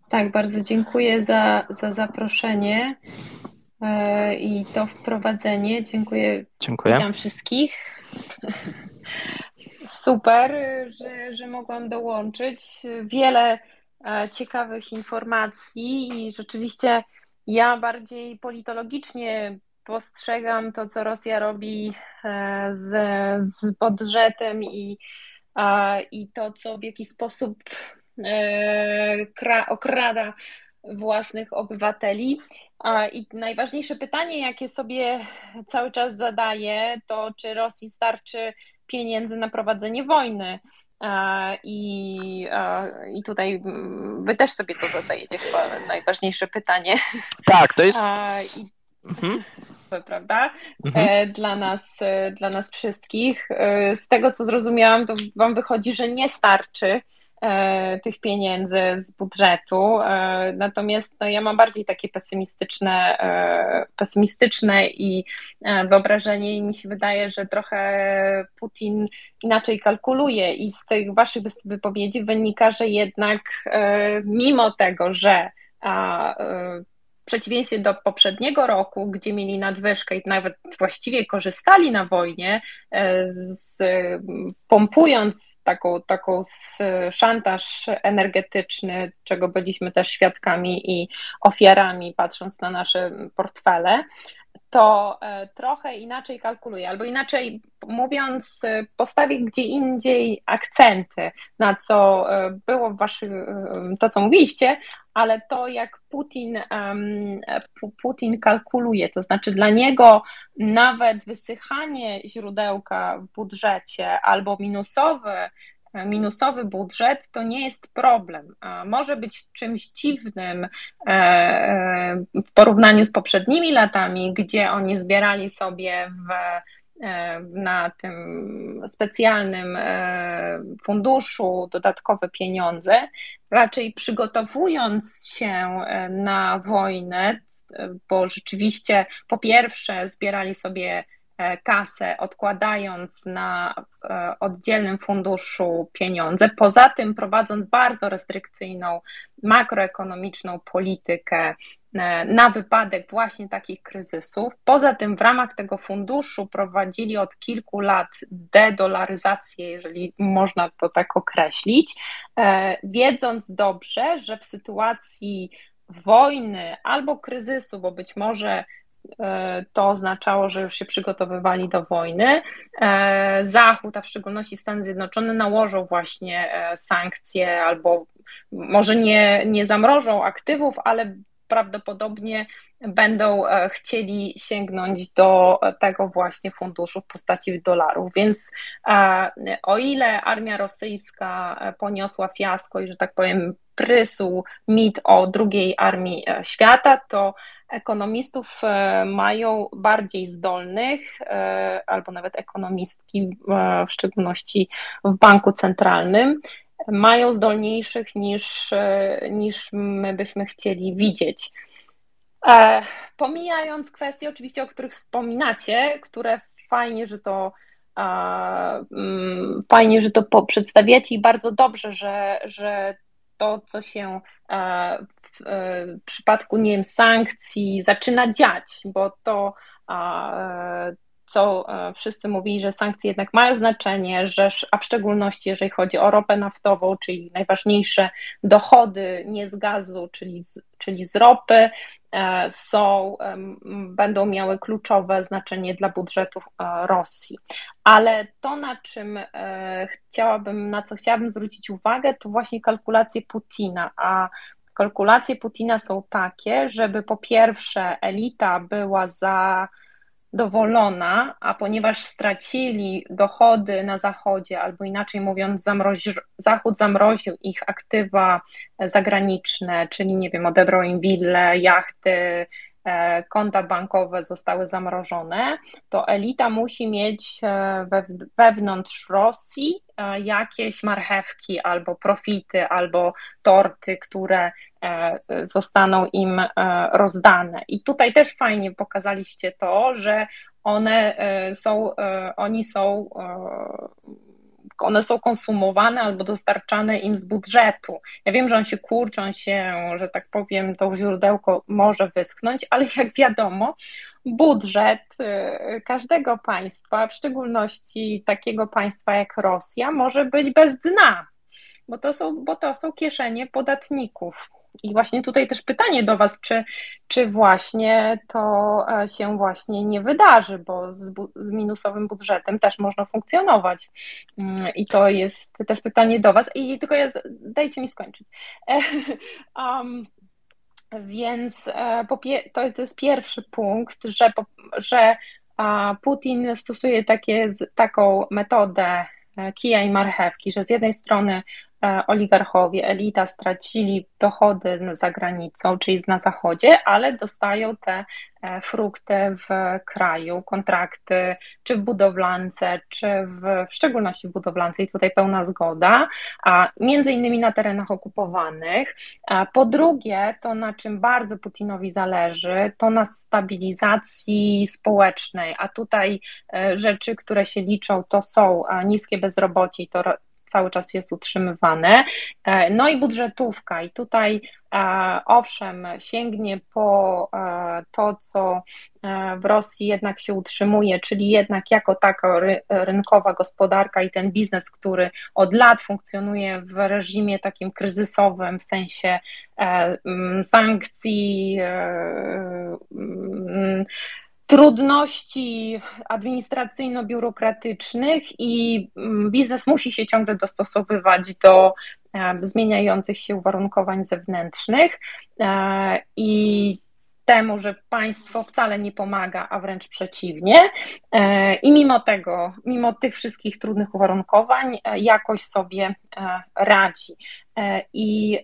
Tak, bardzo dziękuję za zaproszenie i to wprowadzenie. Dziękuję, Dziękuję. witam wszystkich. Super, że mogłam dołączyć. Wiele ciekawych informacji i rzeczywiście ja bardziej politologicznie postrzegam to, co Rosja robi z, z budżetem i to, co w jaki sposób okrada własnych obywateli. I najważniejsze pytanie, jakie sobie cały czas zadaję, to czy Rosji starczy pieniędzy na prowadzenie wojny. I tutaj wy też sobie to zadajecie chyba najważniejsze pytanie. Tak, to jest. I Mhm, prawda? mhm. Dla nas wszystkich. Z tego, co zrozumiałam, to wam wychodzi, że nie starczy tych pieniędzy z budżetu. Natomiast no, ja mam bardziej takie pesymistyczne i wyobrażenie i mi się wydaje, że trochę Putin inaczej kalkuluje i z tych waszych wypowiedzi wynika, że jednak mimo tego, że w przeciwieństwie do poprzedniego roku, gdzie mieli nadwyżkę i nawet właściwie korzystali na wojnie, pompując taką szantaż energetyczny, czego byliśmy też świadkami i ofiarami, patrząc na nasze portfele, to trochę inaczej kalkuluje, albo inaczej mówiąc, postawi gdzie indziej akcenty, na co było w waszych, to co mówiliście, ale to jak Putin kalkuluje, to znaczy dla niego nawet wysychanie źródełka w budżecie albo minusowy budżet to nie jest problem. Może być czymś dziwnym w porównaniu z poprzednimi latami, gdzie oni zbierali sobie na tym specjalnym funduszu dodatkowe pieniądze, raczej przygotowując się na wojnę, bo rzeczywiście po pierwsze zbierali sobie kasę, odkładając na oddzielnym funduszu pieniądze. Poza tym prowadząc bardzo restrykcyjną makroekonomiczną politykę na wypadek właśnie takich kryzysów. Poza tym w ramach tego funduszu prowadzili od kilku lat dedolaryzację, jeżeli można to tak określić, wiedząc dobrze, że w sytuacji wojny albo kryzysu, bo być może to oznaczało, że już się przygotowywali do wojny. Zachód, a w szczególności Stany Zjednoczone, nałożą właśnie sankcje albo może nie zamrożą aktywów, ale prawdopodobnie będą chcieli sięgnąć do tego właśnie funduszu w postaci dolarów. Więc o ile armia rosyjska poniosła fiasko i, że tak powiem, prysł mit o drugiej armii świata, to ekonomistów mają bardziej zdolnych, albo nawet ekonomistki, w szczególności w banku centralnym, mają zdolniejszych niż my byśmy chcieli widzieć. Pomijając kwestie oczywiście, o których wspominacie, które fajnie, że to fajnie, że to przedstawiacie i bardzo dobrze, że to, co się w przypadku, nie wiem, sankcji zaczyna dziać, bo to, co wszyscy mówili, że sankcje jednak mają znaczenie, a w szczególności jeżeli chodzi o ropę naftową, czyli najważniejsze dochody nie z gazu, czyli z ropy, będą miały kluczowe znaczenie dla budżetów Rosji. Ale to, na co chciałabym zwrócić uwagę, to właśnie kalkulacje Putina. A kalkulacje Putina są takie, żeby po pierwsze elita była zadowolona, a ponieważ stracili dochody na Zachodzie, albo inaczej mówiąc, Zachód zamroził ich aktywa zagraniczne, czyli nie wiem, odebrał im wille, jachty, konta bankowe zostały zamrożone, to elita musi mieć wewnątrz Rosji jakieś marchewki albo profity, albo torty, które zostaną im rozdane. I tutaj też fajnie pokazaliście to, że oni są one są konsumowane albo dostarczane im z budżetu. Ja wiem, że on się kurczy, on się, że tak powiem, to źródełko może wyschnąć, ale jak wiadomo, budżet każdego państwa, w szczególności takiego państwa jak Rosja, może być bez dna, bo to są kieszenie podatników. I właśnie tutaj też pytanie do Was, czy właśnie to się właśnie nie wydarzy, bo z minusowym budżetem też można funkcjonować. I to jest też pytanie do Was. I tylko dajcie mi skończyć. Um, więc to jest pierwszy punkt, że Putin stosuje taką metodę kija i marchewki, że z jednej strony oligarchowie, elita stracili dochody za granicą, czyli na zachodzie, ale dostają te frukty w kraju, kontrakty, czy w budowlance, czy w szczególności w budowlance i tutaj pełna zgoda, a między innymi na terenach okupowanych. Po drugie, to na czym bardzo Putinowi zależy, to na stabilizacji społecznej, a tutaj rzeczy, które się liczą, to są niskie bezrobocie i to cały czas jest utrzymywane. No i budżetówka. I tutaj owszem, sięgnie po to, co w Rosji jednak się utrzymuje, czyli jednak jako taka rynkowa gospodarka i ten biznes, który od lat funkcjonuje w reżimie takim kryzysowym, w sensie sankcji, trudności administracyjno-biurokratycznych i biznes musi się ciągle dostosowywać do zmieniających się uwarunkowań zewnętrznych i temu, że państwo wcale nie pomaga, a wręcz przeciwnie. I mimo tego, mimo tych wszystkich trudnych uwarunkowań, jakoś sobie radzi. I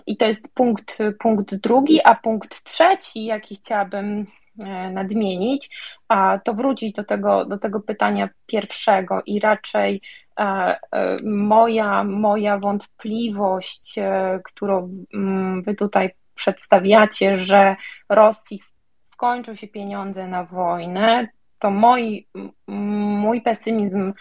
I to jest punkt drugi, a punkt trzeci, jaki chciałabym nadmienić, to wrócić do tego pytania pierwszego i raczej moja wątpliwość, którą Wy tutaj przedstawiacie, że Rosji skończą się pieniądze na wojnę, to mój pesymizm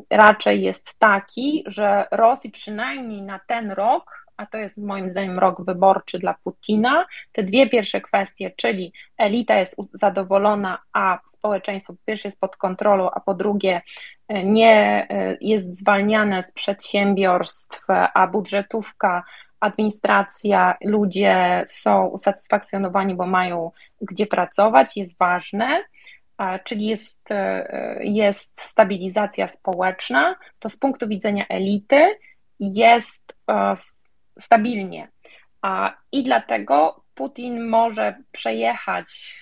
raczej jest taki, że Rosji przynajmniej na ten rok, a to jest moim zdaniem rok wyborczy dla Putina, te dwie pierwsze kwestie, czyli elita jest zadowolona, a społeczeństwo po pierwsze jest pod kontrolą, a po drugie nie jest zwalniane z przedsiębiorstw, a budżetówka, administracja, ludzie są usatysfakcjonowani, bo mają gdzie pracować, jest ważne, czyli jest stabilizacja społeczna, to z punktu widzenia elity jest stabilnie. I dlatego Putin może przejechać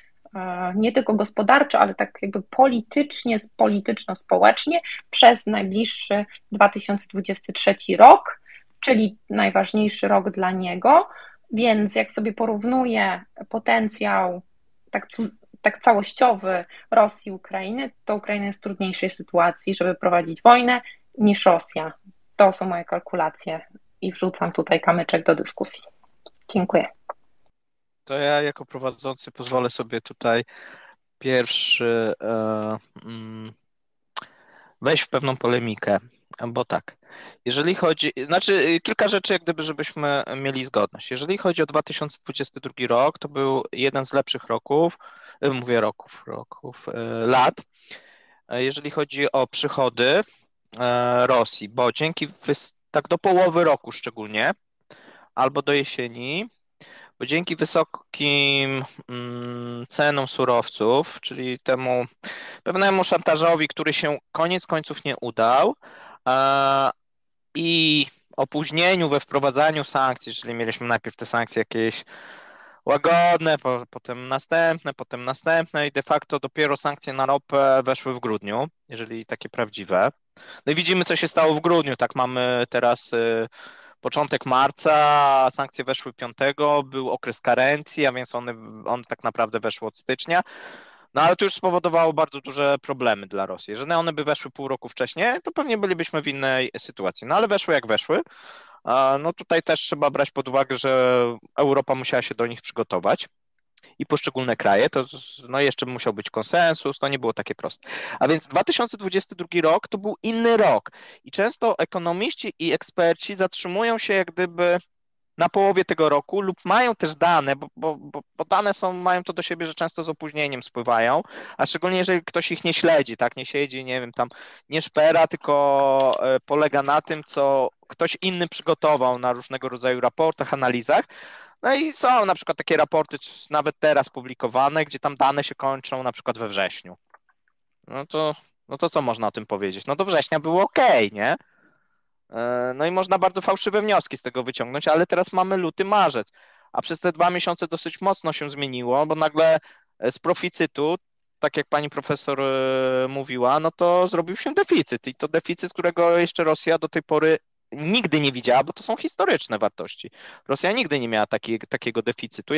nie tylko gospodarczo, ale tak jakby polityczno-społecznie przez najbliższy 2023 rok, czyli najważniejszy rok dla niego, więc jak sobie porównuję potencjał tak całościowy Rosji i Ukrainy, to Ukraina jest w trudniejszej sytuacji, żeby prowadzić wojnę niż Rosja. To są moje kalkulacje i wrzucam tutaj kamyczek do dyskusji. Dziękuję. To ja jako prowadzący pozwolę sobie tutaj pierwszy wejść w pewną polemikę, bo tak, jeżeli chodzi, znaczy kilka rzeczy jak gdyby, żebyśmy mieli zgodność. Jeżeli chodzi o 2022 rok, to był jeden z lepszych lat, jeżeli chodzi o przychody Rosji, bo tak do połowy roku szczególnie, albo do jesieni, bo dzięki wysokim cenom surowców, czyli temu pewnemu szantażowi, który się koniec końców nie udał i opóźnieniu we wprowadzaniu sankcji, czyli mieliśmy najpierw te sankcje jakieś łagodne, potem następne i de facto dopiero sankcje na ropę weszły w grudniu, jeżeli takie prawdziwe. No i widzimy, co się stało w grudniu, tak mamy teraz początek marca, sankcje weszły 5, był okres karencji, a więc one tak naprawdę weszły od stycznia. No ale to już spowodowało bardzo duże problemy dla Rosji. Jeżeli one by weszły pół roku wcześniej, to pewnie bylibyśmy w innej sytuacji. No ale weszły jak weszły. No tutaj też trzeba brać pod uwagę, że Europa musiała się do nich przygotować. i poszczególne kraje, to no jeszcze musiał być konsensus, to nie było takie proste. A więc 2022 rok to był inny rok i często ekonomiści i eksperci zatrzymują się jak gdyby na połowie tego roku lub mają też dane, bo dane mają to do siebie, że często z opóźnieniem spływają, a szczególnie jeżeli ktoś ich nie śledzi, tak, nie siedzi, nie wiem, tam nie szpera, tylko polega na tym, co ktoś inny przygotował na różnego rodzaju raportach, analizach. No i są na przykład takie raporty, nawet teraz publikowane, gdzie tam dane się kończą na przykład we wrześniu. No to, no to co można o tym powiedzieć? No do września było ok, nie? No i można bardzo fałszywe wnioski z tego wyciągnąć, ale teraz mamy luty, marzec, a przez te 2 miesiące dosyć mocno się zmieniło, bo nagle z proficytu, tak jak pani profesor mówiła, no to zrobił się deficyt i to deficyt, którego jeszcze Rosja do tej pory nigdy nie widziała, bo to są historyczne wartości. Rosja nigdy nie miała takiego deficytu,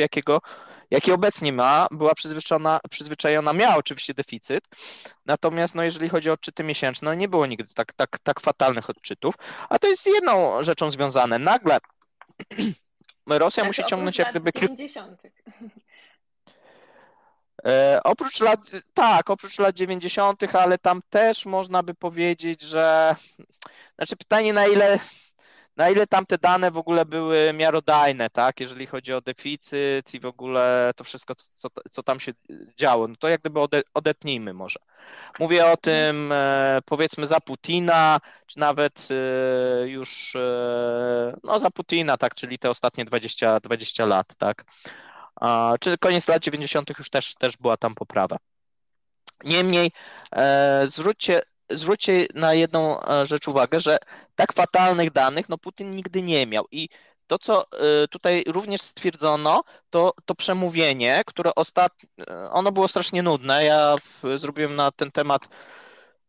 jaki obecnie ma, była przyzwyczajona, miała oczywiście deficyt, natomiast no, jeżeli chodzi o odczyty miesięczne, no, nie było nigdy tak fatalnych odczytów, a to jest z jedną rzeczą związane. Nagle Rosja Znaczy musi oprócz ciągnąć jak lat gdyby 90. oprócz lat, tak, oprócz lat 90., ale tam też można by powiedzieć, że znaczy pytanie na ile tamte dane w ogóle były miarodajne, tak, jeżeli chodzi o deficyt i w ogóle to wszystko, co tam się działo, no to jak gdyby odetnijmy może. Mówię o tym powiedzmy za Putina, czy nawet już no za Putina, tak, czyli te ostatnie 20 lat, tak. Czy koniec lat 90. już też była tam poprawa. Niemniej zwróćcie na jedną rzecz uwagę, że tak fatalnych danych no Putin nigdy nie miał i to, co tutaj również stwierdzono, to przemówienie, które ono było strasznie nudne. Ja zrobiłem na ten temat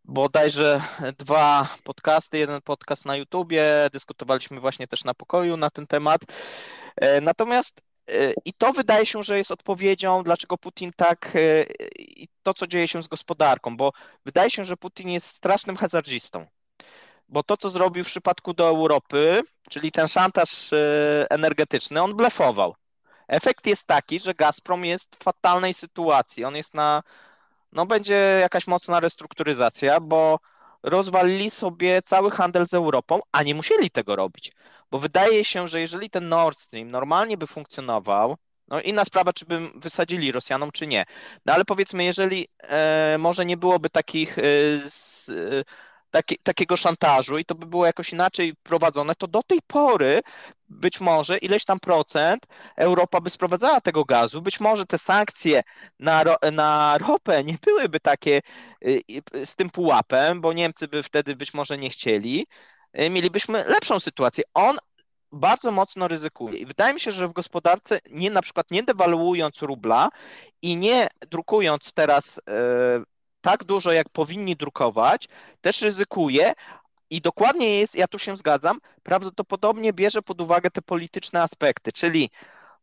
bodajże 2 podcasty, jeden podcast na YouTubie, dyskutowaliśmy właśnie też na pokoju na ten temat. Natomiast i to wydaje się, że jest odpowiedzią, dlaczego Putin tak i to, co dzieje się z gospodarką, bo wydaje się, że Putin jest strasznym hazardzistą, bo to, co zrobił w przypadku do Europy, czyli ten szantaż energetyczny, on blefował. Efekt jest taki, że Gazprom jest w fatalnej sytuacji. On jest no będzie jakaś mocna restrukturyzacja, bo rozwalili sobie cały handel z Europą, a nie musieli tego robić. Bo wydaje się, że jeżeli ten Nord Stream normalnie by funkcjonował, no inna sprawa, czy by wysadzili Rosjanom, czy nie. No ale powiedzmy, jeżeli może nie byłoby takiego szantażu i to by było jakoś inaczej prowadzone, to do tej pory być może ileś tam procent Europa by sprowadzała tego gazu, być może te sankcje na ropę nie byłyby takie z tym pułapem, bo Niemcy by wtedy być może nie chcieli, mielibyśmy lepszą sytuację. On bardzo mocno ryzykuje i wydaje mi się, że w gospodarce na przykład nie dewaluując rubla i nie drukując teraz tak dużo, jak powinni drukować, też ryzykuje i dokładnie jest, ja tu się zgadzam, prawdopodobnie bierze pod uwagę te polityczne aspekty, czyli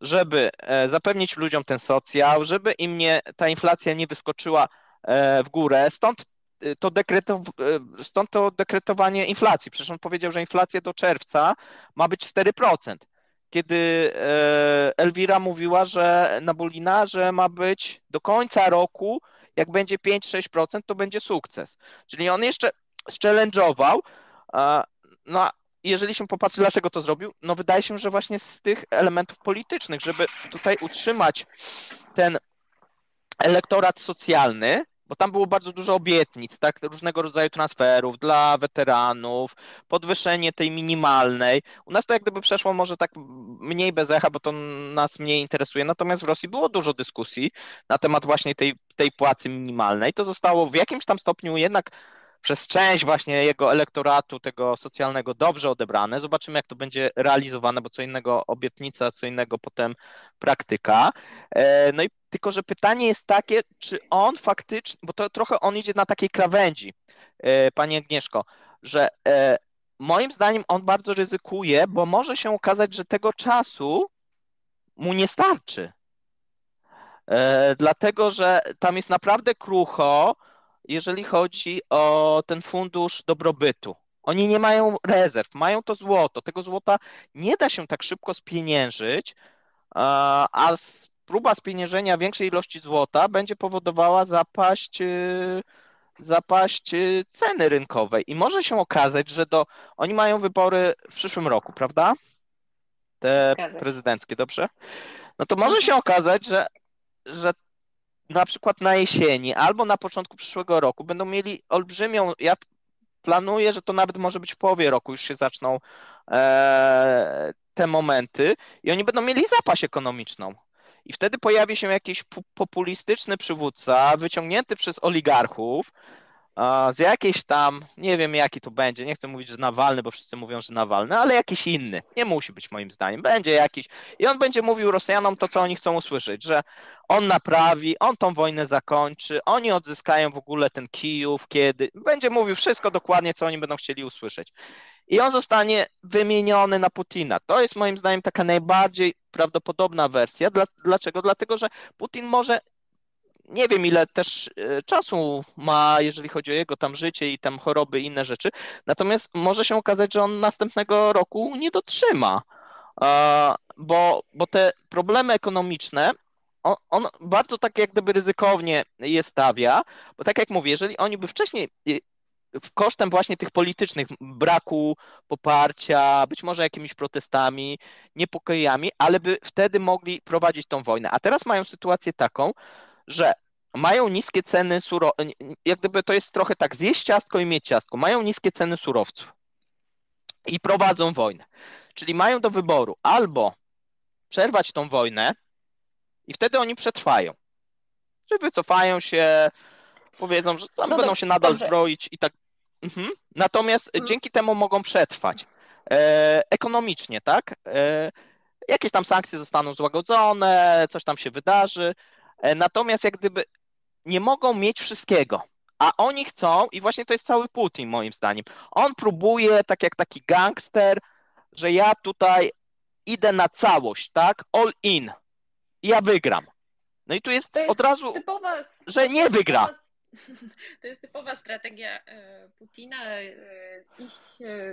żeby zapewnić ludziom ten socjal, żeby ta inflacja nie wyskoczyła w górę. Stąd to dekretowanie inflacji. Przecież on powiedział, że inflacja do czerwca ma być 4%. Kiedy Elwira mówiła, że Nabulina, że ma być do końca roku, jak będzie 5-6%, to będzie sukces. Czyli on jeszcze challenge'ował, no jeżeli się popatrzy, dlaczego to zrobił, no wydaje się, że właśnie z tych elementów politycznych, żeby tutaj utrzymać ten elektorat socjalny, bo tam było bardzo dużo obietnic, tak, różnego rodzaju transferów dla weteranów, podwyższenie tej minimalnej. U nas to jak gdyby przeszło może tak mniej bez echa, bo to nas mniej interesuje, natomiast w Rosji było dużo dyskusji na temat właśnie tej płacy minimalnej. To zostało w jakimś tam stopniu jednak przez część właśnie jego elektoratu, tego socjalnego, dobrze odebrane. Zobaczymy, jak to będzie realizowane, bo co innego obietnica, co innego potem praktyka. No i tylko, że pytanie jest takie, czy on faktycznie, bo to trochę on idzie na takiej krawędzi, Pani Agnieszko, że moim zdaniem on bardzo ryzykuje, bo może się okazać, że tego czasu mu nie starczy. Dlatego, że tam jest naprawdę krucho, jeżeli chodzi o ten fundusz dobrobytu. Oni nie mają rezerw, mają to złoto. Tego złota nie da się tak szybko spieniężyć, a próba spieniężenia większej ilości złota będzie powodowała zapaść ceny rynkowej i może się okazać, że oni mają wybory w przyszłym roku, prawda? Te Zgadza się. prezydenckie, dobrze? No to może się Mhm. okazać, że na przykład na jesieni albo na początku przyszłego roku będą mieli olbrzymią, ja planuję, że to nawet może być w połowie roku już się zaczną te momenty i oni będą mieli zapaść ekonomiczną. I wtedy pojawi się jakiś populistyczny przywódca wyciągnięty przez oligarchów, z jakiejś tam, nie wiem jaki to będzie, nie chcę mówić, że Nawalny, bo wszyscy mówią, że Nawalny, ale jakiś inny, nie musi być moim zdaniem, będzie jakiś i on będzie mówił Rosjanom to, co oni chcą usłyszeć, że on naprawi, on tą wojnę zakończy, oni odzyskają w ogóle ten Kijów, kiedy, będzie mówił wszystko dokładnie, co oni będą chcieli usłyszeć. I on zostanie wymieniony na Putina. To jest moim zdaniem taka najbardziej prawdopodobna wersja. Dlaczego? Dlatego, że Putin może nie wiem, ile też czasu ma, jeżeli chodzi o jego tam życie i tam choroby i inne rzeczy. Natomiast może się okazać, że on następnego roku nie dotrzyma, bo te problemy ekonomiczne, on bardzo tak jak gdyby ryzykownie je stawia, bo tak jak mówię, jeżeli oni by wcześniej kosztem właśnie tych politycznych, braku poparcia, być może jakimiś protestami, niepokojami, ale by wtedy mogli prowadzić tą wojnę. A teraz mają sytuację taką, że mają niskie ceny surowców, jak gdyby to jest trochę tak, zjeść ciastko i mieć ciastko, mają niskie ceny surowców i prowadzą wojnę. Czyli mają do wyboru albo przerwać tą wojnę i wtedy oni przetrwają, czy wycofają się, powiedzą, że tam No będą się nadal dobrze. zbroić i tak. Natomiast dzięki temu mogą przetrwać ekonomicznie, tak? Jakieś tam sankcje zostaną złagodzone, coś tam się wydarzy. Natomiast jak gdyby nie mogą mieć wszystkiego. A oni chcą, i właśnie to jest cały Putin, moim zdaniem. On próbuje, tak jak taki gangster, że ja tutaj idę na całość, tak? All in. I ja wygram. No i tu jest To od jest razu, typowa, że nie wygra. to jest typowa strategia Putina,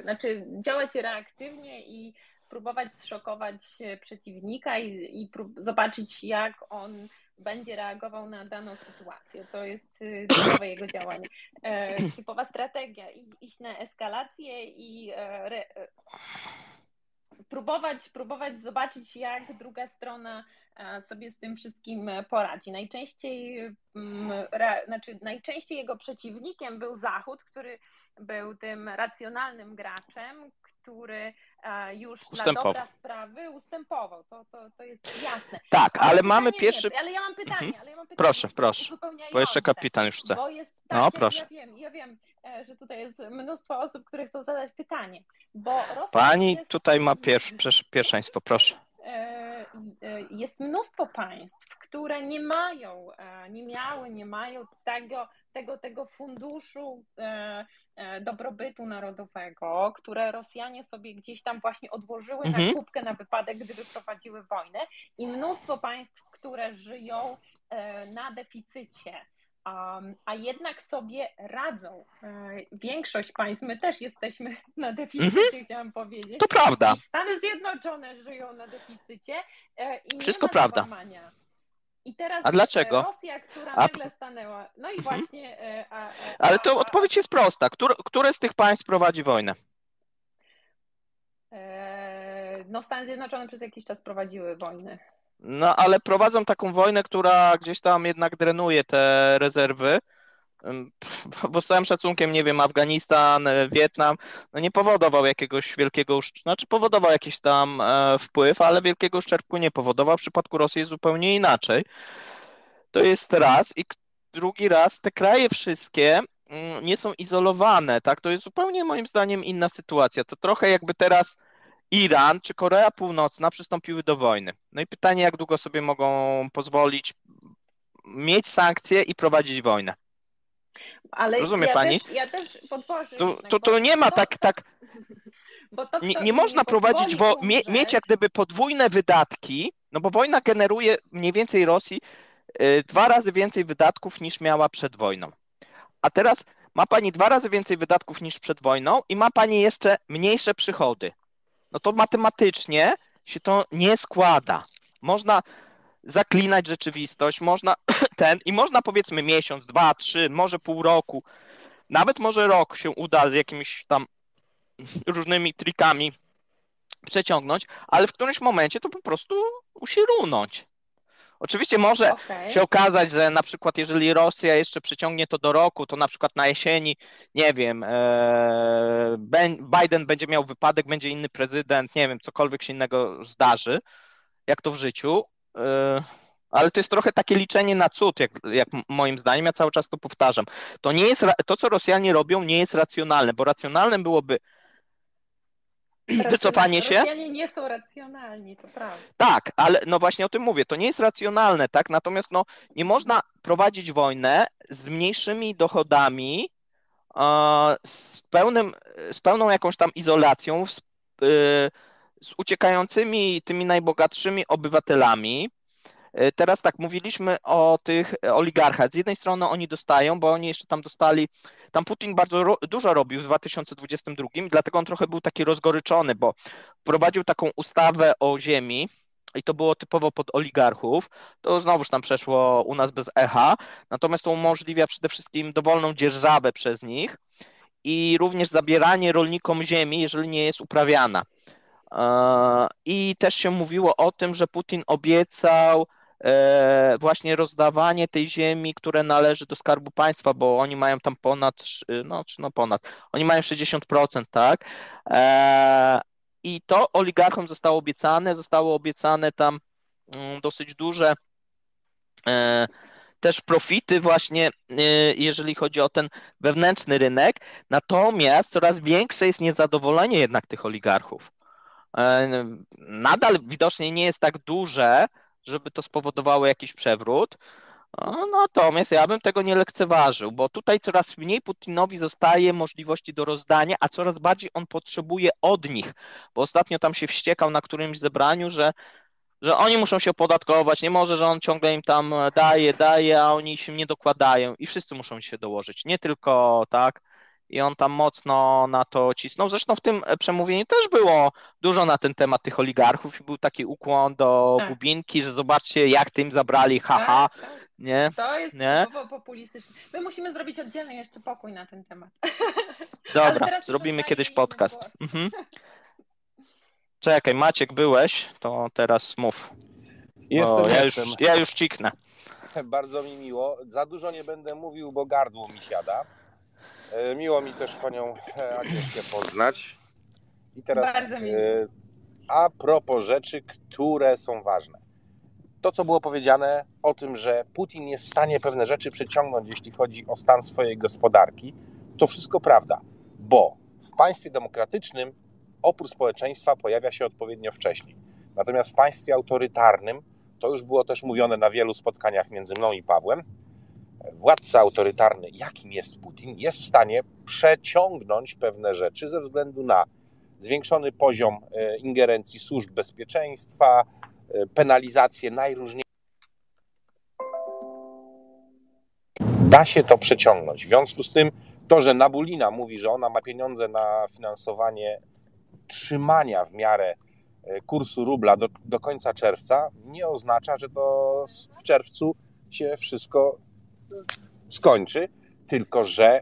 znaczy działać reaktywnie i próbować zszokować przeciwnika i zobaczyć, jak on będzie reagował na daną sytuację. To jest typowe jego działanie. Typowa strategia, iść na eskalację i próbować zobaczyć, jak druga strona sobie z tym wszystkim poradzi. Najczęściej jego przeciwnikiem był Zachód, który był tym racjonalnym graczem, który już dla Ustępowo. dobra sprawy ustępował. To jest jasne. Tak, ale mamy pytanie pierwszy. ale ja mam pytanie, Proszę, proszę. Bo jeszcze uzupełniające. kapitan już chce. Bo jest, No, tak, proszę. ja wiem, że tutaj jest mnóstwo osób, które chcą zadać pytanie, bo Rosja Pani tutaj ma pierwszeństwo, proszę. Jest mnóstwo państw, które nie mają tego funduszu dobrobytu narodowego, które Rosjanie sobie gdzieś tam właśnie odłożyły na kubkę na wypadek, gdyby prowadziły wojnę, i mnóstwo państw, które żyją na deficycie. A jednak sobie radzą. Większość państw, my też jesteśmy na deficycie, chciałam powiedzieć. To prawda. I Stany Zjednoczone żyją na deficycie i wszystko nie ma prawda. załamania. I teraz A dlaczego? Rosja, która nagle stanęła. No i właśnie. Ale to odpowiedź jest prosta. Które z tych państw prowadzi wojnę? No, Stany Zjednoczone przez jakiś czas prowadziły wojnę. No, ale prowadzą taką wojnę, która gdzieś tam jednak drenuje te rezerwy, bo z całym szacunkiem, nie wiem, Afganistan, Wietnam, no nie powodował jakiegoś wielkiego, znaczy powodował jakiś tam wpływ, ale wielkiego uszczerbku nie powodował. W przypadku Rosji jest zupełnie inaczej. To jest raz. I drugi raz, te kraje wszystkie nie są izolowane, tak? To jest zupełnie moim zdaniem inna sytuacja. To trochę jakby teraz Iran czy Korea Północna przystąpiły do wojny. No i pytanie, jak długo sobie mogą pozwolić mieć sankcje i prowadzić wojnę. Ale rozumie pani? Ja też podwożę. To nie ma tak. Nie można prowadzić, mieć jak gdyby podwójne wydatki, no bo wojna generuje mniej więcej Rosji 2 razy więcej wydatków niż miała przed wojną. A teraz ma pani 2 razy więcej wydatków niż przed wojną i ma pani jeszcze mniejsze przychody. No to matematycznie się to nie składa. Można zaklinać rzeczywistość, można i można powiedzmy miesiąc, 2, 3, może pół roku, nawet może rok się uda z jakimiś tam różnymi trikami przeciągnąć, ale w którymś momencie to po prostu musi runąć. Oczywiście może się okazać, że na przykład jeżeli Rosja jeszcze przeciągnie to do roku, to na przykład na jesieni, nie wiem, Biden będzie miał wypadek, będzie inny prezydent, nie wiem, cokolwiek się innego zdarzy, jak to w życiu, ale to jest trochę takie liczenie na cud, jak moim zdaniem, ja cały czas to powtarzam. To nie jest, to, co Rosjanie robią, nie jest racjonalne, bo racjonalnym byłoby wycofanie się. Rosjanie nie są racjonalni, to prawda. Tak, ale no właśnie o tym mówię, to nie jest racjonalne, tak? Natomiast no, nie można prowadzić wojnę z mniejszymi dochodami, z pełną jakąś tam izolacją, z uciekającymi tymi najbogatszymi obywatelami. Teraz tak, mówiliśmy o tych oligarchach. Z jednej strony oni dostają, bo oni jeszcze tam dostali, tam Putin bardzo dużo robił w 2022, dlatego on trochę był taki rozgoryczony, bo wprowadził taką ustawę o ziemi i to było typowo pod oligarchów. To znowuż tam przeszło u nas bez echa, natomiast to umożliwia przede wszystkim dowolną dzierżawę przez nich i również zabieranie rolnikom ziemi, jeżeli nie jest uprawiana. I też się mówiło o tym, że Putin obiecał właśnie rozdawanie tej ziemi, które należy do Skarbu Państwa, bo oni mają tam oni mają 60%, tak? I to oligarchom zostało obiecane tam dosyć duże też profity właśnie, jeżeli chodzi o ten wewnętrzny rynek, natomiast coraz większe jest niezadowolenie jednak tych oligarchów. Nadal widocznie nie jest tak duże, żeby to spowodowało jakiś przewrót. Natomiast ja bym tego nie lekceważył, bo tutaj coraz mniej Putinowi zostaje możliwości do rozdania, a coraz bardziej on potrzebuje od nich, bo ostatnio tam się wściekał na którymś zebraniu, że oni muszą się opodatkować, nie może, że on ciągle im tam daje, a oni się nie dokładają i wszyscy muszą się dołożyć, nie tylko tak. I on tam mocno na to cisnął. Zresztą w tym przemówieniu też było dużo na ten temat tych oligarchów i był taki ukłon do Gubinki, że zobaczcie, jak tym zabrali, haha. Tak. Nie? To jest typowo populistyczne. My musimy zrobić oddzielny jeszcze pokój na ten temat. Dobra, zrobimy kiedyś podcast. Czekaj, Maciek, byłeś, to teraz mów. Ja już ciknę. Bardzo mi miło. Za dużo nie będę mówił, bo gardło mi siada. Miło mi też panią Agnieszkę poznać. I teraz a propos rzeczy, które są ważne. To, co było powiedziane o tym, że Putin jest w stanie pewne rzeczy przeciągnąć, jeśli chodzi o stan swojej gospodarki, to wszystko prawda, bo w państwie demokratycznym opór społeczeństwa pojawia się odpowiednio wcześniej. Natomiast w państwie autorytarnym, to już było też mówione na wielu spotkaniach między mną i Pawłem, władca autorytarny, jakim jest Putin, jest w stanie przeciągnąć pewne rzeczy ze względu na zwiększony poziom ingerencji służb bezpieczeństwa, penalizację najróżniejszych. Da się to przeciągnąć. W związku z tym to, że Nabulina mówi, że ona ma pieniądze na finansowanie trzymania w miarę kursu rubla do końca czerwca, nie oznacza, że to w czerwcu się wszystko skończy, tylko że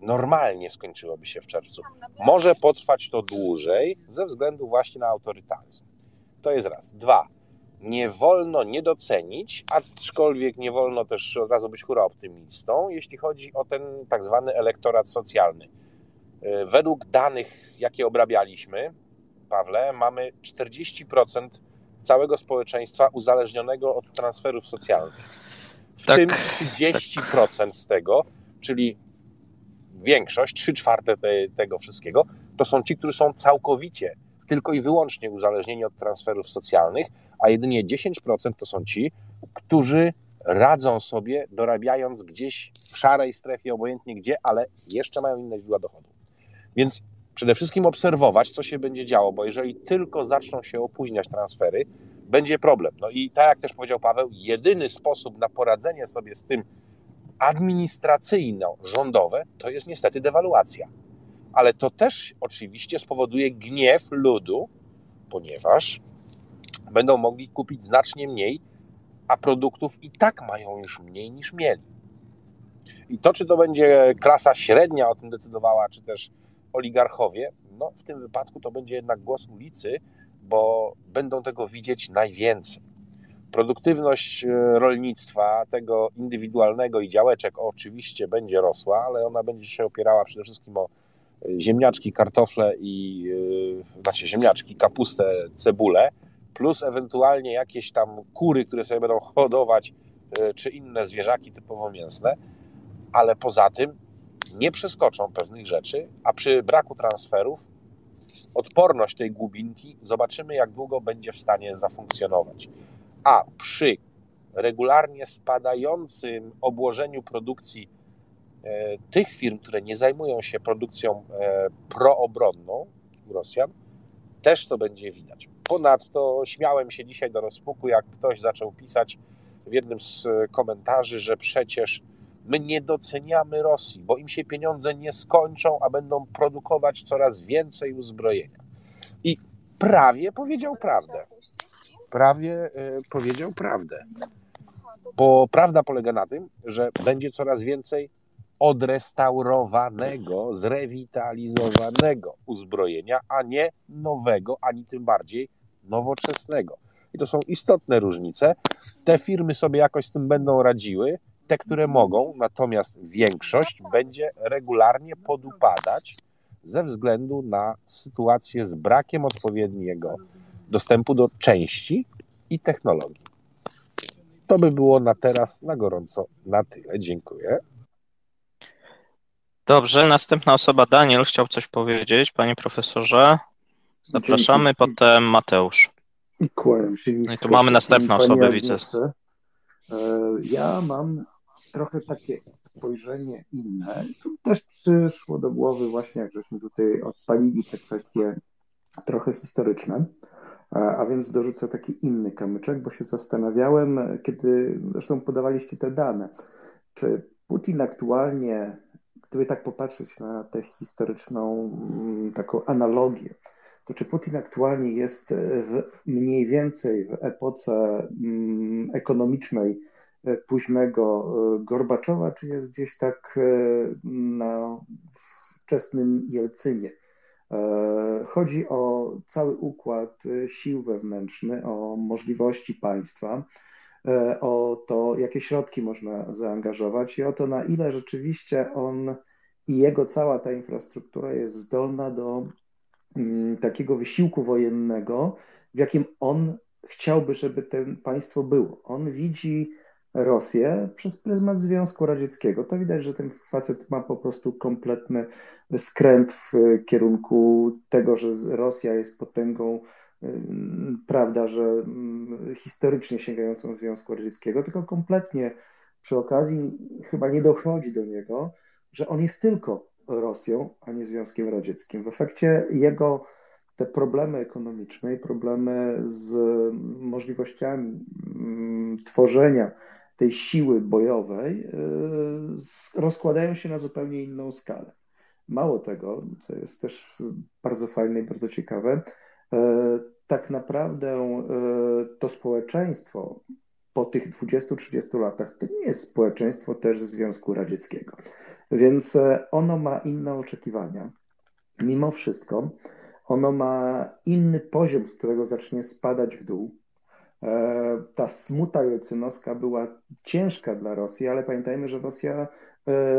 normalnie skończyłoby się w czerwcu. Może potrwać to dłużej ze względu właśnie na autorytaryzm. To jest raz. 2. Nie wolno nie docenić, aczkolwiek nie wolno też od razu być hura optymistą, jeśli chodzi o ten tak zwany elektorat socjalny. Według danych, jakie obrabialiśmy, Pawle, mamy 40% całego społeczeństwa uzależnionego od transferów socjalnych. W tym 30% z tego, czyli większość, 3/4 tego wszystkiego, to są ci, którzy są całkowicie, tylko i wyłącznie uzależnieni od transferów socjalnych, a jedynie 10% to są ci, którzy radzą sobie, dorabiając gdzieś w szarej strefie, obojętnie gdzie, ale jeszcze mają inne źródła dochodu. Więc przede wszystkim obserwować, co się będzie działo, bo jeżeli tylko zaczną się opóźniać transfery, będzie problem. No i tak jak też powiedział Paweł, jedyny sposób na poradzenie sobie z tym administracyjno-rządowe to jest niestety dewaluacja. Ale to też oczywiście spowoduje gniew ludu, ponieważ będą mogli kupić znacznie mniej a produktów i tak mają już mniej niż mieli. I to, czy to będzie klasa średnia o tym decydowała, czy też oligarchowie, no w tym wypadku to będzie jednak głos ulicy, bo będą tego widzieć najwięcej. Produktywność rolnictwa, tego indywidualnego i działeczek oczywiście będzie rosła, ale ona będzie się opierała przede wszystkim o ziemniaczki, kartofle ziemniaczki, kapustę, cebulę, plus ewentualnie jakieś tam kury, które sobie będą hodować, czy inne zwierzaki typowo mięsne, ale poza tym nie przeskoczą pewnych rzeczy, a przy braku transferów odporność tej głubinki zobaczymy, jak długo będzie w stanie zafunkcjonować. A przy regularnie spadającym obłożeniu produkcji tych firm, które nie zajmują się produkcją proobronną u Rosjan, też to będzie widać. Ponadto śmiałem się dzisiaj do rozpuku, jak ktoś zaczął pisać w jednym z komentarzy, że przecież my nie doceniamy Rosji, bo im się pieniądze nie skończą, a będą produkować coraz więcej uzbrojenia. I prawie powiedział prawdę. Bo prawda polega na tym, że będzie coraz więcej odrestaurowanego, zrewitalizowanego uzbrojenia, a nie nowego, ani tym bardziej nowoczesnego. I to są istotne różnice. Te firmy sobie jakoś z tym będą radziły, te, które mogą, natomiast większość będzie regularnie podupadać ze względu na sytuację z brakiem odpowiedniego dostępu do części i technologii. To by było na teraz, na gorąco, na tyle. Dziękuję. Dobrze, następna osoba, Daniel, chciał coś powiedzieć. Panie profesorze, zapraszamy, Dzięki. potem Mateusz. Kłaniam się No i nisko tu mamy następną pani osobę, widzę. Agnieszce. Ja mam trochę takie spojrzenie inne. Tu też przyszło do głowy właśnie, jak żeśmy tutaj odpalili te kwestie trochę historyczne, a więc dorzucę taki inny kamyczek, bo się zastanawiałem, kiedy zresztą podawaliście te dane, czy Putin aktualnie, gdyby tak popatrzeć na tę historyczną taką analogię, to czy Putin aktualnie jest mniej więcej w epoce ekonomicznej późnego Gorbaczowa, czy jest gdzieś tak na wczesnym Jelcynie? Chodzi o cały układ sił wewnętrzny, o możliwości państwa, o to, jakie środki można zaangażować i o to, na ile rzeczywiście on i jego cała ta infrastruktura jest zdolna do takiego wysiłku wojennego, w jakim on chciałby, żeby to państwo było. On widzi Rosję przez pryzmat Związku Radzieckiego. To widać, że ten facet ma po prostu kompletny skręt w kierunku tego, że Rosja jest potęgą, prawda, że historycznie sięgającą Związku Radzieckiego, tylko kompletnie przy okazji chyba nie dochodzi do niego, że on jest tylko Rosją, a nie Związkiem Radzieckim. W efekcie jego te problemy ekonomiczne i problemy z możliwościami tworzenia tej siły bojowej rozkładają się na zupełnie inną skalę. Mało tego, co jest też bardzo fajne i bardzo ciekawe, tak naprawdę to społeczeństwo po tych 20-30 latach to nie jest społeczeństwo też ze Związku Radzieckiego. Więc ono ma inne oczekiwania. Mimo wszystko ono ma inny poziom, z którego zacznie spadać w dół. Ta smuta jelcynowska była ciężka dla Rosji, ale pamiętajmy, że Rosja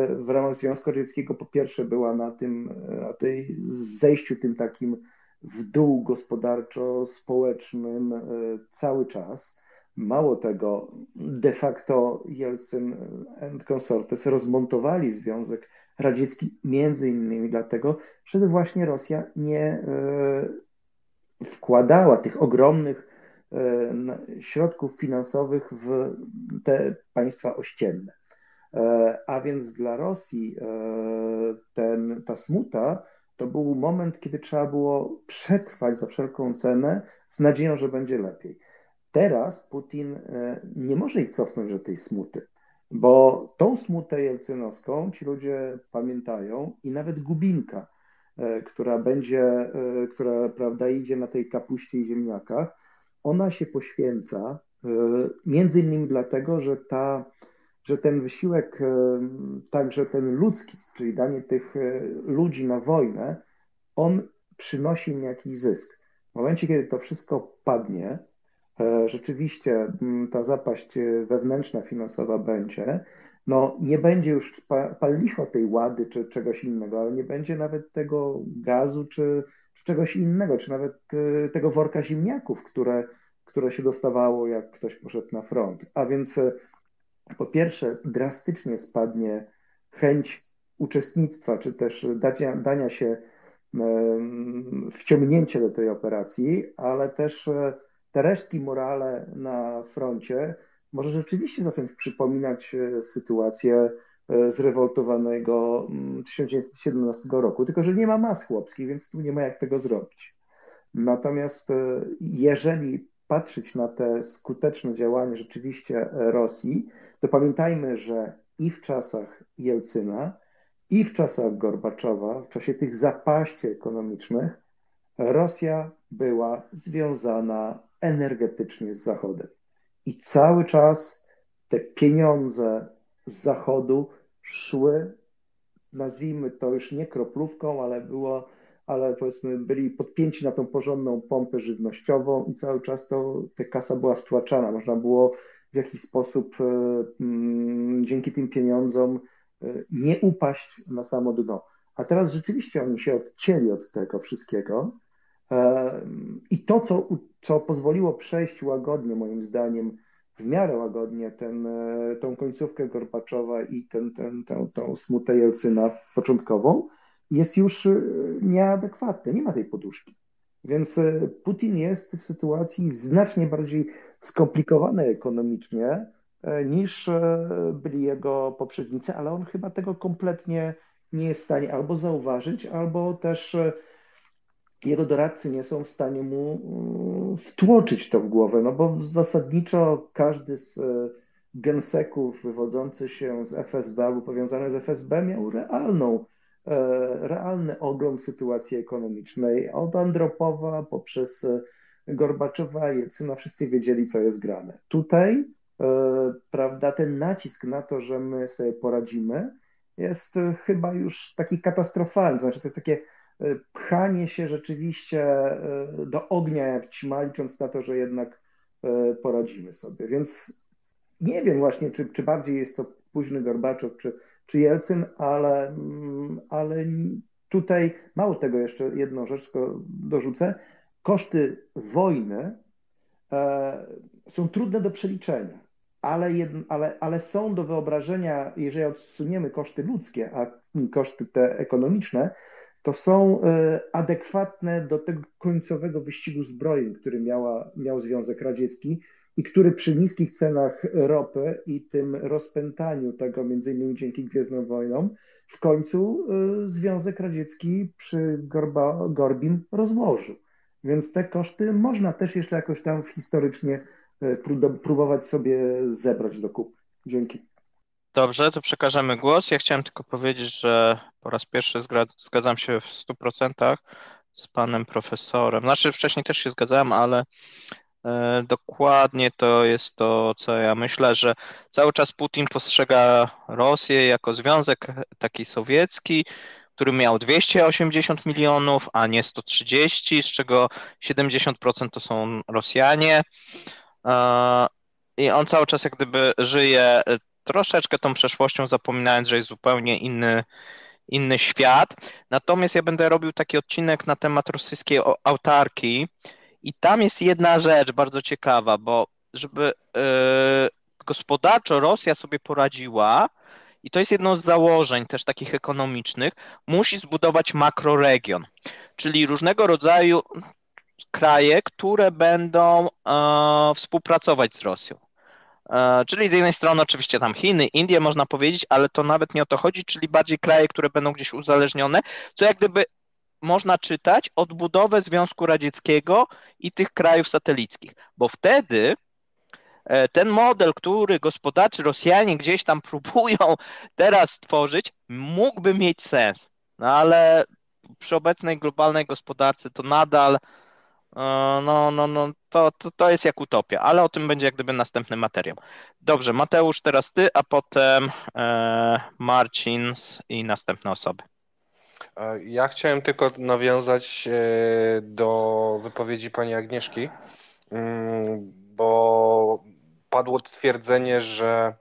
w ramach Związku Radzieckiego po pierwsze była na tej zejściu tym takim w dół gospodarczo-społecznym cały czas. Mało tego, de facto Jelcyn and Consortes rozmontowali Związek Radziecki między innymi dlatego, że właśnie Rosja nie wkładała tych ogromnych środków finansowych w te państwa ościenne. A więc dla Rosji ta smuta to był moment, kiedy trzeba było przetrwać za wszelką cenę z nadzieją, że będzie lepiej. Teraz Putin nie może ich cofnąć do tej smuty, bo tą smutę jelcynowską ci ludzie pamiętają i nawet Gubinka, która prawda, idzie na tej kapuście i ziemniakach, ona się poświęca Między innymi dlatego, że ten wysiłek, także ten ludzki, czyli danie tych ludzi na wojnę, on przynosi im jakiś zysk. W momencie, kiedy to wszystko padnie, rzeczywiście ta zapaść wewnętrzna, finansowa będzie, no nie będzie już pal licho tej łady czy czegoś innego, ale nie będzie nawet tego gazu czy czegoś innego, czy nawet tego worka ziemniaków, które się dostawało, jak ktoś poszedł na front. A więc po pierwsze drastycznie spadnie chęć uczestnictwa, czy też dania się wciągnięcie do tej operacji, ale też te resztki morale na froncie może rzeczywiście zacząć przypominać sytuację zrewoltowanego 1917 roku, tylko że nie ma mas chłopskich, więc tu nie ma jak tego zrobić. Natomiast jeżeli patrzeć na te skuteczne działania rzeczywiście Rosji, to pamiętajmy, że i w czasach Jelcyna, i w czasach Gorbaczowa, w czasie tych zapaści ekonomicznych, Rosja była związana energetycznie z Zachodem. I cały czas te pieniądze z Zachodu szły, nazwijmy to już nie kroplówką, ale powiedzmy byli podpięci na tą porządną pompę żywnościową i cały czas ta kasa była wtłaczana. Można było w jakiś sposób dzięki tym pieniądzom nie upaść na samo dno. A teraz rzeczywiście oni się odcięli od tego wszystkiego i to, co pozwoliło przejść łagodnie, moim zdaniem, w miarę łagodnie tą końcówkę Gorbaczowa i tą smutę Jelcyna początkową, jest już nieadekwatne, nie ma tej poduszki. Więc Putin jest w sytuacji znacznie bardziej skomplikowanej ekonomicznie niż byli jego poprzednicy, ale on chyba tego kompletnie nie jest w stanie albo zauważyć, albo też jego doradcy nie są w stanie mu wtłoczyć to w głowę, no bo zasadniczo każdy z genseków wywodzący się z FSB albo powiązany z FSB miał realny ogląd sytuacji ekonomicznej. Od Andropowa poprzez Gorbaczowa, Jelcyna, wszyscy wiedzieli, co jest grane. Tutaj, prawda, ten nacisk na to, że my sobie poradzimy, jest chyba już taki katastrofalny. Znaczy, to jest takie pchanie się rzeczywiście do ognia jak ćma, licząc na to, że jednak poradzimy sobie. Więc nie wiem właśnie, czy bardziej jest to późny Gorbaczow, czy Jelcyn, ale tutaj mało tego, jeszcze jedną rzecz dorzucę. Koszty wojny są trudne do przeliczenia, ale są do wyobrażenia, jeżeli odsuniemy koszty ludzkie, a koszty te ekonomiczne, to są adekwatne do tego końcowego wyścigu zbrojeń, który miał Związek Radziecki i który przy niskich cenach ropy i tym rozpętaniu tego, między innymi dzięki Gwiezdnym Wojnom, w końcu Związek Radziecki przy Gorbim rozłożył. Więc te koszty można też jeszcze jakoś tam historycznie próbować sobie zebrać do kupy. Dzięki. Dobrze, to przekażemy głos. Ja chciałem tylko powiedzieć, że po raz pierwszy zgadzam się w 100% z panem profesorem. Znaczy wcześniej też się zgadzałem, ale dokładnie to jest to, co ja myślę, że cały czas Putin postrzega Rosję jako związek taki sowiecki, który miał 280 milionów, a nie 130, z czego 70% to są Rosjanie. I on cały czas jak gdyby żyje troszeczkę tą przeszłością, zapominając, że jest zupełnie inny świat. Natomiast ja będę robił taki odcinek na temat rosyjskiej autarkii i tam jest jedna rzecz bardzo ciekawa, bo żeby gospodarczo Rosja sobie poradziła, i to jest jedno z założeń też takich ekonomicznych, musi zbudować makroregion, czyli różnego rodzaju kraje, które będą współpracować z Rosją. Czyli z jednej strony oczywiście tam Chiny, Indie można powiedzieć, ale to nawet nie o to chodzi, czyli bardziej kraje, które będą gdzieś uzależnione, co jak gdyby można czytać odbudowę Związku Radzieckiego i tych krajów satelickich, bo wtedy ten model, który gospodarczy Rosjanie gdzieś tam próbują teraz stworzyć, mógłby mieć sens, no ale przy obecnej globalnej gospodarce to nadal To jest jak utopia, ale o tym będzie jak gdyby następny materiał. Dobrze, Mateusz, teraz ty, a potem Marcin i następne osoby. Ja chciałem tylko nawiązać do wypowiedzi pani Agnieszki, bo padło twierdzenie, że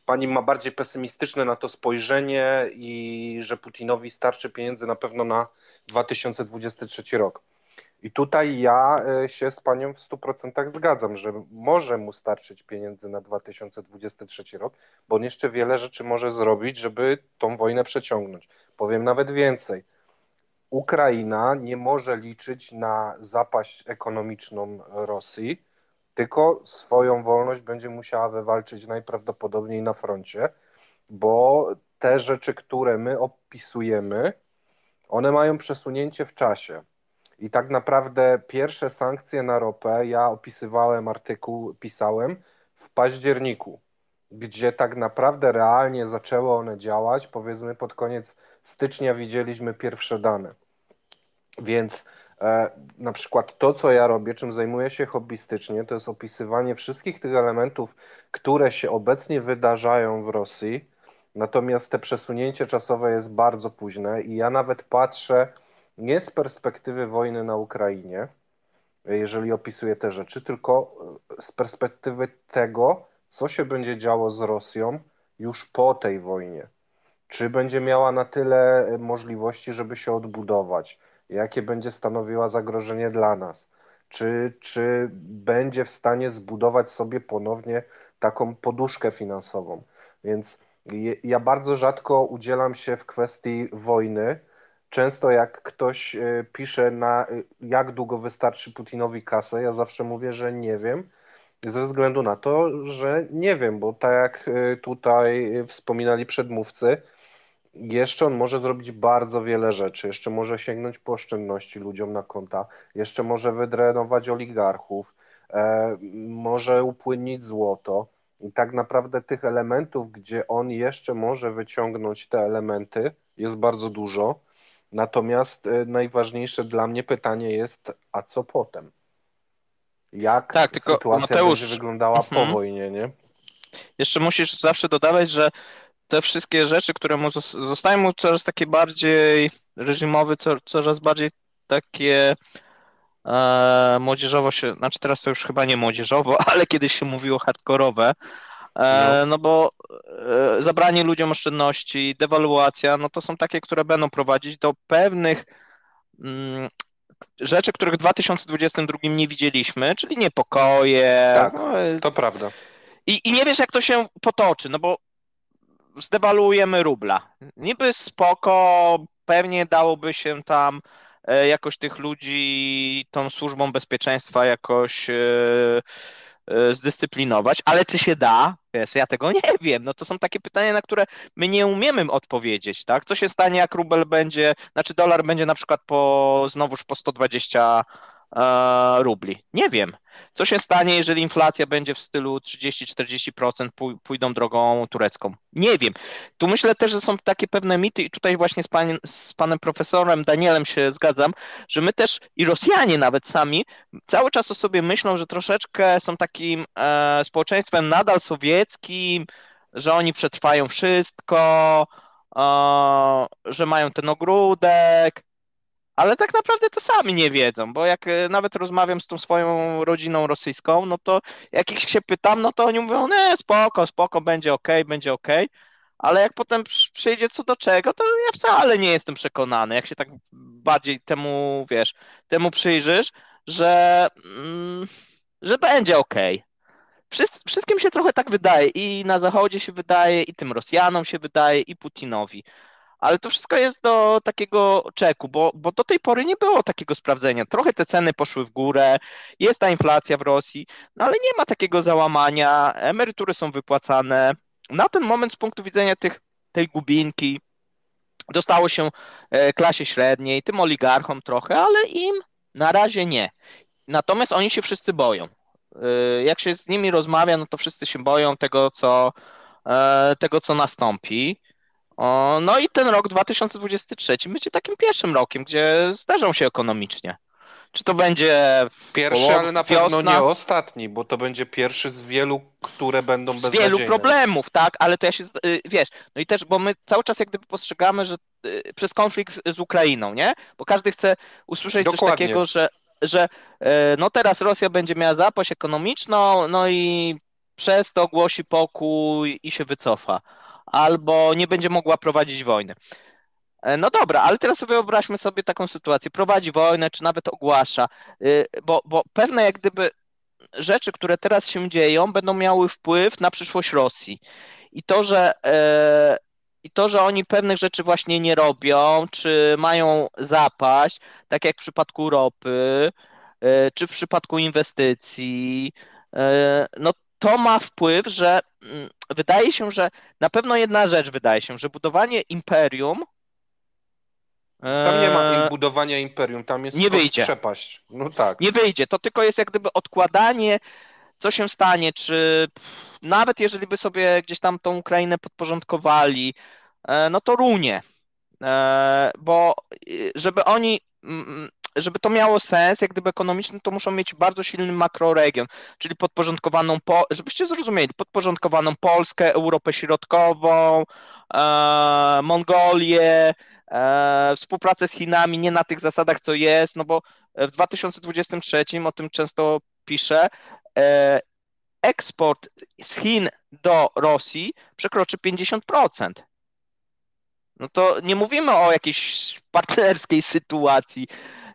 pani ma bardziej pesymistyczne na to spojrzenie i że Putinowi starczy pieniędzy na pewno na 2023 rok. I tutaj ja się z panią w 100% zgadzam, że może mu starczyć pieniędzy na 2023 rok, bo on jeszcze wiele rzeczy może zrobić, żeby tą wojnę przeciągnąć. Powiem nawet więcej. Ukraina nie może liczyć na zapaść ekonomiczną Rosji, tylko swoją wolność będzie musiała wywalczyć najprawdopodobniej na froncie, bo te rzeczy, które my opisujemy, one mają przesunięcie w czasie. I tak naprawdę pierwsze sankcje na ropę, ja opisywałem artykuł, pisałem w październiku, gdzie tak naprawdę realnie zaczęły one działać, powiedzmy pod koniec stycznia widzieliśmy pierwsze dane. Więc na przykład to, co ja robię, czym zajmuję się hobbystycznie, to jest opisywanie wszystkich tych elementów, które się obecnie wydarzają w Rosji, natomiast te przesunięcie czasowe jest bardzo późne i ja nawet patrzę nie z perspektywy wojny na Ukrainie, jeżeli opisuję te rzeczy, tylko z perspektywy tego, co się będzie działo z Rosją już po tej wojnie. Czy będzie miała na tyle możliwości, żeby się odbudować? Jakie będzie stanowiła zagrożenie dla nas? Czy będzie w stanie zbudować sobie ponownie taką poduszkę finansową? Więc ja bardzo rzadko udzielam się w kwestii wojny. Często jak ktoś pisze jak długo wystarczy Putinowi kasę, ja zawsze mówię, że nie wiem, ze względu na to, że nie wiem, bo tak jak tutaj wspominali przedmówcy, jeszcze on może zrobić bardzo wiele rzeczy. Jeszcze może sięgnąć po oszczędności ludziom na konta, jeszcze może wydrenować oligarchów, może upłynnić złoto. I tak naprawdę tych elementów, gdzie on jeszcze może wyciągnąć te elementy, jest bardzo dużo. Natomiast najważniejsze dla mnie pytanie jest, a co potem? Jak Tak, tylko sytuacja będzie Mateusz, wyglądała po wojnie, nie? jeszcze musisz zawsze dodawać, że te wszystkie rzeczy, które mu zostają mu coraz takie bardziej reżimowe, coraz bardziej takie młodzieżowo się, znaczy teraz to już chyba nie młodzieżowo, ale kiedyś się mówiło hardkorowe, no bo zabranie ludziom oszczędności, dewaluacja, no to są takie, które będą prowadzić do pewnych rzeczy, których w 2022 nie widzieliśmy, czyli niepokoje. Tak, no, to prawda. I nie wiesz, jak to się potoczy, no bo zdewaluujemy rubla. Niby spoko, pewnie dałoby się tam jakoś tych ludzi tą służbą bezpieczeństwa jakoś zdyscyplinować, ale czy się da? Wiesz, ja tego nie wiem. No to są takie pytania, na które my nie umiemy odpowiedzieć, tak? Co się stanie, jak rubel będzie, znaczy dolar będzie na przykład znowuż po 120 rubli? Nie wiem. Co się stanie, jeżeli inflacja będzie w stylu 30-40% pójdą drogą turecką? Nie wiem. Tu myślę też, że są takie pewne mity i tutaj właśnie z panem profesorem Danielem się zgadzam, że my też i Rosjanie nawet sami cały czas o sobie myślą, że troszeczkę są takim społeczeństwem nadal sowieckim, że oni przetrwają wszystko, że mają ten ogródek, ale tak naprawdę to sami nie wiedzą, bo jak nawet rozmawiam z tą swoją rodziną rosyjską, no to jak ich się pytam, no to oni mówią, nie, spoko, spoko, będzie okej, ale jak potem przyjdzie co do czego, to ja wcale nie jestem przekonany, jak się tak bardziej temu, wiesz, temu przyjrzysz, że, że będzie okej. Wszystkim się trochę tak wydaje i na Zachodzie się wydaje, i tym Rosjanom się wydaje, i Putinowi. Ale to wszystko jest do takiego czeku, bo do tej pory nie było takiego sprawdzenia. Trochę te ceny poszły w górę, jest ta inflacja w Rosji, no ale nie ma takiego załamania, emerytury są wypłacane. Na ten moment z punktu widzenia tej gubinki dostało się klasie średniej, tym oligarchom trochę, ale im na razie nie. Natomiast oni się wszyscy boją. Jak się z nimi rozmawia, no to wszyscy się boją tego, co nastąpi. No i ten rok 2023 będzie takim pierwszym rokiem, gdzie zderzą się ekonomicznie. Czy to będzie Pierwszy, ale na pewno wiosna? nie ostatni, bo to będzie pierwszy z wielu, które będą Z beznadziejne. wielu problemów, tak, ale to ja się, wiesz, no i też, bo my cały czas jak gdyby postrzegamy, że przez konflikt z Ukrainą, nie? Bo każdy chce usłyszeć coś Dokładnie. takiego, że no teraz Rosja będzie miała zapaść ekonomiczną, no i przez to ogłosi pokój i się wycofa. Albo nie będzie mogła prowadzić wojny. No dobra, ale teraz sobie wyobraźmy sobie taką sytuację. Prowadzi wojnę, czy nawet ogłasza, bo pewne jak gdyby rzeczy, które teraz się dzieją, będą miały wpływ na przyszłość Rosji. I to, że oni pewnych rzeczy właśnie nie robią, czy mają zapaść, tak jak w przypadku ropy, czy w przypadku inwestycji, no to ma wpływ, że wydaje się, że na pewno jedna rzecz wydaje się, że budowanie imperium Tam nie ma budowania imperium, tam jest nie wyjdzie. przepaść. No tak. Nie wyjdzie. To tylko jest jak gdyby odkładanie, co się stanie, czy nawet jeżeli by sobie gdzieś tam tą Ukrainę podporządkowali, no to runie. Bo żeby żeby to miało sens, jak gdyby ekonomiczny, to muszą mieć bardzo silny makroregion, czyli podporządkowaną, żebyście zrozumieli, podporządkowaną Polskę, Europę Środkową, Mongolię, współpracę z Chinami nie na tych zasadach, co jest, no bo w 2023, o tym często piszę, eksport z Chin do Rosji przekroczy 50%. No to nie mówimy o jakiejś partnerskiej sytuacji,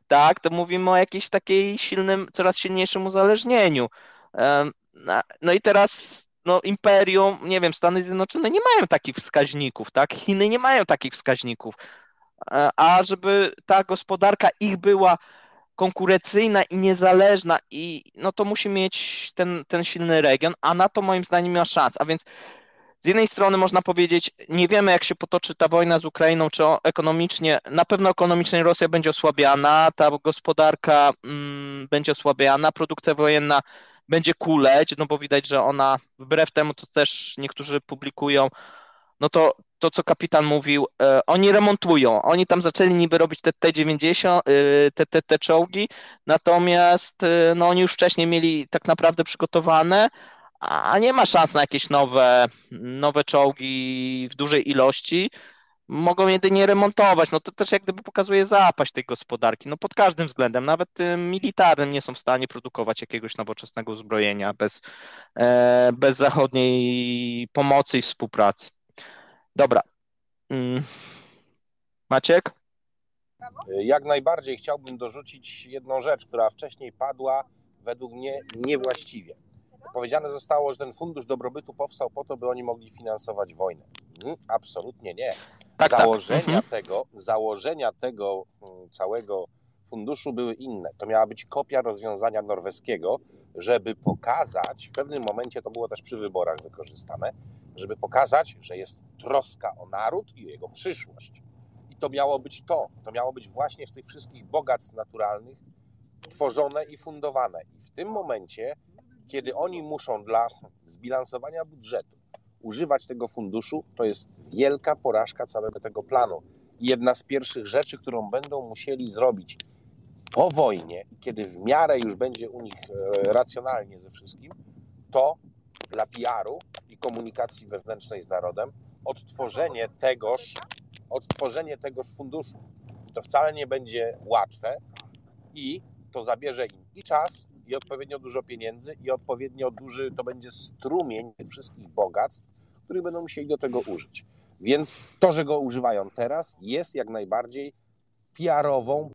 tak? To mówimy o jakiejś takiej coraz silniejszym uzależnieniu. No i teraz no imperium, nie wiem, Stany Zjednoczone nie mają takich wskaźników, tak? Chiny nie mają takich wskaźników. A żeby ta gospodarka ich była konkurencyjna i niezależna, i no to musi mieć ten silny region, a na to moim zdaniem nie ma szans. A więc z jednej strony można powiedzieć, nie wiemy jak się potoczy ta wojna z Ukrainą, czy ekonomicznie, na pewno ekonomicznie Rosja będzie osłabiana, ta gospodarka będzie osłabiana, produkcja wojenna będzie kuleć, no bo widać, że ona wbrew temu, co też niektórzy publikują, no to co kapitan mówił, oni remontują, oni tam zaczęli niby robić te T-90, te czołgi, natomiast no oni już wcześniej mieli tak naprawdę przygotowane, a nie ma szans na jakieś nowe czołgi w dużej ilości. Mogą jedynie remontować. No to też jak gdyby pokazuje zapaść tej gospodarki. No pod każdym względem, nawet tym militarnym nie są w stanie produkować jakiegoś nowoczesnego uzbrojenia bez zachodniej pomocy i współpracy. Dobra. Maciek? Jak najbardziej chciałbym dorzucić jedną rzecz, która wcześniej padła według mnie niewłaściwie. Powiedziane zostało, że ten Fundusz Dobrobytu powstał po to, by oni mogli finansować wojnę. Absolutnie nie. Tak, Założenia tego całego funduszu były inne. To miała być kopia rozwiązania norweskiego, żeby pokazać, w pewnym momencie to było też przy wyborach wykorzystane, żeby pokazać, że jest troska o naród i jego przyszłość. I to miało być to miało być właśnie z tych wszystkich bogactw naturalnych tworzone i fundowane. I w tym momencie, kiedy oni muszą dla zbilansowania budżetu używać tego funduszu, to jest wielka porażka całego tego planu. I jedna z pierwszych rzeczy, którą będą musieli zrobić po wojnie, kiedy w miarę już będzie u nich racjonalnie ze wszystkim, to dla PR-u i komunikacji wewnętrznej z narodem odtworzenie tegoż funduszu. I to wcale nie będzie łatwe i to zabierze im i czas, i odpowiednio dużo pieniędzy, i odpowiednio duży to będzie strumień tych wszystkich bogactw, których będą musieli do tego użyć. Więc to, że go używają teraz, jest jak najbardziej PR-ową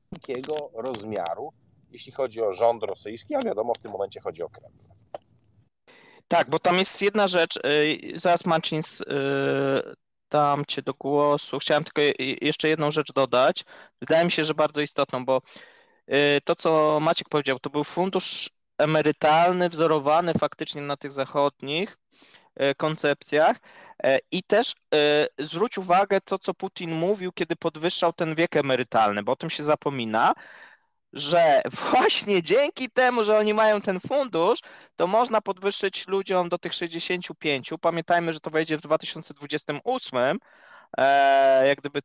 takiego rozmiaru, jeśli chodzi o rząd rosyjski, a wiadomo, w tym momencie chodzi o Kreml. Tak, bo tam jest jedna rzecz, zaraz Marcin, dam Cię do głosu. Chciałem tylko jeszcze jedną rzecz dodać. Wydaje mi się, że bardzo istotną, bo to, co Maciek powiedział, to był fundusz emerytalny, wzorowany faktycznie na tych zachodnich koncepcjach. I też zwróć uwagę to, co Putin mówił, kiedy podwyższał ten wiek emerytalny, bo o tym się zapomina, że właśnie dzięki temu, że oni mają ten fundusz, to można podwyższyć ludziom do tych 65. Pamiętajmy, że to wejdzie w 2028, jak gdyby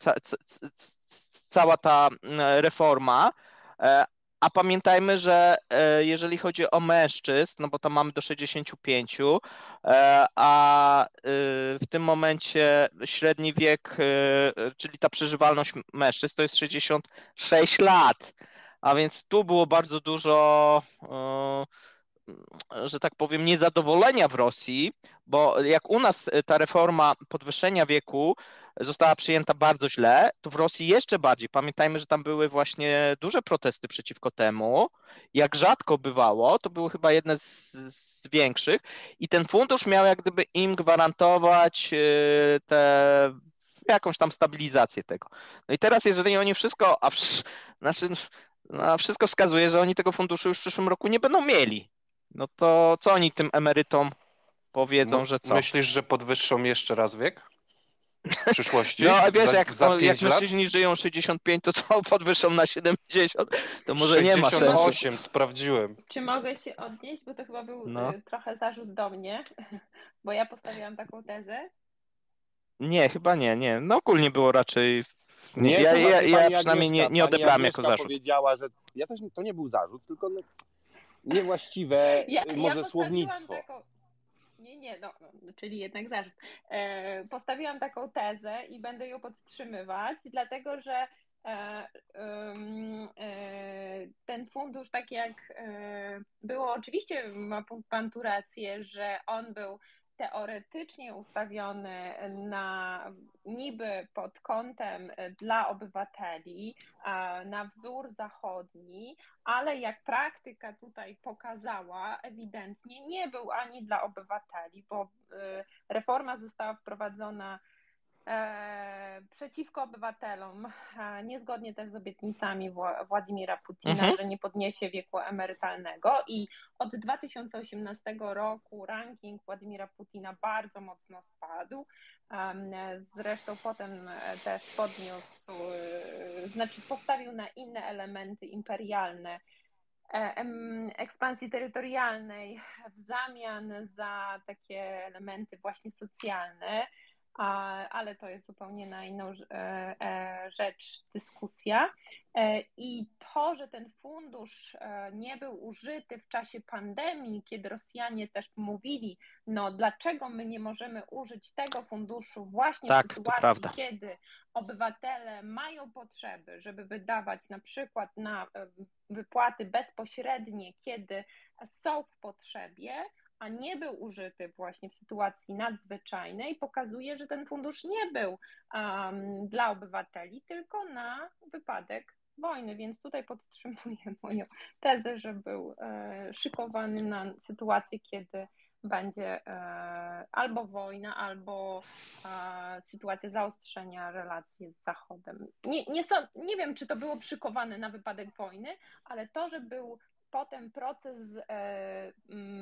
cała ta reforma, A pamiętajmy, że jeżeli chodzi o mężczyzn, no bo tam mamy do 65, a w tym momencie średni wiek, czyli ta przeżywalność mężczyzn to jest 66 lat, a więc tu było bardzo dużo, że tak powiem, niezadowolenia w Rosji, bo jak u nas ta reforma podwyższenia wieku została przyjęta bardzo źle, to w Rosji jeszcze bardziej. Pamiętajmy, że tam były właśnie duże protesty przeciwko temu. Jak rzadko bywało, to były chyba jedne z większych i ten fundusz miał jak gdyby im gwarantować jakąś tam stabilizację tego. No i teraz, jeżeli oni wszystko, znaczy, no, wszystko wskazuje, że oni tego funduszu już w przyszłym roku nie będą mieli. No to co oni tym emerytom powiedzą, że co? Myślisz, że podwyższą jeszcze raz wiek w przyszłości? No a wiesz, za jak 5 lat? mężczyźni żyją 65, to co podwyższą na 70? To może nie ma sensu. 68, sprawdziłem. Czy mogę się odnieść, bo to chyba był trochę zarzut do mnie, bo ja postawiłam taką tezę. Nie, chyba nie. No ogólnie było raczej... Nie, ja przynajmniej nie odebrałem jako zarzut. Powiedziała, że to nie był zarzut, tylko niewłaściwe może słownictwo. Nie, czyli jednak zarzut. Postawiłam taką tezę i będę ją podtrzymywać, dlatego że ten fundusz, tak jak było, oczywiście ma pan tu rację, że on był teoretycznie ustawiony niby pod kątem dla obywateli, na wzór zachodni, ale jak praktyka tutaj pokazała, ewidentnie nie był ani dla obywateli, bo reforma została wprowadzona przeciwko obywatelom, niezgodnie też z obietnicami Władimira Putina, że nie podniesie wieku emerytalnego i od 2018 roku ranking Władimira Putina bardzo mocno spadł. Zresztą potem też postawił na inne elementy imperialne ekspansji terytorialnej w zamian za takie elementy właśnie socjalne. Ale to jest zupełnie na inną rzecz dyskusja. I to, że ten fundusz nie był użyty w czasie pandemii, kiedy Rosjanie też mówili, dlaczego my nie możemy użyć tego funduszu właśnie w sytuacji, kiedy obywatele mają potrzeby, żeby wydawać na przykład na wypłaty bezpośrednie, kiedy są w potrzebie, a nie był użyty właśnie w sytuacji nadzwyczajnej, pokazuje, że ten fundusz nie był dla obywateli, tylko na wypadek wojny, więc tutaj podtrzymuję moją tezę, że był szykowany na sytuację, kiedy będzie albo wojna, albo sytuacja zaostrzenia relacji z Zachodem. Nie wiem, czy to było szykowane na wypadek wojny, ale to, że był potem proces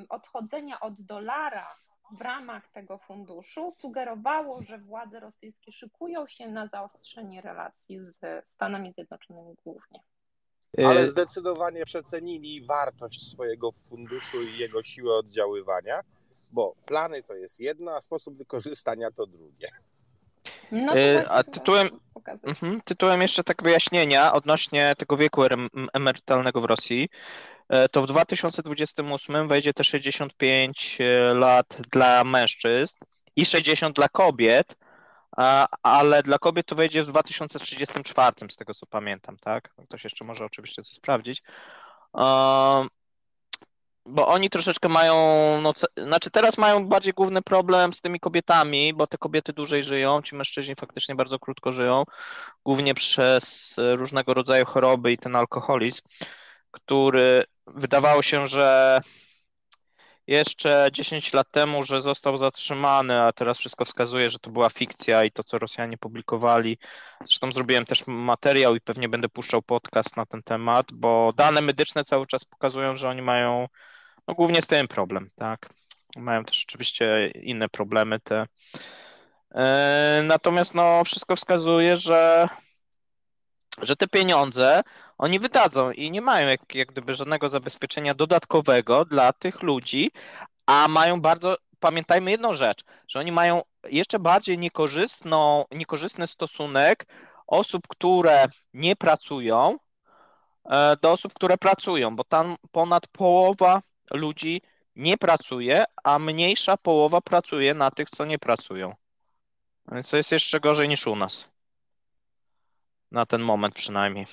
odchodzenia od dolara w ramach tego funduszu sugerowało, że władze rosyjskie szykują się na zaostrzenie relacji z Stanami Zjednoczonymi głównie. Ale zdecydowanie przecenili wartość swojego funduszu i jego siłę oddziaływania, bo plany to jest jedno, a sposób wykorzystania to drugie. A tytułem jeszcze tak wyjaśnienia odnośnie tego wieku emerytalnego w Rosji, to w 2028 wejdzie te 65 lat dla mężczyzn i 60 dla kobiet, ale dla kobiet to wejdzie w 2034, z tego co pamiętam, tak? Ktoś jeszcze może oczywiście to sprawdzić. Bo oni troszeczkę mają, teraz mają bardziej główny problem z tymi kobietami, bo te kobiety dłużej żyją, ci mężczyźni faktycznie bardzo krótko żyją, głównie przez różnego rodzaju choroby i ten alkoholizm, który wydawało się, że jeszcze 10 lat temu, że został zatrzymany, a teraz wszystko wskazuje, że to była fikcja i to, co Rosjanie publikowali. Zresztą zrobiłem też materiał i pewnie będę puszczał podcast na ten temat, bo dane medyczne cały czas pokazują, że oni mają głównie z tym problem, tak. Mają też oczywiście inne problemy te. Natomiast wszystko wskazuje, że te pieniądze oni wydadzą i nie mają jak gdyby żadnego zabezpieczenia dodatkowego dla tych ludzi, a mają pamiętajmy jedną rzecz, że oni mają jeszcze bardziej niekorzystny stosunek osób, które nie pracują, do osób, które pracują, bo tam ponad połowa ludzi nie pracuje, a mniejsza połowa pracuje na tych, co nie pracują. Więc to jest jeszcze gorzej niż u nas. Na ten moment przynajmniej.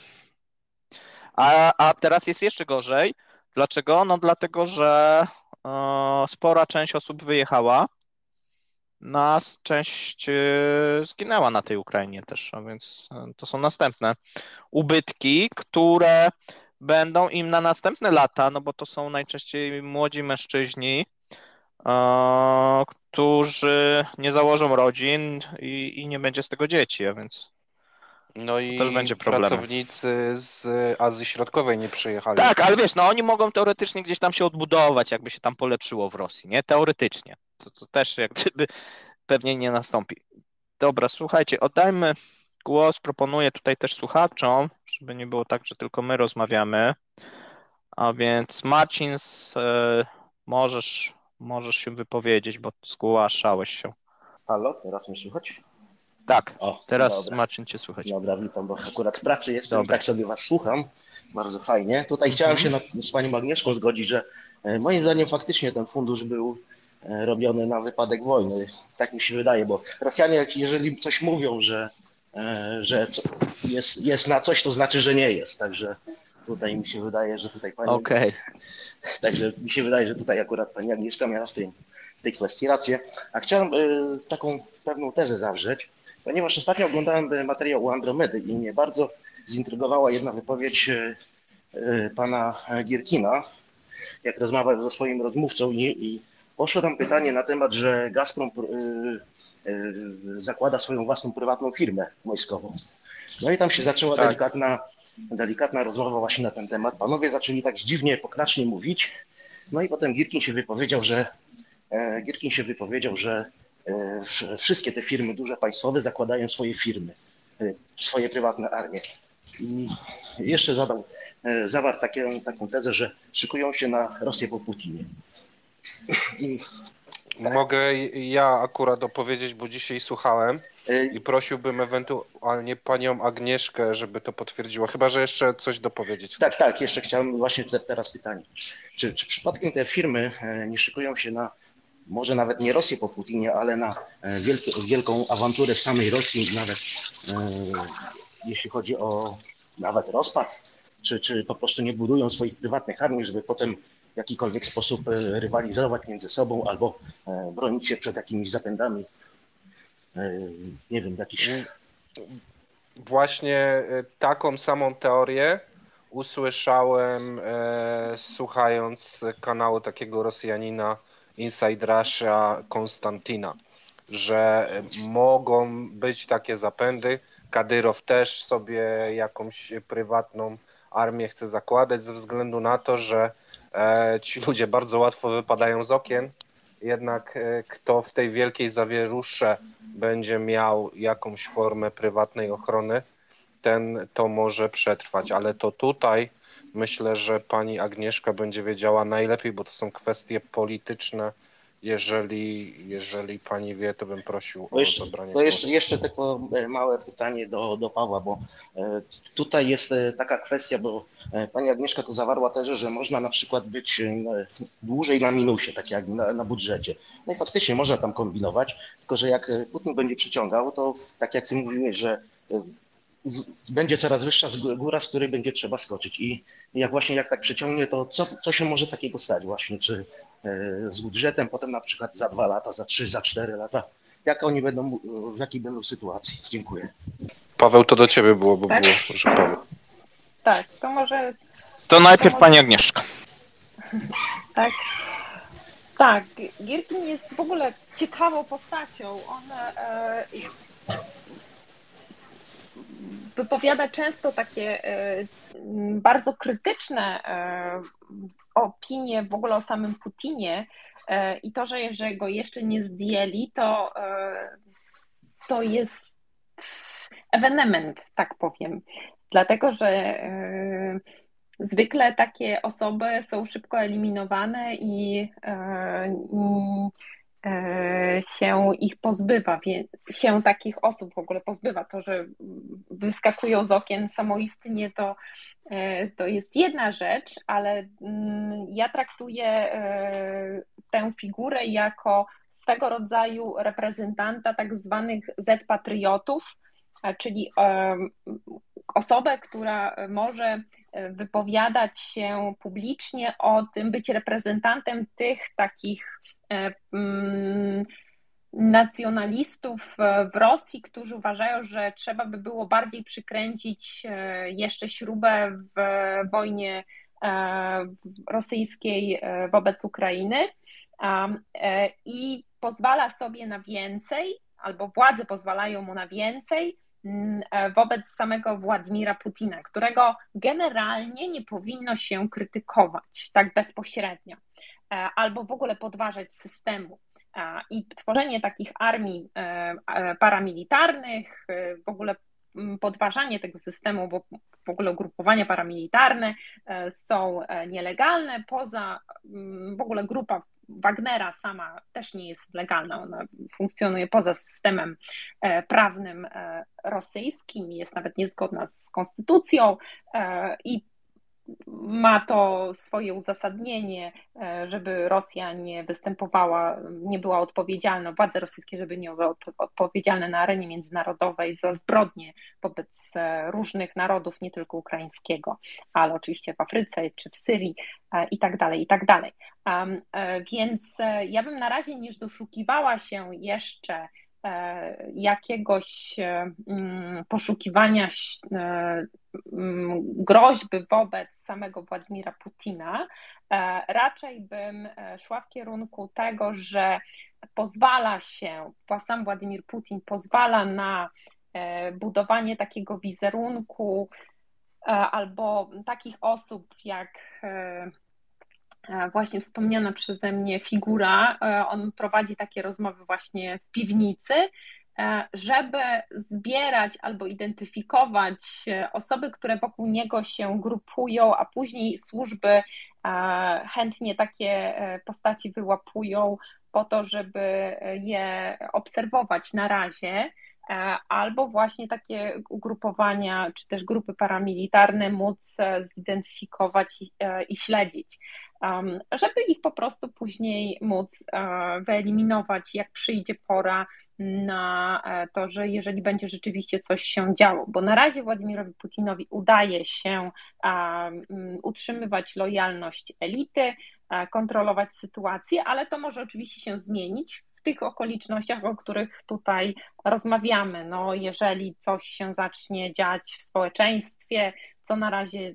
A teraz jest jeszcze gorzej. Dlaczego? No dlatego, że spora część osób wyjechała, część zginęła na tej Ukrainie też, a więc to są następne ubytki, które będą im na następne lata, no bo to są najczęściej młodzi mężczyźni, którzy nie założą rodzin i nie będzie z tego dzieci, a więc No to też i będzie problemem. pracownicy z Azji Środkowej nie przyjechali. Tak, ale wiesz, no oni mogą teoretycznie gdzieś tam się odbudować, jakby się tam polepszyło w Rosji, nie? Teoretycznie. To też jak gdyby pewnie nie nastąpi. Dobra, słuchajcie, oddajmy głos, proponuję tutaj też słuchaczom, żeby nie było tak, że tylko my rozmawiamy. A więc Marcin, możesz się wypowiedzieć, bo zgłaszałeś się. Halo, teraz mnie słychać? Tak, O, teraz dobra. Marcin cię słychać. Dobra, witam, bo akurat w pracy jestem Dobra. i tak sobie was słucham. Bardzo fajnie. Tutaj chciałem się z panią Agnieszką zgodzić, że moim zdaniem faktycznie ten fundusz był robiony na wypadek wojny. Tak mi się wydaje, bo Rosjanie, jeżeli coś mówią, że jest na coś, to znaczy, że nie jest. Także tutaj mi się wydaje, że tutaj pani... Okej. Także mi się wydaje, że tutaj akurat pani Agnieszka miała w tej kwestii rację. A chciałem taką pewną tezę zawrzeć, ponieważ ostatnio oglądałem materiał o Andromedy i mnie bardzo zintrygowała jedna wypowiedź pana Gierkina, jak rozmawiał ze swoim rozmówcą i poszło tam pytanie na temat, że Gazprom zakłada swoją własną prywatną firmę wojskową. No i tam się zaczęła Tak. delikatna rozmowa właśnie na ten temat. Panowie zaczęli tak dziwnie, pokracznie mówić. No i potem Gierkin się wypowiedział, że wszystkie te firmy duże państwowe zakładają swoje firmy, swoje prywatne armie. I jeszcze zawarł taką tezę, że szykują się na Rosję po Putinie. Mogę ja akurat opowiedzieć, bo dzisiaj słuchałem i prosiłbym ewentualnie panią Agnieszkę, żeby to potwierdziła, chyba że jeszcze coś dopowiedzieć. Tak, jeszcze chciałem właśnie teraz pytanie. Czy przypadkiem te firmy nie szykują się na może nawet nie Rosję po Putinie, ale na wielką awanturę w samej Rosji, nawet jeśli chodzi o nawet rozpad, czy po prostu nie budują swoich prywatnych armii, żeby potem w jakikolwiek sposób rywalizować między sobą albo bronić się przed jakimiś zapędami, nie wiem, jakiś... Właśnie taką samą teorię usłyszałem słuchając kanału takiego Rosjanina Inside Russia Konstantina, że mogą być takie zapędy. Kadyrow też sobie jakąś prywatną armię chce zakładać ze względu na to, że ci ludzie bardzo łatwo wypadają z okien. Jednak kto w tej wielkiej zawierusze będzie miał jakąś formę prywatnej ochrony, ten to może przetrwać, ale to tutaj myślę, że pani Agnieszka będzie wiedziała najlepiej, bo to są kwestie polityczne. Jeżeli pani wie, to bym prosił o zabranie głosu. Jeszcze tylko małe pytanie do Pawła, bo tutaj jest taka kwestia, bo pani Agnieszka tu zawarła tezę, że można na przykład być dłużej na minusie, tak jak na budżecie. No i faktycznie można tam kombinować, tylko że jak Putin będzie przyciągał, to tak jak ty mówiłeś, że będzie coraz wyższa góra, z której będzie trzeba skoczyć. I jak tak przyciągnie, to co się może takiego stać właśnie, czy z budżetem potem na przykład za 2 lata, za 3, za 4 lata, w jakiej będą sytuacji? Dziękuję. Paweł, to do ciebie było, bo Tak? było, że Paweł. Tak, to może... To najpierw pani Agnieszka. Tak. Tak, Gierkin jest w ogóle ciekawą postacią. On wypowiada często takie bardzo krytyczne opinie w ogóle o samym Putinie i to, że go jeszcze nie zdjęli, to jest ewenement, tak powiem. Dlatego, że zwykle takie osoby są szybko eliminowane i się ich pozbywa, się takich osób w ogóle pozbywa. To, że wyskakują z okien samoistnie, to jest jedna rzecz, ale ja traktuję tę figurę jako swego rodzaju reprezentanta tak zwanych Z-patriotów, czyli osobę, która może wypowiadać się publicznie o tym, być reprezentantem tych takich nacjonalistów w Rosji, którzy uważają, że trzeba by było bardziej przykręcić jeszcze śrubę w wojnie rosyjskiej wobec Ukrainy i pozwala sobie na więcej, albo władze pozwalają mu na więcej wobec samego Władimira Putina, którego generalnie nie powinno się krytykować tak bezpośrednio, albo w ogóle podważać systemu. I tworzenie takich armii paramilitarnych, w ogóle podważanie tego systemu, bo w ogóle ugrupowania paramilitarne są nielegalne, poza w ogóle grupa Wagnera sama też nie jest legalna, ona funkcjonuje poza systemem prawnym rosyjskim, jest nawet niezgodna z konstytucją i ma to swoje uzasadnienie, żeby Rosja nie występowała, nie była odpowiedzialna, władze rosyjskie, żeby nie były odpowiedzialne na arenie międzynarodowej za zbrodnie wobec różnych narodów, nie tylko ukraińskiego, ale oczywiście w Afryce czy w Syrii i tak dalej, i tak dalej. Więc ja bym na razie nie doszukiwała się jeszcze jakiegoś poszukiwania groźby wobec samego Władimira Putina, raczej bym szła w kierunku tego, że pozwala się, sam Władimir Putin pozwala na budowanie takiego wizerunku albo takich osób jak właśnie wspomniana przeze mnie figura, on prowadzi takie rozmowy właśnie w piwnicy, żeby zbierać albo identyfikować osoby, które wokół niego się grupują, a później służby chętnie takie postaci wyłapują po to, żeby je obserwować na razie, albo właśnie takie ugrupowania, czy też grupy paramilitarne móc zidentyfikować i śledzić, żeby ich po prostu później móc wyeliminować, jak przyjdzie pora na to, że jeżeli będzie rzeczywiście coś się działo, bo na razie Władimirowi Putinowi udaje się utrzymywać lojalność elity, kontrolować sytuację, ale to może oczywiście się zmienić w tych okolicznościach, o których tutaj rozmawiamy. No, jeżeli coś się zacznie dziać w społeczeństwie, co na razie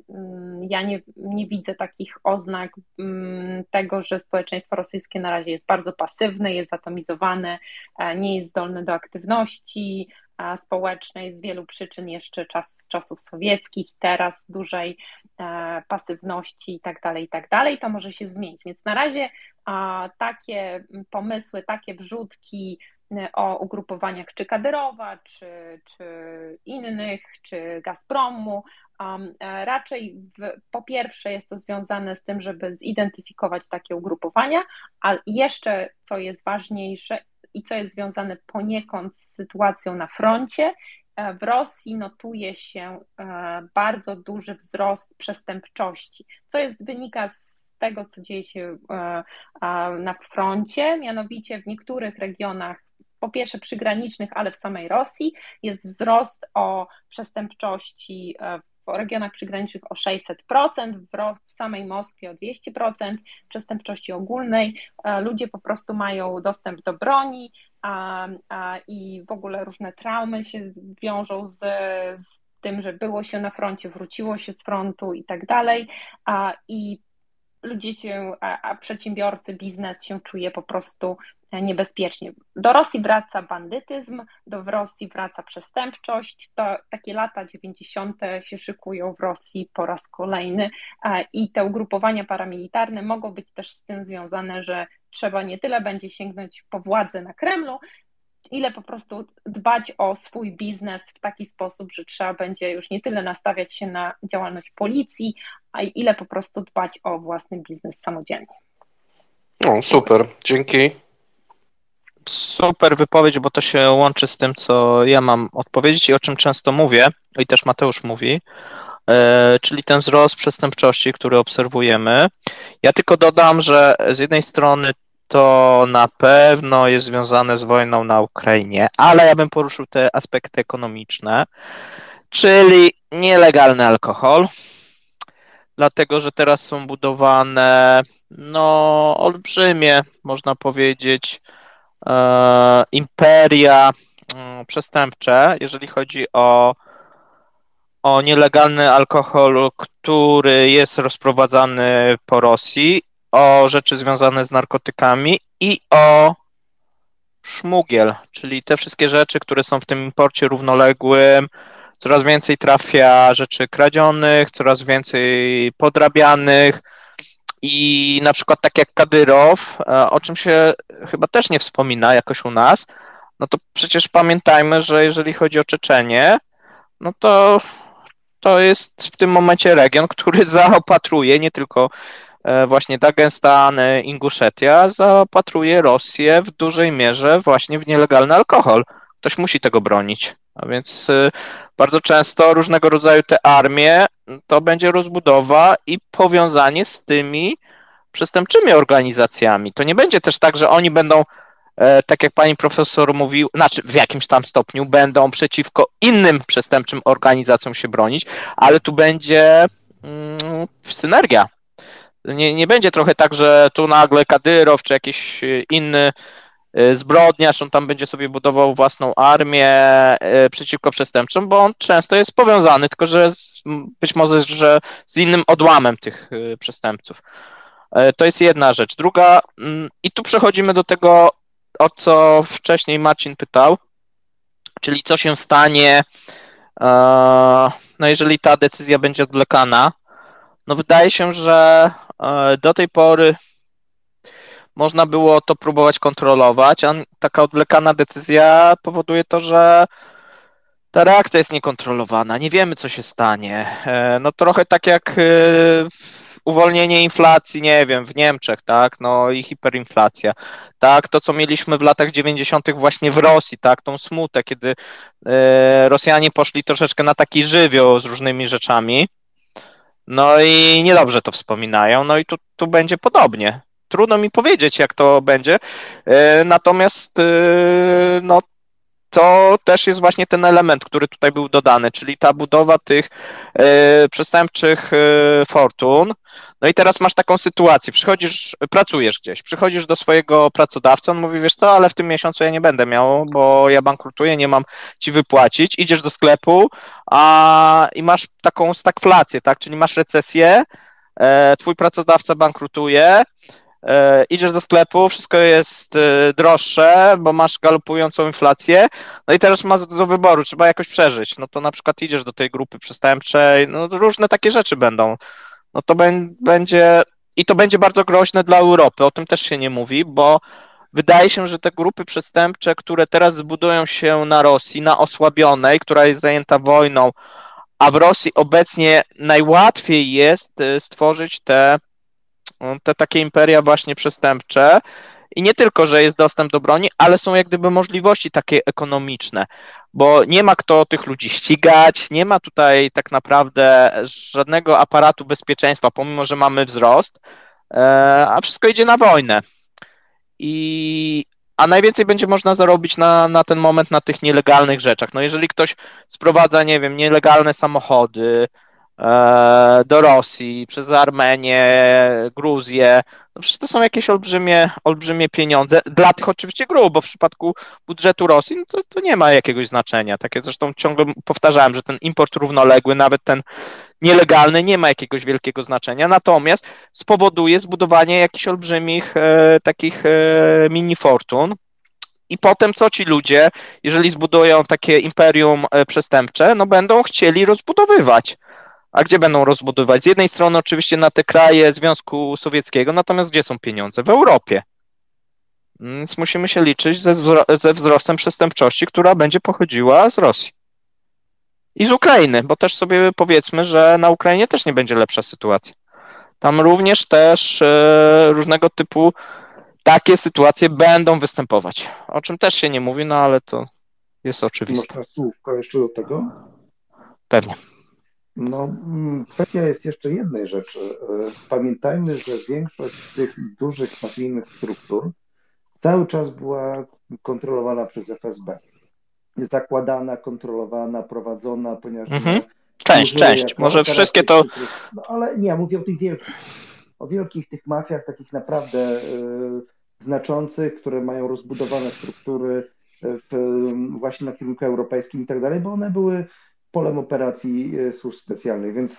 ja nie widzę takich oznak tego, że społeczeństwo rosyjskie na razie jest bardzo pasywne, jest zatomizowane, nie jest zdolne do aktywności społecznej z wielu przyczyn jeszcze z czasów sowieckich, teraz dużej pasywności i tak dalej, to może się zmienić. Więc na razie takie pomysły, takie wrzutki o ugrupowaniach czy Kadyrowa, czy innych, czy Gazpromu, raczej po pierwsze jest to związane z tym, żeby zidentyfikować takie ugrupowania, a jeszcze co jest ważniejsze i co jest związane poniekąd z sytuacją na froncie, w Rosji notuje się bardzo duży wzrost przestępczości, co wynika z tego, co dzieje się na froncie, mianowicie w niektórych regionach, po pierwsze przygranicznych, ale w samej Rosji jest wzrost o przestępczości w regionach przygranicznych o 600%, w samej Moskwie o 200% przestępczości ogólnej. Ludzie po prostu mają dostęp do broni i w ogóle różne traumy się wiążą z tym, że było się na froncie, wróciło się z frontu i tak dalej. I ludzie a przedsiębiorcy, biznes się czuje po prostu niebezpiecznie. Do Rosji wraca bandytyzm, do Rosji wraca przestępczość, to takie lata 90. się szykują w Rosji po raz kolejny i te ugrupowania paramilitarne mogą być też z tym związane, że trzeba nie tyle będzie sięgnąć po władzę na Kremlu, ile po prostu dbać o swój biznes w taki sposób, że trzeba będzie już nie tyle nastawiać się na działalność policji, a ile po prostu dbać o własny biznes samodzielnie. No, super, dzięki. super wypowiedź, bo to się łączy z tym, co ja mam odpowiedzieć i o czym często mówię, i też Mateusz mówi, czyli ten wzrost przestępczości, który obserwujemy. Ja tylko dodam, że z jednej strony to na pewno jest związane z wojną na Ukrainie, ale ja bym poruszył te aspekty ekonomiczne, czyli nielegalny alkohol, dlatego że teraz są budowane olbrzymie, można powiedzieć, imperia przestępcze, jeżeli chodzi o nielegalny alkohol, który jest rozprowadzany po Rosji, o rzeczy związane z narkotykami i o szmugiel, czyli te wszystkie rzeczy, które są w tym imporcie równoległym. Coraz więcej trafia rzeczy kradzionych, coraz więcej podrabianych i na przykład tak jak Kadyrow, o czym się chyba też nie wspomina jakoś u nas, no to przecież pamiętajmy, że jeżeli chodzi o Czeczenię, no to jest w tym momencie region, który zaopatruje nie tylko właśnie Dagestan, Inguszetia, zaopatruje Rosję w dużej mierze właśnie w nielegalny alkohol. Ktoś musi tego bronić. A więc bardzo często różnego rodzaju te armie to będzie rozbudowa i powiązanie z tymi przestępczymi organizacjami. To nie będzie też tak, że oni będą, tak jak pani profesor mówił, znaczy w jakimś tam stopniu będą przeciwko innym przestępczym organizacjom się bronić, ale tu będzie synergia. Nie będzie trochę tak, że tu nagle Kadyrow czy jakiś inny zbrodniarz, on tam będzie sobie budował własną armię przeciwko przestępcom, bo on często jest powiązany, tylko że być może że z innym odłamem tych przestępców. To jest jedna rzecz. Druga, i tu przechodzimy do tego, o co wcześniej Marcin pytał, czyli co się stanie, jeżeli ta decyzja będzie odwlekana. No wydaje się, że do tej pory można było to próbować kontrolować, a taka odwlekana decyzja powoduje to, że ta reakcja jest niekontrolowana. Nie wiemy, co się stanie. No trochę tak jak uwolnienie inflacji, nie wiem, w Niemczech, tak, no i hiperinflacja. Tak, to co mieliśmy w latach 90. właśnie w Rosji, tak, tą smutę, kiedy Rosjanie poszli troszeczkę na taki żywioł z różnymi rzeczami. No i niedobrze to wspominają, no i tu będzie podobnie. Trudno mi powiedzieć, jak to będzie, natomiast no, to też jest właśnie ten element, który tutaj był dodany, czyli ta budowa tych przestępczych fortun. No i teraz masz taką sytuację, pracujesz gdzieś, przychodzisz do swojego pracodawcy, on mówi, wiesz co, ale w tym miesiącu ja nie będę miał, bo ja bankrutuję, nie mam ci wypłacić, idziesz do sklepu i masz taką stagflację, tak, czyli masz recesję, twój pracodawca bankrutuje, idziesz do sklepu, wszystko jest droższe, bo masz galopującą inflację, no i teraz masz do wyboru, trzeba jakoś przeżyć, no to na przykład idziesz do tej grupy przestępczej, no różne takie rzeczy będą, no to będzie, i to będzie bardzo groźne dla Europy, o tym też się nie mówi, bo wydaje się, że te grupy przestępcze, które teraz zbudują się na Rosji, na osłabionej, która jest zajęta wojną, a w Rosji obecnie najłatwiej jest stworzyć te takie imperia właśnie przestępcze i nie tylko, że jest dostęp do broni, ale są jak gdyby możliwości takie ekonomiczne, bo nie ma kto tych ludzi ścigać, nie ma tutaj tak naprawdę żadnego aparatu bezpieczeństwa, pomimo że mamy wzrost, a wszystko idzie na wojnę. A najwięcej będzie można zarobić na ten moment na tych nielegalnych rzeczach. No jeżeli ktoś sprowadza, nie wiem, nielegalne samochody do Rosji, przez Armenię, Gruzję, no przecież to są jakieś olbrzymie pieniądze, dla tych oczywiście grup, bo w przypadku budżetu Rosji no to nie ma jakiegoś znaczenia. Takie zresztą ciągle powtarzałem, że ten import równoległy, nawet ten nielegalny, nie ma jakiegoś wielkiego znaczenia, natomiast spowoduje zbudowanie jakichś olbrzymich takich mini fortun. I potem co ci ludzie, jeżeli zbudują takie imperium przestępcze, no będą chcieli rozbudowywać. A gdzie będą rozbudowywać? Z jednej strony oczywiście na te kraje Związku Sowieckiego, natomiast gdzie są pieniądze? W Europie. Więc musimy się liczyć ze wzrostem przestępczości, która będzie pochodziła z Rosji. I z Ukrainy, bo też sobie powiedzmy, że na Ukrainie też nie będzie lepsza sytuacja. Tam również też różnego typu takie sytuacje będą występować, o czym też się nie mówi, no ale to jest oczywiste. Można słówko jeszcze do tego? Pewnie. No, kwestia jest jeszcze jednej rzeczy. Pamiętajmy, że większość tych dużych mafijnych struktur cały czas była kontrolowana przez FSB. Zakładana, kontrolowana, prowadzona, ponieważ one służyły Część. jako Może operacja wszystkie to... No ale nie, mówię o tych wielkich. O wielkich tych mafiach, takich naprawdę znaczących, które mają rozbudowane struktury właśnie na kierunku europejskim i tak dalej, bo one były polem operacji służb specjalnych, więc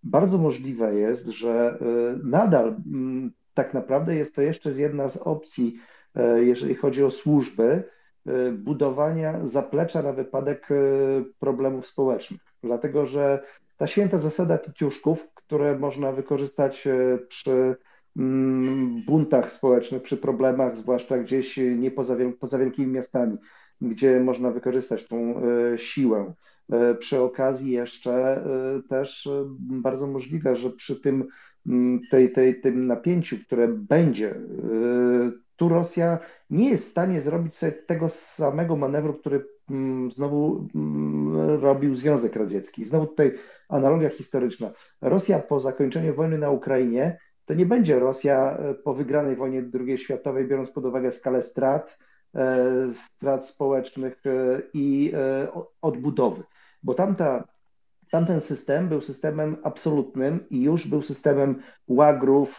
bardzo możliwe jest, że nadal tak naprawdę jest to jeszcze jedna z opcji, jeżeli chodzi o służby, budowania zaplecza na wypadek problemów społecznych. Dlatego, że ta święta zasada ticiuszków, które można wykorzystać przy buntach społecznych, przy problemach, zwłaszcza gdzieś nie poza wielkimi miastami, gdzie można wykorzystać tą siłę. Przy okazji jeszcze też bardzo możliwe, że przy tym napięciu, które będzie, tu Rosja nie jest w stanie zrobić sobie tego samego manewru, który znowu robił Związek Radziecki. Znowu tutaj analogia historyczna. Rosja po zakończeniu wojny na Ukrainie to nie będzie Rosja po wygranej wojnie II światowej, biorąc pod uwagę skalę strat społecznych i odbudowy, bo tamten system był systemem absolutnym i już był systemem łagrów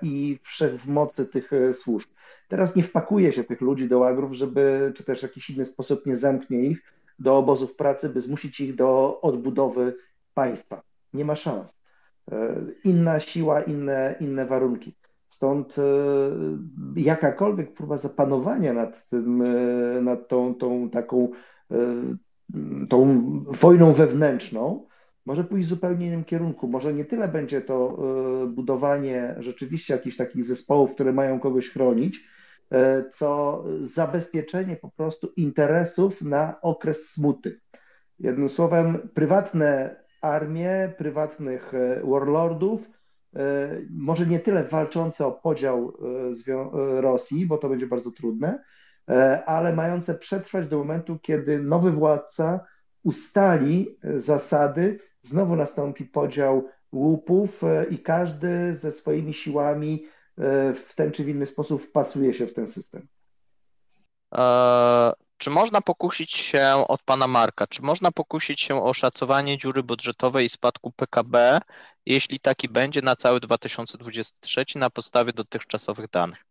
i wszechmocy tych służb. Teraz nie wpakuje się tych ludzi do łagrów, czy też w jakiś inny sposób nie zamknie ich do obozów pracy, by zmusić ich do odbudowy państwa. Nie ma szans. Inna siła, inne warunki. Stąd jakakolwiek próba zapanowania nad tą taką tą wojną wewnętrzną może pójść w zupełnie innym kierunku. Może nie tyle będzie to budowanie rzeczywiście jakichś takich zespołów, które mają kogoś chronić, co zabezpieczenie po prostu interesów na okres smuty. Jednym słowem, prywatne armie, prywatnych warlordów, może nie tyle walczące o podział Rosji, bo to będzie bardzo trudne, ale mające przetrwać do momentu, kiedy nowy władca ustali zasady, znowu nastąpi podział łupów i każdy ze swoimi siłami w ten czy w inny sposób wpasuje się w ten system. Czy można pokusić się od pana Marka, czy można pokusić się o szacowanie dziury budżetowej i spadku PKB, jeśli taki będzie na cały 2023 na podstawie dotychczasowych danych?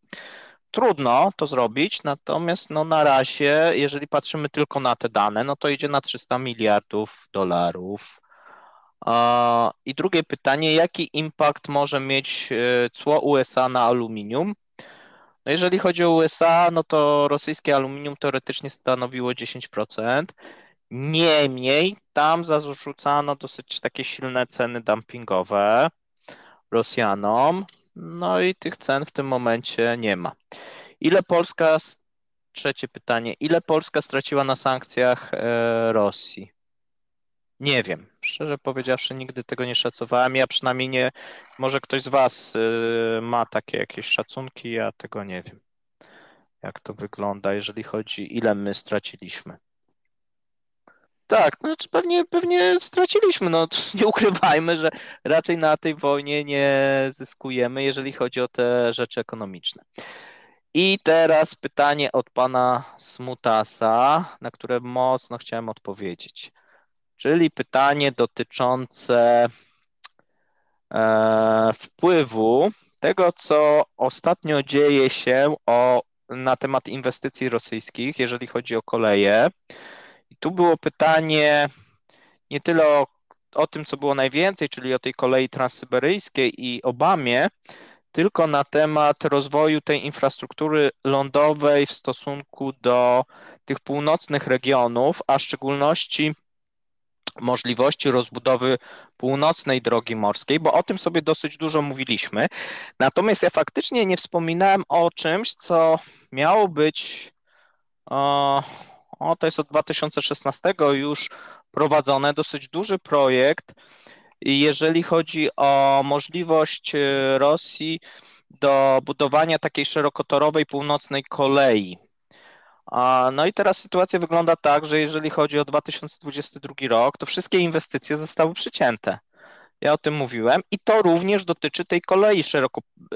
Trudno to zrobić, natomiast na razie, jeżeli patrzymy tylko na te dane, no to idzie na 300 miliardów dolarów. I drugie pytanie, jaki impact może mieć cło USA na aluminium? No jeżeli chodzi o USA, no to rosyjskie aluminium teoretycznie stanowiło 10%. Niemniej tam zarzucano dosyć takie silne ceny dumpingowe Rosjanom, no i tych cen w tym momencie nie ma. Trzecie pytanie, ile Polska straciła na sankcjach Rosji? Nie wiem, szczerze powiedziawszy, nigdy tego nie szacowałem. Ja przynajmniej nie, może ktoś z was ma takie jakieś szacunki, ja tego nie wiem. Jak to wygląda, jeżeli chodzi, ile my straciliśmy. Tak, znaczy pewnie straciliśmy, nie ukrywajmy, że raczej na tej wojnie nie zyskujemy, jeżeli chodzi o te rzeczy ekonomiczne. I teraz pytanie od pana Smutasa, na które mocno chciałem odpowiedzieć. Czyli pytanie dotyczące wpływu tego, co ostatnio dzieje się na temat inwestycji rosyjskich, jeżeli chodzi o koleje. I tu było pytanie nie tyle o tym, co było najwięcej, czyli o tej kolei transsyberyjskiej i Obamie, tylko na temat rozwoju tej infrastruktury lądowej w stosunku do tych północnych regionów, a w szczególności możliwości rozbudowy północnej drogi morskiej, bo o tym sobie dosyć dużo mówiliśmy. Natomiast ja faktycznie nie wspominałem o czymś, co miało być, to jest od 2016 już prowadzone, dosyć duży projekt, jeżeli chodzi o możliwość Rosji do budowania takiej szerokotorowej północnej kolei. No i teraz sytuacja wygląda tak, że jeżeli chodzi o 2022 rok, to wszystkie inwestycje zostały przycięte. Ja o tym mówiłem i to również dotyczy tej kolei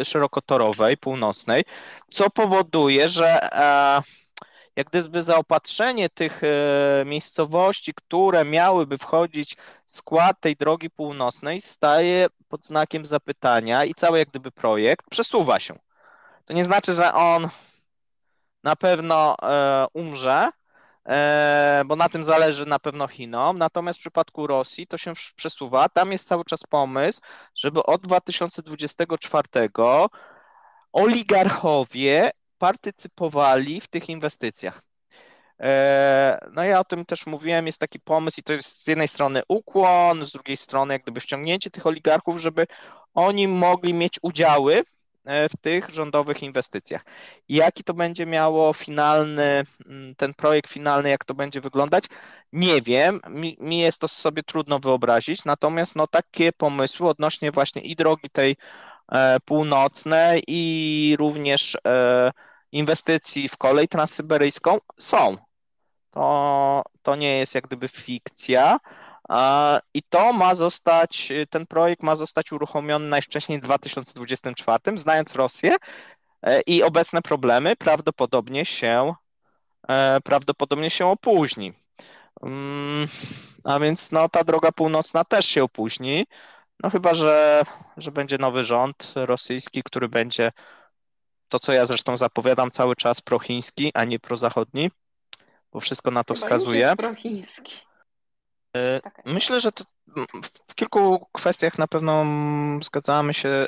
szerokotorowej, północnej, co powoduje, że jak gdyby zaopatrzenie tych miejscowości, które miałyby wchodzić w skład tej drogi północnej, staje pod znakiem zapytania i cały jak gdyby projekt przesuwa się. To nie znaczy, że on na pewno umrze, bo na tym zależy na pewno Chinom. Natomiast w przypadku Rosji to się przesuwa. Tam jest cały czas pomysł, żeby od 2024 oligarchowie partycypowali w tych inwestycjach. No ja o tym też mówiłem, jest taki pomysł i to jest z jednej strony ukłon, z drugiej strony jak gdyby wciągnięcie tych oligarchów, żeby oni mogli mieć udziały w tych rządowych inwestycjach. Jaki to będzie miało ten projekt finalny, jak to będzie wyglądać? Nie wiem, mi jest to sobie trudno wyobrazić, natomiast no takie pomysły odnośnie właśnie i drogi tej północnej i również inwestycji w kolej transsyberyjską są. To nie jest jak gdyby fikcja. I ten projekt ma zostać uruchomiony najwcześniej w 2024, znając Rosję i obecne problemy, prawdopodobnie się opóźni. A więc no, ta droga północna też się opóźni, no chyba, że będzie nowy rząd rosyjski, który będzie to, co ja zresztą zapowiadam cały czas, prochiński, a nie prozachodni, bo wszystko na to Chyba już wskazuje. jest prochiński. Myślę, że w kilku kwestiach na pewno zgadzamy się,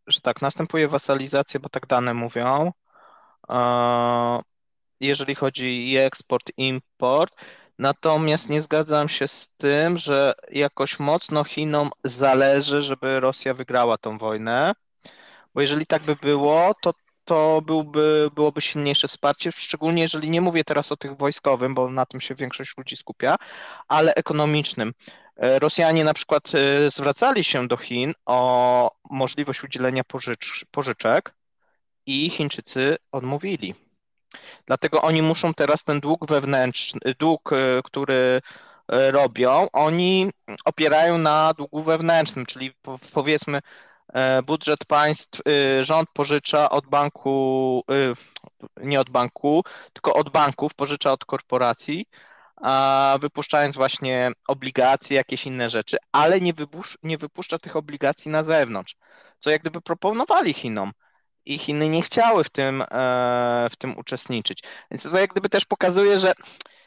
że tak, następuje wasalizacja, bo tak dane mówią, jeżeli chodzi i eksport, i import. Natomiast nie zgadzam się z tym, że jakoś mocno Chinom zależy, żeby Rosja wygrała tą wojnę, bo jeżeli tak by było, to byłoby silniejsze wsparcie, szczególnie jeżeli nie mówię teraz o tych wojskowym, bo na tym się większość ludzi skupia, ale ekonomicznym. Rosjanie na przykład zwracali się do Chin o możliwość udzielenia pożyczek i Chińczycy odmówili. Dlatego oni muszą teraz ten dług wewnętrzny, który robią, oni opierają na długu wewnętrznym, czyli powiedzmy budżet państw, rząd pożycza od banku, nie od banku, tylko od banków, pożycza od korporacji, wypuszczając właśnie obligacje, jakieś inne rzeczy, ale nie wypuszcza tych obligacji na zewnątrz, co jak gdyby proponowali Chinom i Chiny nie chciały w tym uczestniczyć. Więc to jak gdyby też pokazuje, że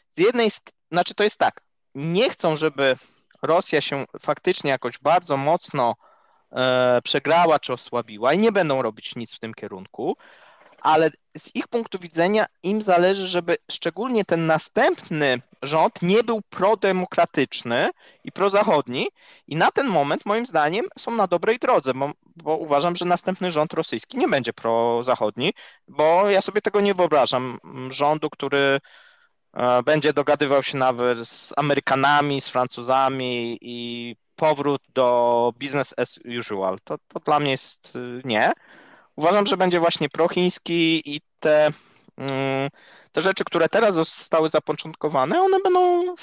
z jednej strony, znaczy to jest tak, nie chcą, żeby Rosja się faktycznie jakoś bardzo mocno przegrała czy osłabiła i nie będą robić nic w tym kierunku, ale z ich punktu widzenia im zależy, żeby szczególnie ten następny rząd nie był prodemokratyczny i prozachodni i na ten moment moim zdaniem są na dobrej drodze, bo uważam, że następny rząd rosyjski nie będzie prozachodni, bo ja sobie tego nie wyobrażam. Rządu, który będzie dogadywał się nawet z Amerykanami, z Francuzami i powrót do business as usual. To dla mnie jest nie. Uważam, że będzie właśnie prochiński i te rzeczy, które teraz zostały zapoczątkowane, one będą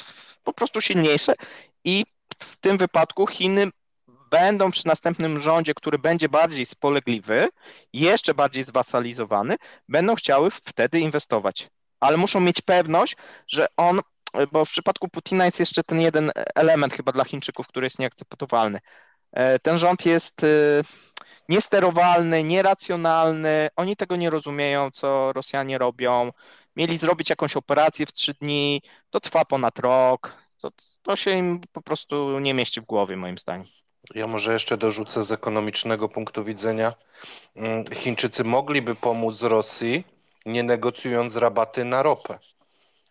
po prostu silniejsze i w tym wypadku Chiny będą przy następnym rządzie, który będzie bardziej spolegliwy, jeszcze bardziej zwasalizowany, będą chciały wtedy inwestować. Ale muszą mieć pewność, że bo w przypadku Putina jest jeszcze ten jeden element chyba dla Chińczyków, który jest nieakceptowalny. Ten rząd jest niesterowalny, nieracjonalny, oni tego nie rozumieją, co Rosjanie robią. Mieli zrobić jakąś operację w 3 dni, to trwa ponad rok. To się im po prostu nie mieści w głowie, moim zdaniem. Ja może jeszcze dorzucę z ekonomicznego punktu widzenia. Chińczycy mogliby pomóc Rosji, nie negocjując rabaty na ropę,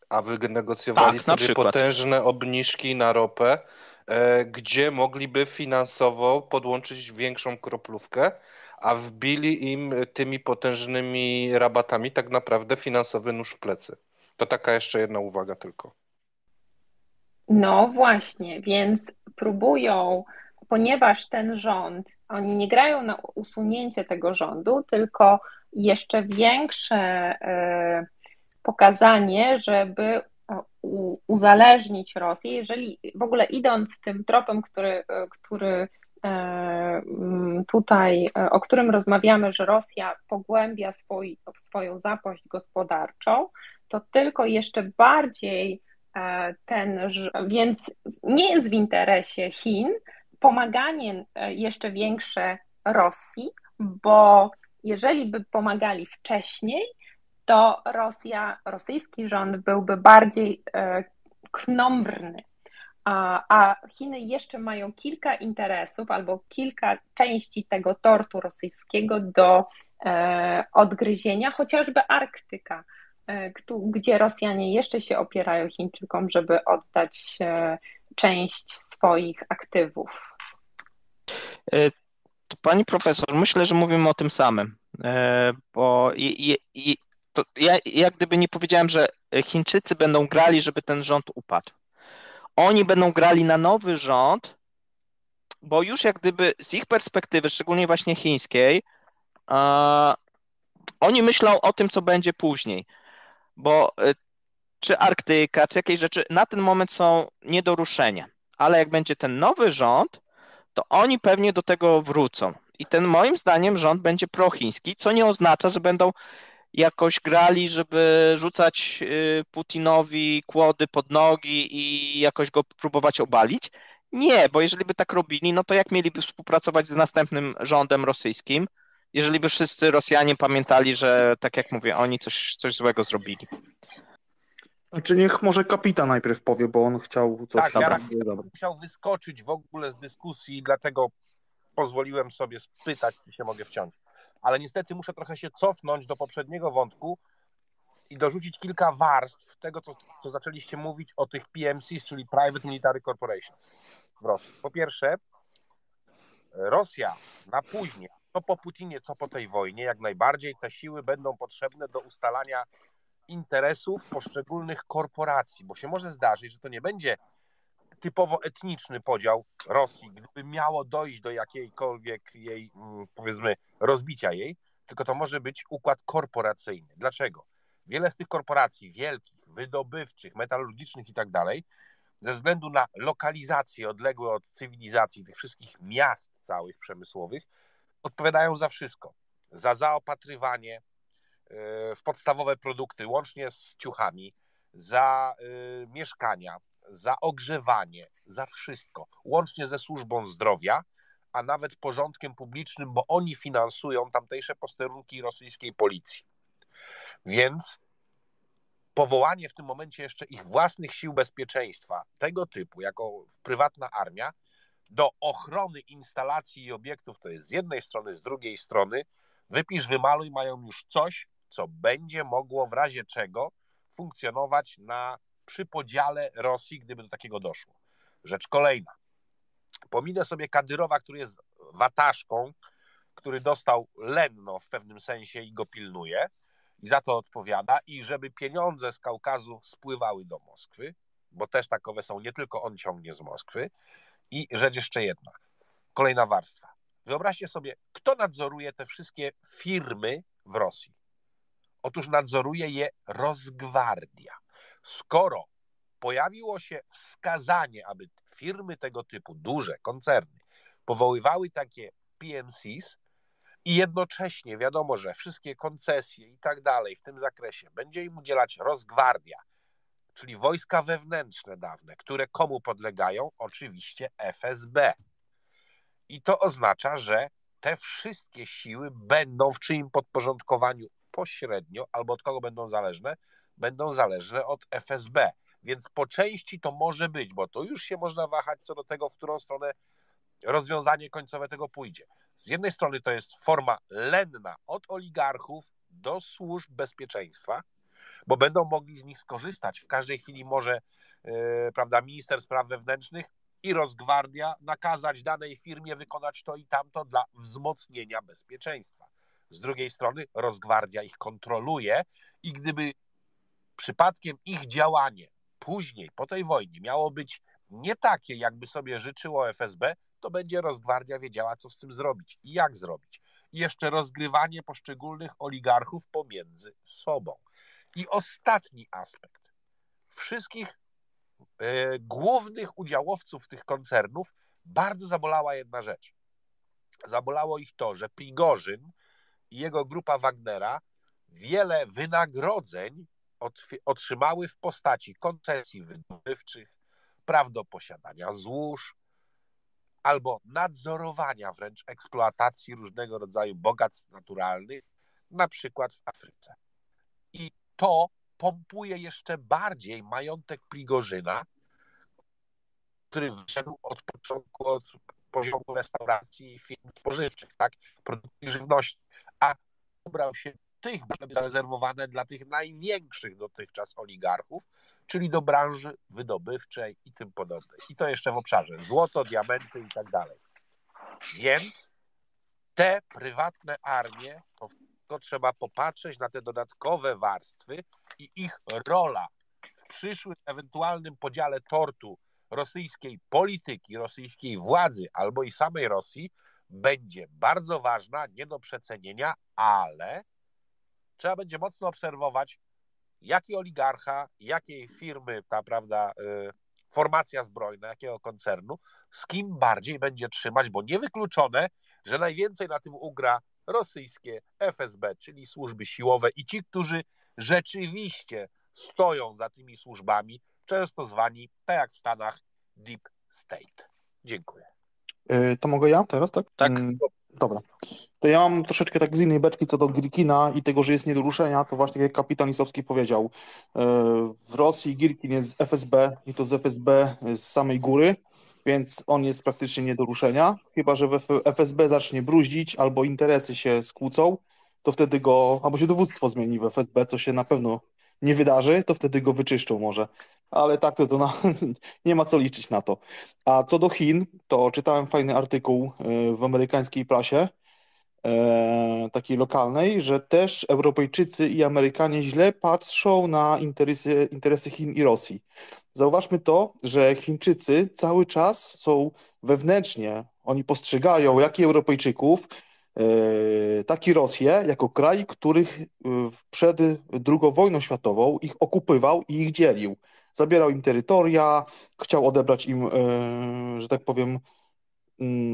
a wynegocjowali Tak, na sobie przykład. potężne obniżki na ropę, gdzie mogliby finansowo podłączyć większą kroplówkę, a wbili im tymi potężnymi rabatami tak naprawdę finansowy nóż w plecy. To taka jeszcze jedna uwaga tylko. No właśnie, więc próbują, ponieważ ten rząd Oni nie grają na usunięcie tego rządu, tylko jeszcze większe pokazanie, żeby uzależnić Rosję, jeżeli w ogóle idąc tym tropem, który tutaj, o którym rozmawiamy, że Rosja pogłębia swoją zapaść gospodarczą, to tylko jeszcze bardziej więc nie jest w interesie Chin pomaganie jeszcze większe Rosji, bo jeżeli by pomagali wcześniej, to rosyjski rząd byłby bardziej knombrny, a Chiny jeszcze mają kilka interesów albo kilka części tego tortu rosyjskiego do odgryzienia, chociażby Arktyka, gdzie Rosjanie jeszcze się opierają Chińczykom, żeby oddać część swoich aktywów. Pani profesor, myślę, że mówimy o tym samym, bo to ja jak gdyby nie powiedziałem, że Chińczycy będą grali, żeby ten rząd upadł. Oni będą grali na nowy rząd, bo już jak gdyby z ich perspektywy, szczególnie właśnie chińskiej, oni myślą o tym, co będzie później, bo czy Arktyka, czy jakieś rzeczy na ten moment są nie do ruszenia, ale jak będzie ten nowy rząd, to oni pewnie do tego wrócą. I ten moim zdaniem rząd będzie prochiński, co nie oznacza, że będą jakoś grali, żeby rzucać Putinowi kłody pod nogi i jakoś go próbować obalić. Nie, bo jeżeli by tak robili, no to jak mieliby współpracować z następnym rządem rosyjskim, jeżeli by wszyscy Rosjanie pamiętali, że tak jak mówię, oni coś złego zrobili. Znaczy niech może kapitan najpierw powie, bo on chciał coś... Tak, ja chciał wyskoczyć w ogóle z dyskusji, dlatego pozwoliłem sobie spytać, czy się mogę wciąć. Ale niestety muszę trochę się cofnąć do poprzedniego wątku i dorzucić kilka warstw tego, co zaczęliście mówić o tych PMCs, czyli Private Military Corporations w Rosji. Po pierwsze, Rosja na później, co po Putinie, co po tej wojnie, jak najbardziej te siły będą potrzebne do ustalania interesów poszczególnych korporacji, bo się może zdarzyć, że to nie będzie typowo etniczny podział Rosji, gdyby miało dojść do jakiejkolwiek jej, powiedzmy, rozbicia jej, tylko to może być układ korporacyjny. Dlaczego? Wiele z tych korporacji wielkich, wydobywczych, metalurgicznych i tak dalej, ze względu na lokalizacje odległe od cywilizacji, tych wszystkich miast całych przemysłowych, odpowiadają za wszystko. Za zaopatrywanie w podstawowe produkty, łącznie z ciuchami, za mieszkania, za ogrzewanie, za wszystko, łącznie ze służbą zdrowia, a nawet porządkiem publicznym, bo oni finansują tamtejsze posterunki rosyjskiej policji. Więc powołanie w tym momencie jeszcze ich własnych sił bezpieczeństwa, tego typu, jako prywatna armia, do ochrony instalacji i obiektów, to jest z jednej strony, z drugiej strony, wypisz, wymaluj, mają już coś, co będzie mogło w razie czego funkcjonować przy podziale Rosji, gdyby do takiego doszło. Rzecz kolejna. Pominę sobie Kadyrowa, który jest wataszką, który dostał lenno w pewnym sensie i go pilnuje i za to odpowiada, i żeby pieniądze z Kaukazu spływały do Moskwy, bo też takowe są, nie tylko on ciągnie z Moskwy. I rzecz jeszcze jedna, kolejna warstwa. Wyobraźcie sobie, kto nadzoruje te wszystkie firmy w Rosji? Otóż nadzoruje je Rosgwardia. Skoro pojawiło się wskazanie, aby firmy tego typu, duże koncerny, powoływały takie PMCs i jednocześnie wiadomo, że wszystkie koncesje i tak dalej w tym zakresie będzie im udzielać Rosgwardia, czyli wojska wewnętrzne dawne, które komu podlegają? Oczywiście FSB. I to oznacza, że te wszystkie siły będą w czyim podporządkowaniu pośrednio, albo od kogo będą zależne? Będą zależne od FSB. Więc po części to może być, bo to już się można wahać co do tego, w którą stronę rozwiązanie końcowe tego pójdzie. Z jednej strony to jest forma lenna od oligarchów do służb bezpieczeństwa, bo będą mogli z nich skorzystać. W każdej chwili może prawda, minister spraw wewnętrznych i Rosgwardia nakazać danej firmie wykonać to i tamto dla wzmocnienia bezpieczeństwa. Z drugiej strony Rosgwardia ich kontroluje i gdyby przypadkiem ich działanie później, po tej wojnie, miało być nie takie, jakby sobie życzyło FSB, to będzie Rosgwardia wiedziała, co z tym zrobić i jak zrobić. I jeszcze rozgrywanie poszczególnych oligarchów pomiędzy sobą. I ostatni aspekt. Wszystkich głównych udziałowców tych koncernów bardzo zabolała jedna rzecz. Zabolało ich to, że Prigorzyn i jego grupa Wagnera wiele wynagrodzeń otrzymały w postaci koncesji wydobywczych, praw do posiadania złóż albo nadzorowania wręcz eksploatacji różnego rodzaju bogactw naturalnych, na przykład w Afryce. I to pompuje jeszcze bardziej majątek Prigorzyna, który wyszedł od początku od poziomu restauracji i firm spożywczych, tak, produkcji żywności, a ubrał się tych zarezerwowane dla tych największych dotychczas oligarchów, czyli do branży wydobywczej i tym podobnej. I to jeszcze w obszarze złoto, diamenty i tak dalej. Więc te prywatne armie, to trzeba popatrzeć na te dodatkowe warstwy i ich rola w przyszłym ewentualnym podziale tortu rosyjskiej polityki, rosyjskiej władzy albo i samej Rosji będzie bardzo ważna, nie do przecenienia, ale trzeba będzie mocno obserwować, jaki oligarcha, jakiej firmy ta, prawda, formacja zbrojna, jakiego koncernu, z kim bardziej będzie trzymać, bo niewykluczone, że najwięcej na tym ugra rosyjskie FSB, czyli służby siłowe i ci, którzy rzeczywiście stoją za tymi służbami, często zwani, tak jak w Stanach, Deep State. Dziękuję. To mogę ja teraz, tak? Tak. Dobra. To ja mam troszeczkę tak z innej beczki co do Girkina i tego, że jest nie do ruszenia, to właśnie jak kapitan Lisowski powiedział. W Rosji Girkin jest z FSB i to z FSB z samej góry, więc on jest praktycznie nie do ruszenia. Chyba że FSB zacznie bruździć albo interesy się skłócą, to wtedy go, albo się dowództwo zmieni w FSB, co się na pewno nie wydarzy, to wtedy go wyczyszczą może. Ale tak nie ma co liczyć na to. A co do Chin, to czytałem fajny artykuł w amerykańskiej prasie, takiej lokalnej, że też Europejczycy i Amerykanie źle patrzą na interesy Chin i Rosji. Zauważmy to, że Chińczycy cały czas są wewnętrznie, oni postrzegają jak i Europejczyków, tak i Rosję jako kraj, których przed II wojną światową ich okupywał i ich dzielił. Zabierał im terytoria, chciał odebrać im, że tak powiem,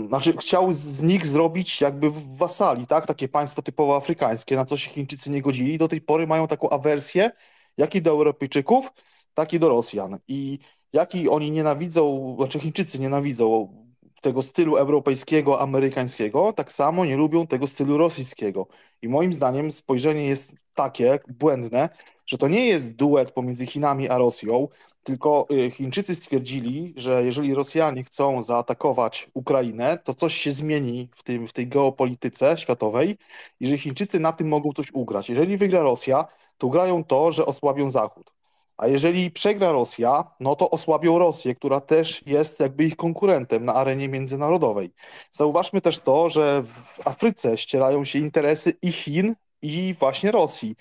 znaczy chciał z nich zrobić jakby wasali, tak? Takie państwo typowo afrykańskie, na co się Chińczycy nie godzili. Do tej pory mają taką awersję, jak i do Europejczyków, tak i do Rosjan. I jaki oni nienawidzą, znaczy Chińczycy nienawidzą tego stylu europejskiego, amerykańskiego, tak samo nie lubią tego stylu rosyjskiego. I moim zdaniem spojrzenie jest takie błędne, że to nie jest duet pomiędzy Chinami a Rosją, tylko Chińczycy stwierdzili, że jeżeli Rosjanie chcą zaatakować Ukrainę, to coś się zmieni w tej geopolityce światowej i że Chińczycy na tym mogą coś ugrać. Jeżeli wygra Rosja, to ugrają to, że osłabią Zachód. A jeżeli przegra Rosja, no to osłabią Rosję, która też jest jakby ich konkurentem na arenie międzynarodowej. Zauważmy też to, że w Afryce ścierają się interesy i Chin, i właśnie Rosji.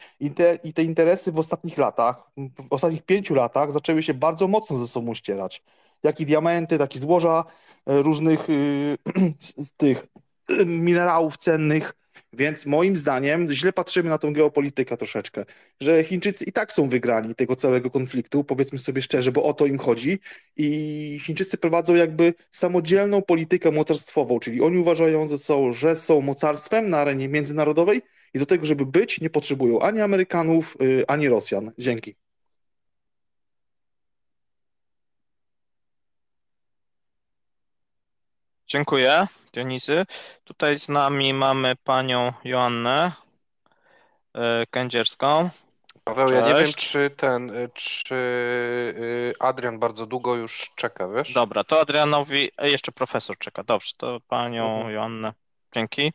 I te interesy w ostatnich latach, w ostatnich 5 latach zaczęły się bardzo mocno ze sobą ścierać. Jak i diamenty, tak i złoża różnych z tych minerałów cennych. Więc moim zdaniem źle patrzymy na tą geopolitykę troszeczkę, że Chińczycy i tak są wygrani tego całego konfliktu, powiedzmy sobie szczerze, bo o to im chodzi i Chińczycy prowadzą jakby samodzielną politykę mocarstwową, czyli oni uważają, że są mocarstwem na arenie międzynarodowej i do tego, żeby być, nie potrzebują ani Amerykanów, ani Rosjan. Dzięki. Dziękuję, Dionisy. Tutaj z nami mamy panią Joannę Kędzierską. Paweł, ja nie wiem, Cześć. czy Adrian bardzo długo już czeka, wiesz? Dobra, to Adrianowi jeszcze profesor czeka. Dobrze, to panią Joannę. Dzięki.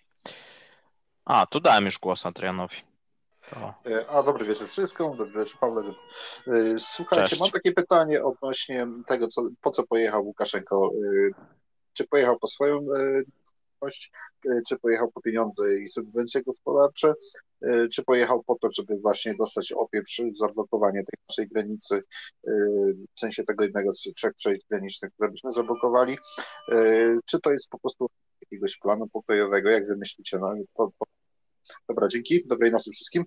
A, tu dałem już głos Adrianowi. Dobry wieczór wszystkim, dobry wieczór Paweł. Słuchajcie, Cześć. mam takie pytanie odnośnie tego, po co pojechał Łukaszenko. Czy pojechał po swoją czy pojechał po pieniądze i subwencje gospodarcze, czy pojechał po to, żeby właśnie dostać opieprz, zablokowanie tej naszej granicy, w sensie tego jednego z 3 przejść granicznych, które byśmy zablokowali, czy to jest po prostu jakiegoś planu pokojowego, jak wy myślicie? No, dobra, dzięki, dobrej nocy wszystkim.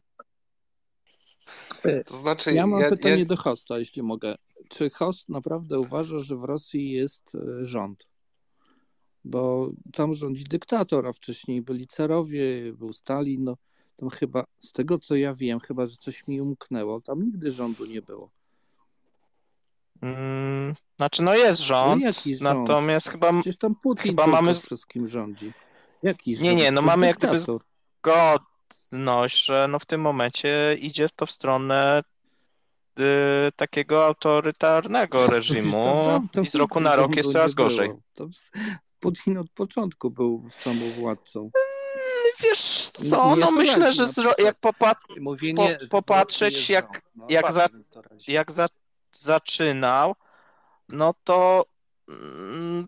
To znaczy, Ja mam pytanie do hosta, jeśli mogę. Czy host naprawdę uważa, że w Rosji jest rząd? Bo tam rządzi dyktator, a wcześniej byli carowie, był Stalin. No, tam chyba, z tego co ja wiem, chyba że coś mi umknęło, tam nigdy rządu nie było. Znaczy, no jest No rząd, jaki rząd? natomiast Przecież tam Putin chyba tylko mamy... wszystkim rządzi. Jaki Nie, rząd? no To jest mamy jak gdyby dyktator. zgodność, że no w tym momencie idzie to w stronę takiego autorytarnego reżimu Tam i z roku nigdy na rok rządu jest nie coraz gorzej. było. Putin od początku był samowładcą. Wiesz co, Mnie no to myślę, razi że na przykład jak mówienie, że w Rosji popatrzeć, jest rząd. No, bardzo mnie to razi. jak zaczynał, no to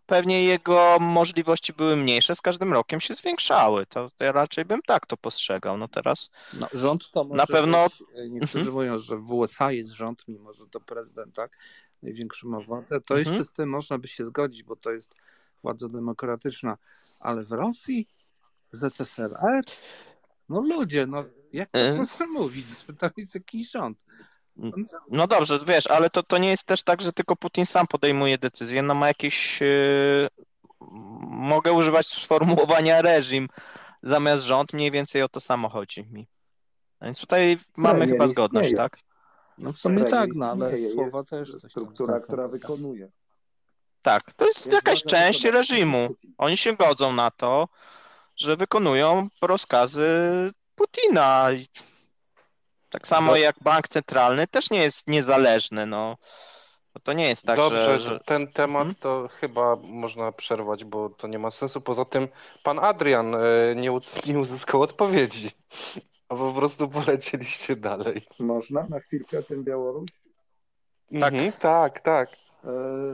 pewnie jego możliwości były mniejsze, z każdym rokiem się zwiększały. To ja raczej bym tak to postrzegał. No teraz No, rząd to może na pewno... być, niektórzy mówią, że w USA jest rząd, mimo że to prezydent, tak, największy ma władzę. To jeszcze z tym można by się zgodzić, bo to jest władza demokratyczna. Ale w Rosji, w ZSRR, no ludzie, no jak to można mówić, że tam jest jakiś rząd? No dobrze, wiesz, ale to nie jest też tak, że tylko Putin sam podejmuje decyzje, no ma jakieś, mogę używać sformułowania reżim zamiast rząd, mniej więcej o to samo chodzi mi. Więc tutaj mamy chyba zgodność, tak? No w sumie tak, no ale istnieje, słowa jest też coś tam struktura, znaczą. która wykonuje. Tak, to jest jakaś władza część wykonawcza, reżimu. Putin. Oni się godzą na to, że wykonują rozkazy Putina. I tak samo jak bank centralny też nie jest niezależny, no. To nie jest tak, Dobrze, że... ten temat to chyba można przerwać, bo to nie ma sensu. Poza tym pan Adrian nie uzyskał odpowiedzi, a po prostu polecieliście dalej. Można na chwilkę o tym Białoruś? Tak. Tak.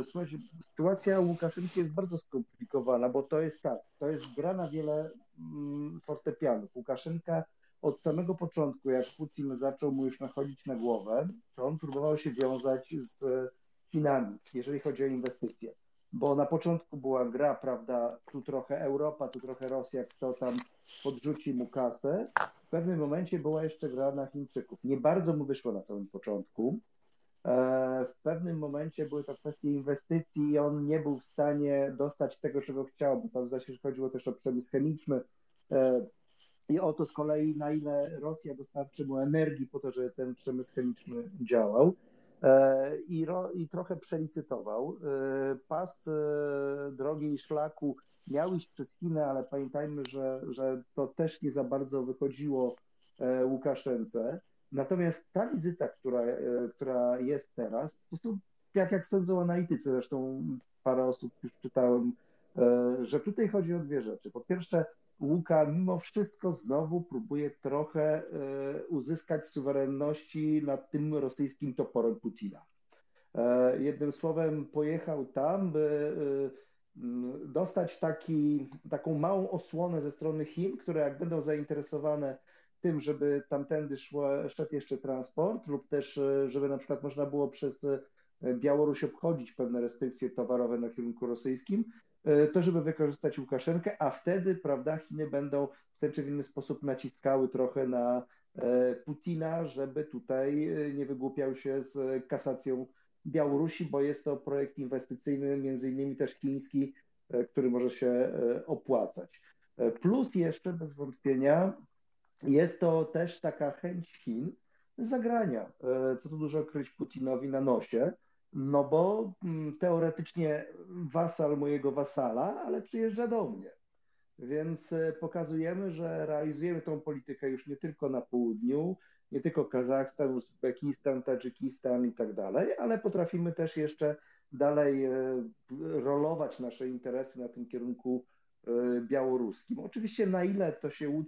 Słuchajcie, sytuacja Łukaszenki jest bardzo skomplikowana, bo to jest tak, to jest gra na wiele fortepianów. Łukaszenka od samego początku, jak Putin zaczął mu już nachodzić na głowę, to on próbował się wiązać z Chinami, jeżeli chodzi o inwestycje. Bo na początku była gra, prawda, tu trochę Europa, tu trochę Rosja, kto tam podrzuci mu kasę. W pewnym momencie była jeszcze gra na Chińczyków. Nie bardzo mu wyszło na samym początku. W pewnym momencie były to kwestie inwestycji i on nie był w stanie dostać tego, czego chciał, bo tam w zasadzie chodziło też o przemysł chemiczny i o to z kolei, na ile Rosja dostarczy mu energii po to, żeby ten przemysł chemiczny działał. I trochę przelicytował. Pas drogi i szlaku miał iść przez Chiny, ale pamiętajmy, że to też nie za bardzo wychodziło Łukaszence. Natomiast ta wizyta, która jest teraz, to są, jak sądzą analitycy, zresztą parę osób już czytałem, że tutaj chodzi o dwie rzeczy. Po pierwsze, Łuka mimo wszystko znowu próbuje trochę uzyskać suwerenności nad tym rosyjskim toporem Putina. Jednym słowem, pojechał tam, by dostać taką małą osłonę ze strony Chin, które jak będą zainteresowane tym, żeby tamtędy szedł jeszcze transport lub też, żeby na przykład można było przez Białoruś obchodzić pewne restrykcje towarowe na kierunku rosyjskim, to żeby wykorzystać Łukaszenkę, a wtedy, prawda, Chiny będą w ten czy w inny sposób naciskały trochę na Putina, żeby tutaj nie wygłupiał się z kasacją Białorusi, bo jest to projekt inwestycyjny, między innymi też chiński, który może się opłacać. Plus jeszcze bez wątpienia jest to też taka chęć Chin zagrania, co tu dużo kryć Putinowi na nosie, no bo teoretycznie wasal mojego wasala, ale przyjeżdża do mnie. Więc pokazujemy, że realizujemy tą politykę już nie tylko na południu, nie tylko Kazachstan, Uzbekistan, Tadżykistan i tak dalej, ale potrafimy też jeszcze dalej rolować nasze interesy na tym kierunku białoruskim. Oczywiście na ile to się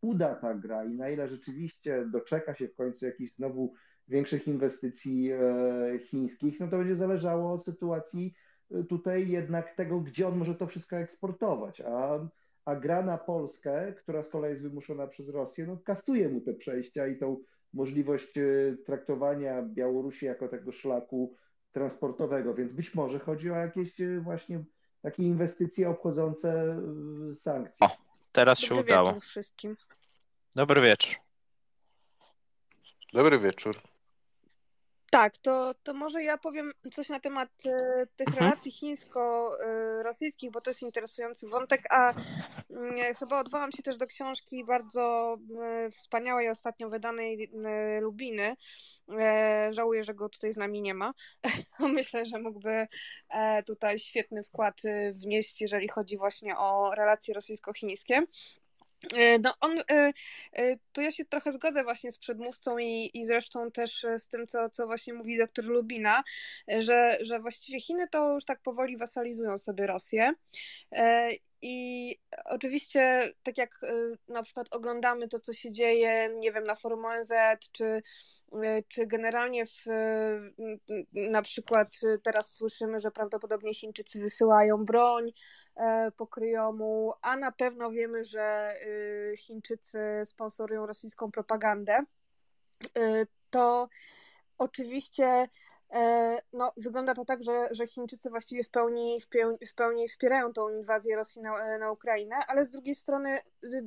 uda ta gra i na ile rzeczywiście doczeka się w końcu jakichś znowu większych inwestycji chińskich, no to będzie zależało od sytuacji tutaj jednak tego, gdzie on może to wszystko eksportować. a gra na Polskę, która z kolei jest wymuszona przez Rosję, no kasuje mu te przejścia i tą możliwość traktowania Białorusi jako tego szlaku transportowego, więc być może chodzi o jakieś właśnie takie inwestycje obchodzące sankcje. O, teraz się Dobry udało. wieczór wszystkim. Dobry wieczór. Dobry wieczór. Tak, to może ja powiem coś na temat tych relacji chińsko-rosyjskich, bo to jest interesujący wątek, a chyba odwołam się też do książki bardzo wspaniałej, ostatnio wydanej Lubiny. Żałuję, że go tutaj z nami nie ma. Myślę, że mógłby tutaj świetny wkład wnieść, jeżeli chodzi właśnie o relacje rosyjsko-chińskie. No tu ja się trochę zgodzę właśnie z przedmówcą i zresztą też z tym, co właśnie mówi doktor Lubina, że właściwie Chiny to już tak powoli wasalizują sobie Rosję. I oczywiście, tak jak na przykład oglądamy to, co się dzieje, nie wiem, na forum ONZ, czy generalnie na przykład teraz słyszymy, że prawdopodobnie Chińczycy wysyłają broń po Kryjomu, a na pewno wiemy, że Chińczycy sponsorują rosyjską propagandę, to oczywiście no, wygląda to tak, że Chińczycy właściwie w pełni wspierają tą inwazję Rosji na Ukrainę, ale z drugiej strony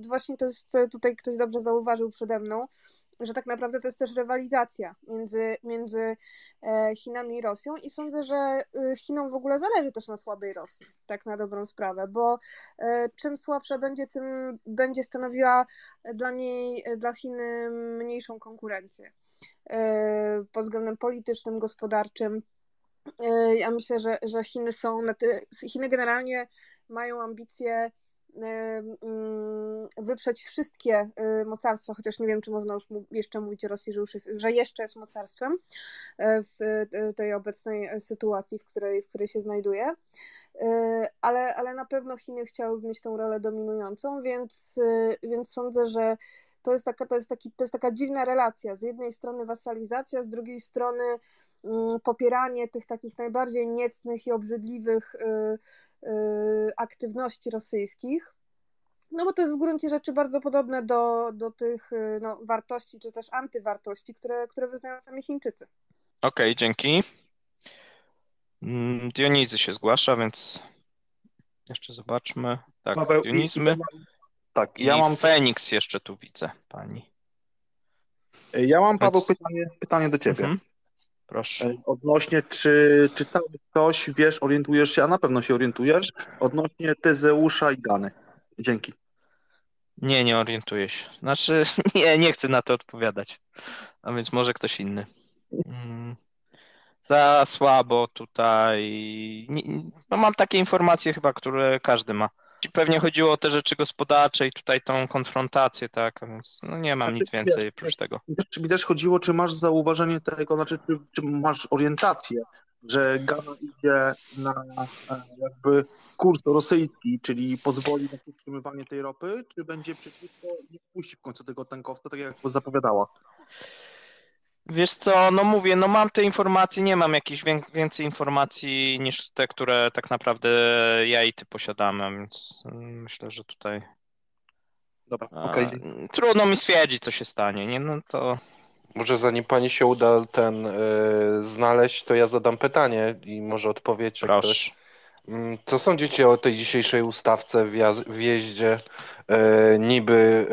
właśnie to jest, tutaj ktoś dobrze zauważył przede mną, że tak naprawdę to jest też rywalizacja między Chinami i Rosją i sądzę, że Chinom w ogóle zależy też na słabej Rosji, tak na dobrą sprawę, bo czym słabsza będzie, tym będzie stanowiła dla Chin mniejszą konkurencję pod względem politycznym, gospodarczym. Ja myślę, że Chiny generalnie mają ambicje wyprzeć wszystkie mocarstwa, chociaż nie wiem, czy można już jeszcze mówić o Rosji, że jeszcze jest mocarstwem w tej obecnej sytuacji, w której się znajduje, ale na pewno Chiny chciałyby mieć tą rolę dominującą, więc sądzę, że to jest taka dziwna relacja. Z jednej strony wasalizacja, z drugiej strony popieranie tych takich najbardziej niecnych i obrzydliwych aktywności rosyjskich, no bo to jest w gruncie rzeczy bardzo podobne do tych wartości, czy też antywartości, które wyznają sami Chińczycy. Okej, dzięki. Dionizy się zgłasza, więc jeszcze zobaczmy. Tak, Paweł, Dionizmy. Ja mam Feniks jeszcze tu widzę, pani. Ja mam, Paweł, pytanie do ciebie. Proszę. Odnośnie, czy czytałeś coś, wiesz, orientujesz się, a na pewno się orientujesz, odnośnie Tezeusza i Gany. Dzięki. Nie orientuję się. Znaczy, nie chcę na to odpowiadać. A więc może ktoś inny. Za słabo tutaj. No mam takie informacje chyba, które każdy ma. Pewnie chodziło o te rzeczy gospodarcze i tutaj tą konfrontację, tak, więc no nie mam nic więcej oprócz tego. Mi też chodziło, czy masz zauważenie tego, znaczy czy masz orientację, że Gana idzie na jakby kurs rosyjski, czyli pozwoli na utrzymywanie tej ropy, czy będzie przeciwko nie puści w końcu tego tankowca, tak jak zapowiadała? Wiesz co, no mówię, no mam te informacje, nie mam jakichś więcej informacji niż te, które tak naprawdę ja i ty posiadamy, więc myślę, że tutaj dobra, okej. Trudno mi stwierdzić, co się stanie, nie? No to... Może zanim pani się uda znaleźć, to ja zadam pytanie i może odpowiecie ktoś. Co sądzicie o tej dzisiejszej ustawce wjeździe niby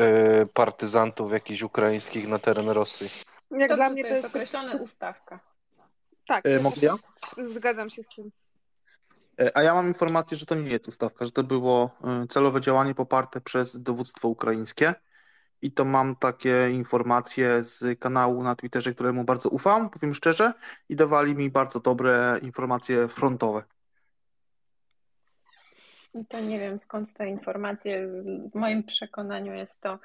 partyzantów jakichś ukraińskich na teren Rosji? Jak dla mnie to jest określona ustawka. Tak, ja zgadzam się z tym. A ja mam informację, że to nie jest ustawka, że to było celowe działanie poparte przez dowództwo ukraińskie i to mam takie informacje z kanału na Twitterze, któremu bardzo ufam, powiem szczerze, i dawali mi bardzo dobre informacje frontowe. To nie wiem, skąd te informacje. W moim przekonaniu jest to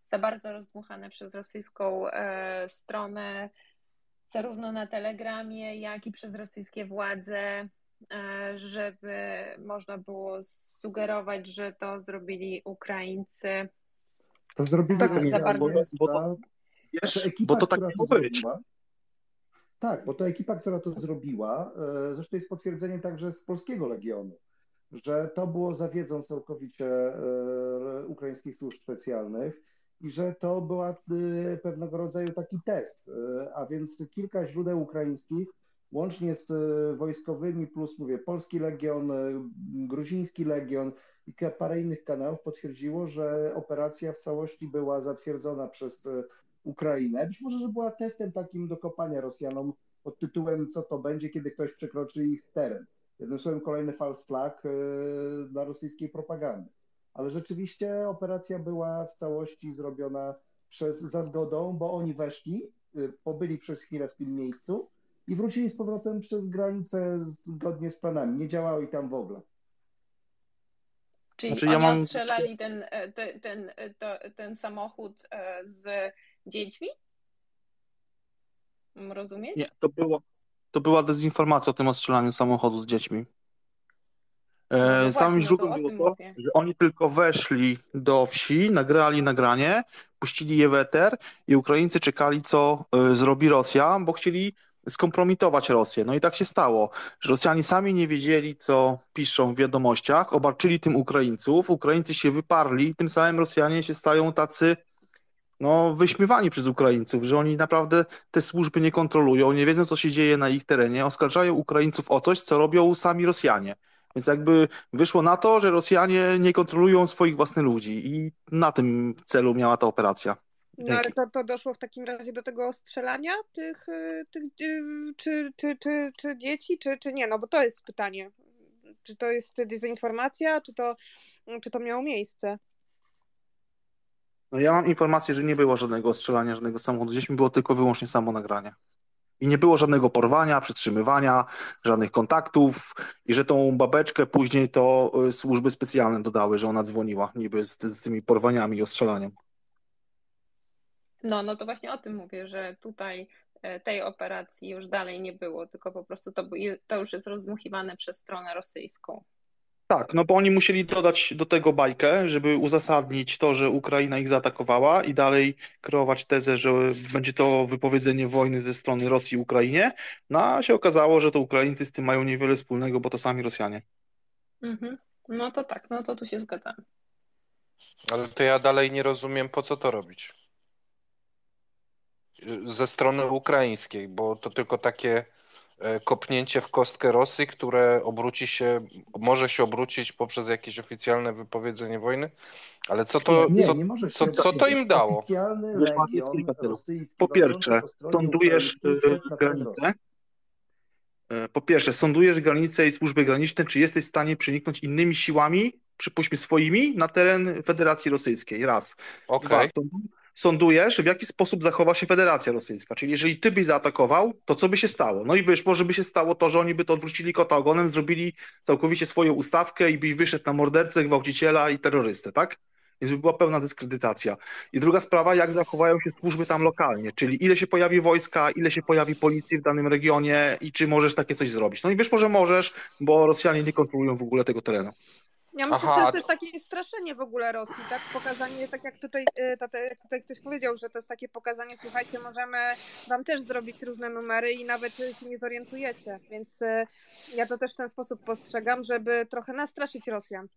za bardzo rozdmuchane przez rosyjską stronę, zarówno na Telegramie, jak i przez rosyjskie władze, żeby można było sugerować, że to zrobili Ukraińcy. To zrobili za bardzo. Ekipa, która to zrobiła. Tak, bo to ekipa, która to zrobiła, zresztą jest potwierdzeniem także z polskiego Legionu. że to było za wiedzą całkowicie ukraińskich służb specjalnych i że to była pewnego rodzaju taki test. A więc kilka źródeł ukraińskich, łącznie z wojskowymi, plus mówię, Polski Legion, Gruziński Legion i parę innych kanałów potwierdziło, że operacja w całości była zatwierdzona przez Ukrainę. Być może, że była testem takim do kopania Rosjanom pod tytułem co to będzie, kiedy ktoś przekroczy ich teren. Jednym słowem kolejny false flag dla rosyjskiej propagandy. Ale rzeczywiście operacja była w całości zrobiona za zgodą, bo oni weszli, pobyli przez chwilę w tym miejscu i wrócili z powrotem przez granicę zgodnie z planami. Nie działały tam w ogóle. Czyli oni ostrzelali ten samochód z dziećmi? Rozumieć? Nie, to była dezinformacja o tym ostrzelaniu samochodu z dziećmi. Samym źródłem było to, że oni tylko weszli do wsi, nagrali nagranie, puścili je w eter i Ukraińcy czekali, co zrobi Rosja, bo chcieli skompromitować Rosję. No i tak się stało, że Rosjanie sami nie wiedzieli, co piszą w wiadomościach, obarczyli tym Ukraińców, Ukraińcy się wyparli, tym samym Rosjanie się stają tacy wyśmiewani przez Ukraińców, że oni naprawdę te służby nie kontrolują, nie wiedzą, co się dzieje na ich terenie, oskarżają Ukraińców o coś, co robią sami Rosjanie. Więc jakby wyszło na to, że Rosjanie nie kontrolują swoich własnych ludzi i na tym celu miała ta operacja. No ale to doszło w takim razie do tego ostrzelania tych czy dzieci, czy nie? No bo to jest pytanie. Czy to jest dezinformacja, czy to miało miejsce? No ja mam informację, że nie było żadnego ostrzelania, żadnego samochodu z dziećmi, było tylko wyłącznie samo nagranie. I nie było żadnego porwania, przytrzymywania, żadnych kontaktów i że tą babeczkę później to służby specjalne dodały, że ona dzwoniła niby z tymi porwaniami i ostrzelaniem. No to właśnie o tym mówię, że tutaj tej operacji już dalej nie było, tylko po prostu to już jest rozdmuchiwane przez stronę rosyjską. Tak, no bo oni musieli dodać do tego bajkę, żeby uzasadnić to, że Ukraina ich zaatakowała i dalej kreować tezę, że będzie to wypowiedzenie wojny ze strony Rosji Ukrainie. No a się okazało, że to Ukraińcy z tym mają niewiele wspólnego, bo to sami Rosjanie. No to tak, no to tu się zgadzam. Ale to ja dalej nie rozumiem, po co to robić ze strony ukraińskiej, bo to tylko takie kopnięcie w kostkę Rosji, które może się obrócić poprzez jakieś oficjalne wypowiedzenie wojny, ale co to, nie może się co to im dało? Oficjalny legion rosyjski. Po pierwsze, sądujesz granicę. Po pierwsze, sądujesz granicę i służby graniczne, czy jesteś w stanie przeniknąć innymi siłami, przypuśćmy swoimi, na teren Federacji Rosyjskiej. Raz. Okay. Dwa, sądujesz, w jaki sposób zachowa się Federacja Rosyjska. Czyli jeżeli ty byś zaatakował, to co by się stało? No i wyszło, żeby się stało to, że oni by to odwrócili kota ogonem, zrobili całkowicie swoją ustawkę i byś wyszedł na mordercę, gwałciciela i terrorystę, tak? Więc by była pełna dyskredytacja. I druga sprawa, jak zachowają się służby tam lokalnie, czyli ile się pojawi wojska, ile się pojawi policji w danym regionie i czy możesz takie coś zrobić. No i wyszło, że możesz, bo Rosjanie nie kontrolują w ogóle tego terenu. Ja myślę, że to jest też takie straszenie w ogóle Rosji, tak? Pokazanie, tak jak tutaj ktoś powiedział, że to jest takie pokazanie, słuchajcie, możemy wam też zrobić różne numery i nawet się nie zorientujecie. Więc ja to też w ten sposób postrzegam, żeby trochę nastraszyć Rosjan.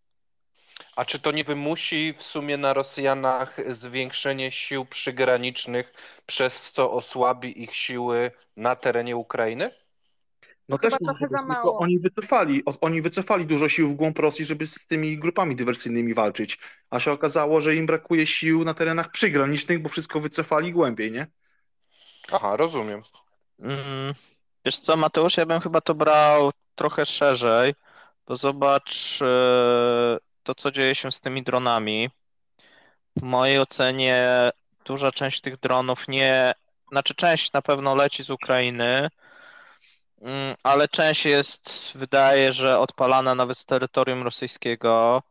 A czy to nie wymusi w sumie na Rosjanach zwiększenie sił przygranicznych, przez co osłabi ich siły na terenie Ukrainy? No chyba też trochę za mało. Oni wycofali dużo sił w głąb Rosji, żeby z tymi grupami dywersyjnymi walczyć, a się okazało, że im brakuje sił na terenach przygranicznych, bo wszystko wycofali głębiej, nie? Aha, rozumiem. Wiesz co, Mateusz, ja bym chyba to brał trochę szerzej, bo zobacz to, co dzieje się z tymi dronami. W mojej ocenie duża część tych dronów część na pewno leci z Ukrainy, ale część wydaje, że odpalana nawet z terytorium rosyjskiego.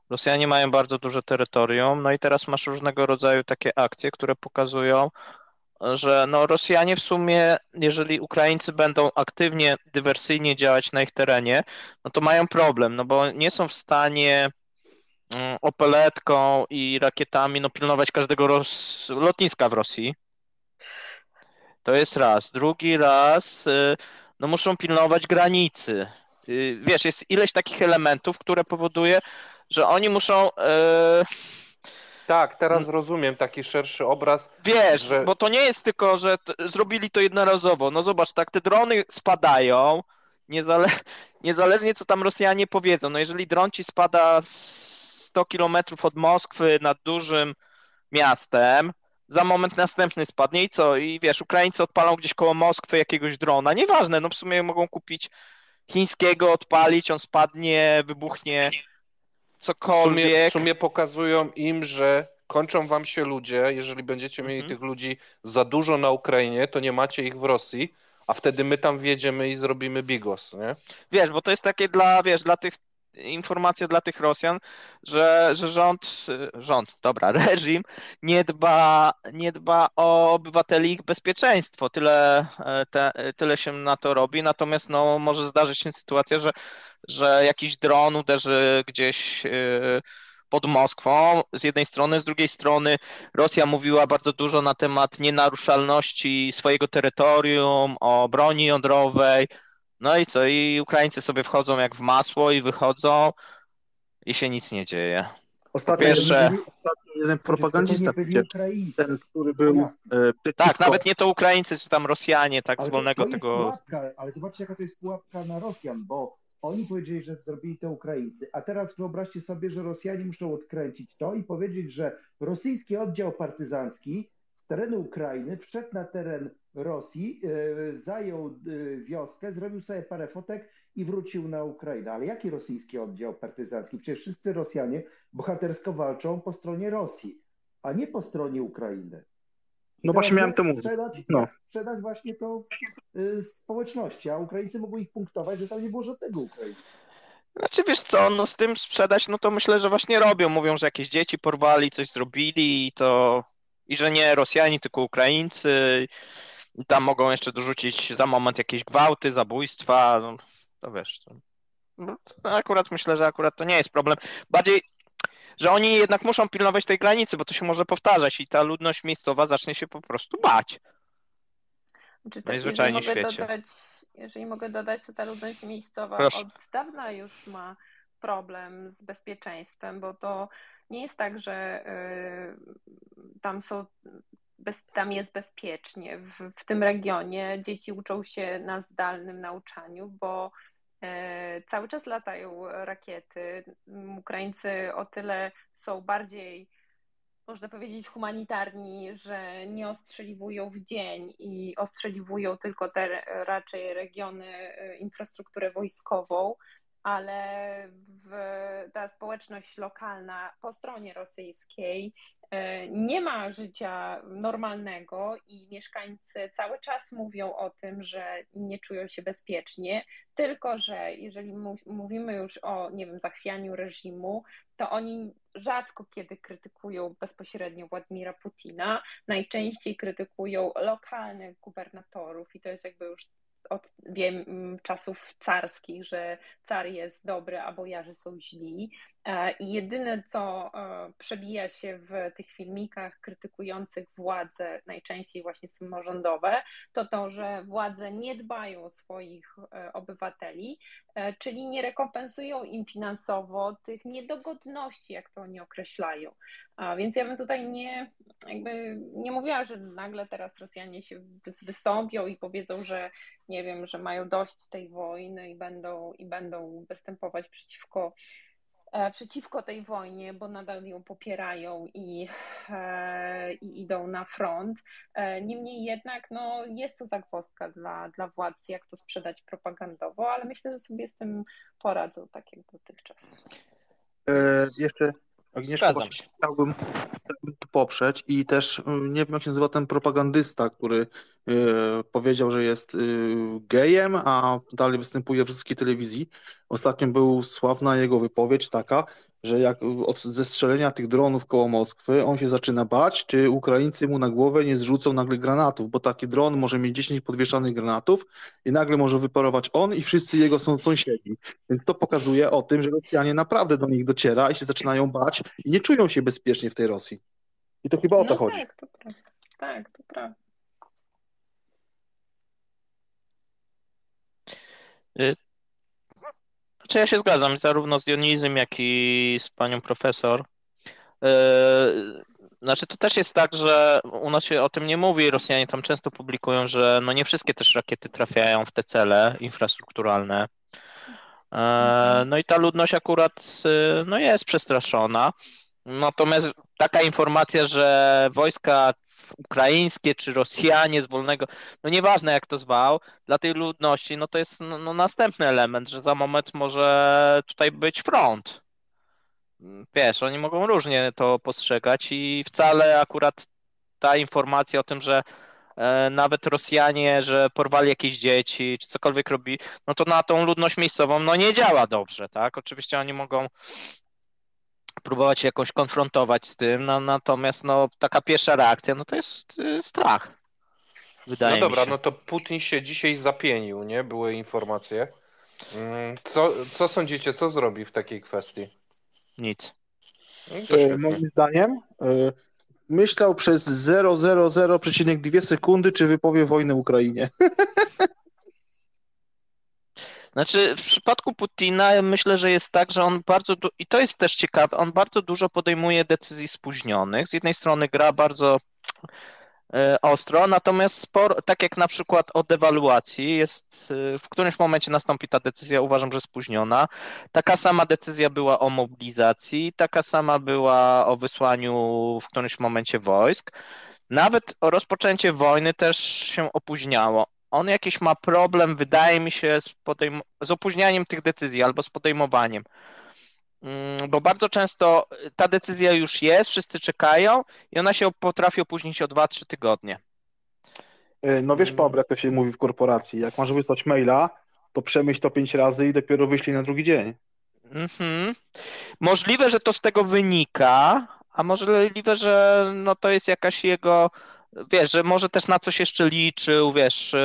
Rosjanie mają bardzo duże terytorium, no i teraz masz różnego rodzaju takie akcje, które pokazują, że Rosjanie w sumie, jeżeli Ukraińcy będą aktywnie, dywersyjnie działać na ich terenie, no to mają problem, no bo nie są w stanie opeletką i rakietami pilnować każdego lotniska w Rosji. To jest raz. Drugi raz, muszą pilnować granicy wiesz, jest ileś takich elementów, które powoduje, że oni muszą... Tak, teraz rozumiem taki szerszy obraz, Wiesz, że bo to nie jest tylko, że zrobili to jednorazowo. No zobacz, tak, te drony spadają, niezale niezależnie co tam Rosjanie powiedzą. No jeżeli dron ci spada 100 kilometrów od Moskwy nad dużym miastem, za moment następny spadnie i co? I wiesz, Ukraińcy odpalą gdzieś koło Moskwy jakiegoś drona. Nieważne, no w sumie mogą kupić chińskiego, odpalić, on spadnie, wybuchnie w cokolwiek. sumie pokazują im, że kończą wam się ludzie, jeżeli będziecie mieli tych ludzi za dużo na Ukrainie, to nie macie ich w Rosji, a wtedy my tam wjedziemy i zrobimy bigos, nie? Wiesz, bo to jest takie dla tych informacja dla tych Rosjan, że dobra, reżim nie dba o obywateli, ich bezpieczeństwo. Tyle się na to robi, natomiast no, może zdarzyć się sytuacja, że jakiś dron uderzy gdzieś pod Moskwą z jednej strony, z drugiej strony Rosja mówiła bardzo dużo na temat nienaruszalności swojego terytorium, o broni jądrowej. No i co? I Ukraińcy sobie wchodzą jak w masło i wychodzą i się nic nie dzieje. Ostatnio jeden propagandista, to nie byli Ukraińcy. ten, który był Tak, nawet nie to Ukraińcy, czy tam Rosjanie, tak z Ale wolnego to jest tego... pułapka, ale zobaczcie, jaka to jest pułapka na Rosjan, bo oni powiedzieli, że zrobili to Ukraińcy, a teraz wyobraźcie sobie, że Rosjanie muszą odkręcić to i powiedzieć, że rosyjski oddział partyzancki z terenu Ukrainy wszedł na teren Rosji, zajął wioskę, zrobił sobie parę fotek i wrócił na Ukrainę. Ale jaki rosyjski oddział partyzancki? Przecież wszyscy Rosjanie bohatersko walczą po stronie Rosji, a nie po stronie Ukrainy. No właśnie miałem to mówić. Jak sprzedać właśnie to społeczności, a Ukraińcy mogą ich punktować, że tam nie było żadnego Ukrainy. Znaczy wiesz co, no z tym sprzedać, no to myślę, że właśnie robią. Mówią, że jakieś dzieci porwali, coś zrobili i że nie Rosjanie, tylko Ukraińcy. I tam mogą jeszcze dorzucić za moment jakieś gwałty, zabójstwa. No, to wiesz. To akurat myślę, że akurat to nie jest problem. Bardziej, że oni jednak muszą pilnować tej granicy, bo to się może powtarzać i ta ludność miejscowa zacznie się po prostu bać. Najzwyczajniej w świecie. Jeżeli mogę dodać, to ta ludność miejscowa Proszę. od dawna już ma problem z bezpieczeństwem, bo to nie jest tak, że tam jest bezpiecznie. W tym regionie dzieci uczą się na zdalnym nauczaniu, bo cały czas latają rakiety. Ukraińcy o tyle są bardziej, można powiedzieć, humanitarni, że nie ostrzeliwują w dzień i ostrzeliwują tylko te raczej regiony, infrastrukturę wojskową, ale ta społeczność lokalna po stronie rosyjskiej nie ma życia normalnego i mieszkańcy cały czas mówią o tym, że nie czują się bezpiecznie, tylko że jeżeli mówimy już o, nie wiem, zachwianiu reżimu, to oni rzadko kiedy krytykują bezpośrednio Władimira Putina, najczęściej krytykują lokalnych gubernatorów i to jest jakby już od czasów carskich, że car jest dobry, a bojarzy są źli. I jedyne, co przebija się w tych filmikach krytykujących władze, najczęściej właśnie samorządowe, to to, że władze nie dbają o swoich obywateli, czyli nie rekompensują im finansowo tych niedogodności, jak to oni określają. Więc ja bym tutaj nie mówiła, że nagle teraz Rosjanie się wystąpią i powiedzą, że nie wiem, że mają dość tej wojny i będą występować przeciwko tej wojnie, bo nadal ją popierają i idą na front. Niemniej jednak jest to zagwozdka dla władz, jak to sprzedać propagandowo, ale myślę, że sobie z tym poradzą tak jak dotychczas. Jeszcze Agnieszka, chciałbym to poprzeć i też nie wiem, jak się nazywa ten propagandysta, który powiedział, że jest gejem, a dalej występuje w wszystkich telewizji. Ostatnio był sławna jego wypowiedź taka, że jak od zestrzelenia tych dronów koło Moskwy on się zaczyna bać, czy Ukraińcy mu na głowę nie zrzucą nagle granatów, bo taki dron może mieć 10 podwieszanych granatów i nagle może wyparować on i wszyscy jego sąsiedzi. Więc to pokazuje o tym, że Rosjanie naprawdę do nich dociera i się zaczynają bać i nie czują się bezpiecznie w tej Rosji. I to chyba o to chodzi. Tak, to prawda. Tak, to prawda. Znaczy ja się zgadzam zarówno z Dionizem, jak i z panią profesor. Znaczy to też jest tak, że u nas się o tym nie mówi. Rosjanie tam często publikują, że no nie wszystkie też rakiety trafiają w te cele infrastrukturalne. No i ta ludność akurat no jest przestraszona. Natomiast taka informacja, że wojska ukraińskie czy Rosjanie z wolnego, no nieważne jak to zwał, dla tej ludności, no to jest no następny element, że za moment może tutaj być front. Wiesz, oni mogą różnie to postrzegać i wcale akurat ta informacja o tym, że nawet Rosjanie, że porwali jakieś dzieci, czy cokolwiek robi, no to na tą ludność miejscową no nie działa dobrze, tak? Oczywiście oni mogą próbować się jakoś konfrontować z tym, no, natomiast no, taka pierwsza reakcja, no to jest strach, No wydaje mi dobra, się. no to Putin się dzisiaj zapienił, nie? Były informacje. Co sądzicie, co zrobi w takiej kwestii? Nic. No to świetnie. Moim zdaniem myślał przez 0,002 sekundy, czy wypowie wojnę Ukrainie. Znaczy, w przypadku Putina myślę, że jest tak, że on bardzo, i to jest też ciekawe, on bardzo dużo podejmuje decyzji spóźnionych. Z jednej strony gra bardzo ostro, natomiast sporo, tak jak na przykład o dewaluacji, jest w którymś momencie nastąpi ta decyzja, uważam, że spóźniona. Taka sama decyzja była o mobilizacji, taka sama była o wysłaniu w którymś momencie wojsk. Nawet o rozpoczęcie wojny też się opóźniało. On jakiś ma problem, wydaje mi się, z opóźnianiem tych decyzji albo z podejmowaniem. Bo bardzo często ta decyzja już jest, wszyscy czekają i ona się potrafi opóźnić o 2-3 tygodnie. No wiesz, Paweł, jak to się mówi w korporacji, jak masz wysłać maila, to przemyśl to 5 razy i dopiero wyślij na drugi dzień. Możliwe, że to z tego wynika, a możliwe, że no to jest jakaś jego, wiesz, że może też na coś jeszcze liczył, wiesz,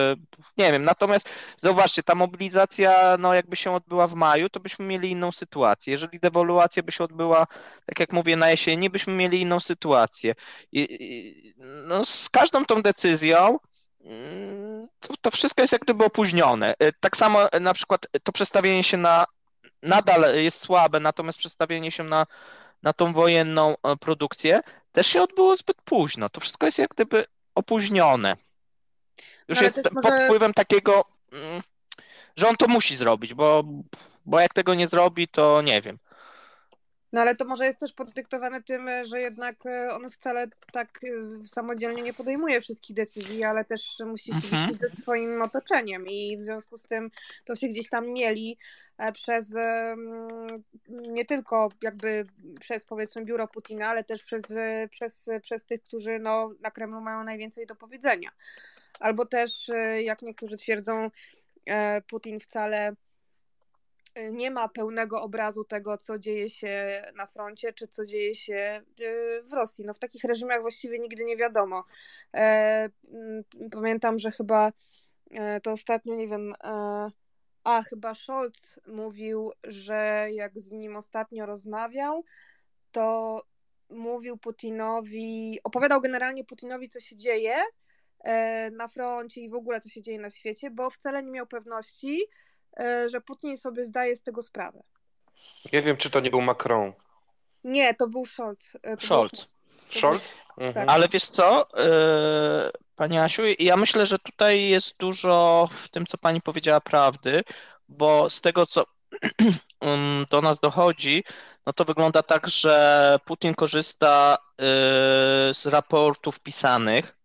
nie wiem. Natomiast zauważcie, ta mobilizacja, no jakby się odbyła w maju, to byśmy mieli inną sytuację. Jeżeli dewaluacja by się odbyła, tak jak mówię, na jesieni, byśmy mieli inną sytuację. No z każdą tą decyzją to wszystko jest jak gdyby opóźnione. Tak samo na przykład to przestawienie się nadal jest słabe, natomiast przestawienie się na tą wojenną produkcję też się odbyło zbyt późno. To wszystko jest jak gdyby opóźnione. Już jest pod wpływem takiego, że on to musi zrobić, bo jak tego nie zrobi, to nie wiem. No ale to może jest też podyktowane tym, że jednak on wcale tak samodzielnie nie podejmuje wszystkich decyzji, ale też musi się liczyć ze swoim otoczeniem i w związku z tym to się gdzieś tam mieli przez nie tylko jakby przez powiedzmy biuro Putina, ale też przez tych, którzy no, na Kremlu mają najwięcej do powiedzenia. Albo też, jak niektórzy twierdzą, Putin wcale nie ma pełnego obrazu tego, co dzieje się na froncie, czy co dzieje się w Rosji. No w takich reżimach właściwie nigdy nie wiadomo. Pamiętam, że chyba to ostatnio, nie wiem, chyba Scholz mówił, że jak z nim ostatnio rozmawiał, to mówił Putinowi, opowiadał generalnie Putinowi, co się dzieje na froncie i w ogóle, co się dzieje na świecie, bo wcale nie miał pewności, że Putin sobie zdaje z tego sprawę. Nie wiem, czy to nie był Macron. Nie, to był Scholz. Scholz? Tak. Ale wiesz co, Pani Asiu, ja myślę, że tutaj jest dużo w tym, co Pani powiedziała, prawdy, bo z tego, co do nas dochodzi, no to wygląda tak, że Putin korzysta z raportów pisanych,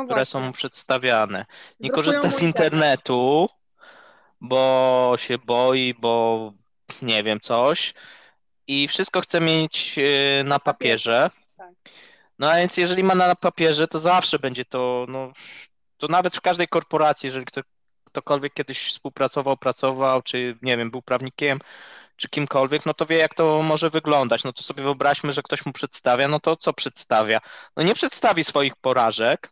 które są mu przedstawiane. Nie korzysta z internetu, bo się boi, bo nie wiem, coś. I wszystko chce mieć na papierze. No a więc jeżeli ma na papierze, to zawsze będzie to, no, to nawet w każdej korporacji, jeżeli ktokolwiek kiedyś współpracował, pracował, czy nie wiem, był prawnikiem, czy kimkolwiek, no to wie, jak to może wyglądać. No to sobie wyobraźmy, że ktoś mu przedstawia, no to co przedstawia? No nie przedstawi swoich porażek.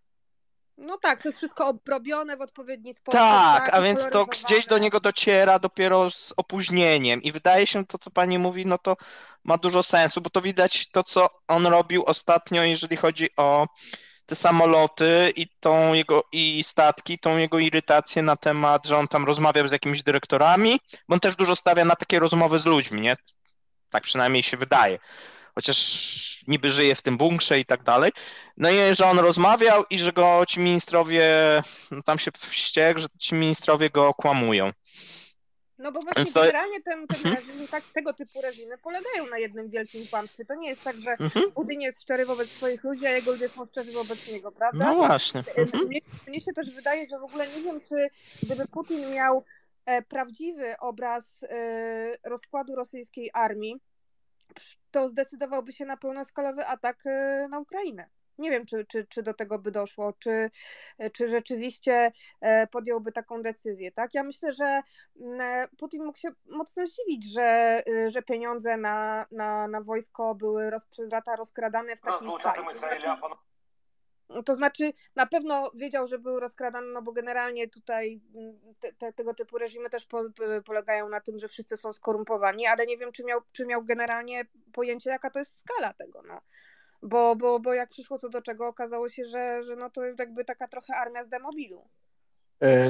No tak, to jest wszystko obrobione w odpowiedni sposób. Tak, a więc to gdzieś do niego dociera dopiero z opóźnieniem i wydaje się to, co pani mówi, no to ma dużo sensu, bo to widać to, co on robił ostatnio, jeżeli chodzi o te samoloty i statki, tą jego irytację na temat, że on tam rozmawiał z jakimiś dyrektorami, bo on też dużo stawia na takie rozmowy z ludźmi, nie? Tak przynajmniej się wydaje. Chociaż niby żyje w tym bunkrze i tak dalej. No i że on rozmawiał i że go ci ministrowie, no tam się wściekł, że ci ministrowie go okłamują. No bo właśnie Więc to... generalnie ten reżim, tego typu reżimy polegają na jednym wielkim kłamstwie. To nie jest tak, że Putin jest szczery wobec swoich ludzi, a jego ludzie są szczerzy wobec niego, prawda? No właśnie. Mnie się też wydaje, że w ogóle nie wiem, czy gdyby Putin miał prawdziwy obraz rozkładu rosyjskiej armii, to zdecydowałby się na pełnoskalowy atak na Ukrainę. Nie wiem, czy do tego by doszło, czy rzeczywiście podjąłby taką decyzję. Tak? Ja myślę, że Putin mógł się mocno zdziwić, że pieniądze na wojsko były przez lata rozkradane w takiej skali. To znaczy, na pewno wiedział, że były rozkradane, no bo generalnie tutaj tego typu reżimy też polegają na tym, że wszyscy są skorumpowani, ale nie wiem, czy miał generalnie pojęcie, jaka to jest skala tego, no. Bo jak przyszło co do czego, okazało się, że no to jakby taka trochę armia z demobilu.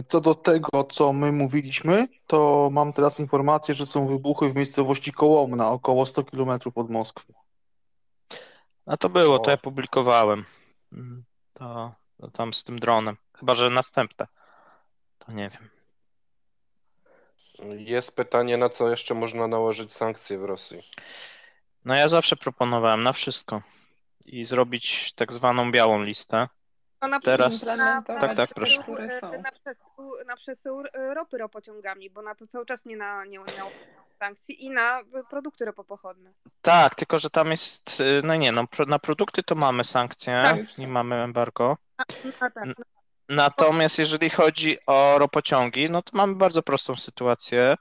Co do tego, co my mówiliśmy, to mam teraz informację, że są wybuchy w miejscowości Kołomna, około 100 km od Moskwy. A to było, to ja publikowałem. To tam z tym dronem. Chyba że następne. To nie wiem. Jest pytanie, na co jeszcze można nałożyć sankcje w Rosji? No ja zawsze proponowałem na wszystko i zrobić tak zwaną białą listę. No na teraz na przesył ropy ropociągami, bo na to cały czas nie sankcji i na produkty ropopochodne. Tak, tylko że tam jest, na produkty to mamy sankcje, nie mamy embargo. Natomiast jeżeli chodzi o ropociągi, no to mamy bardzo prostą sytuację,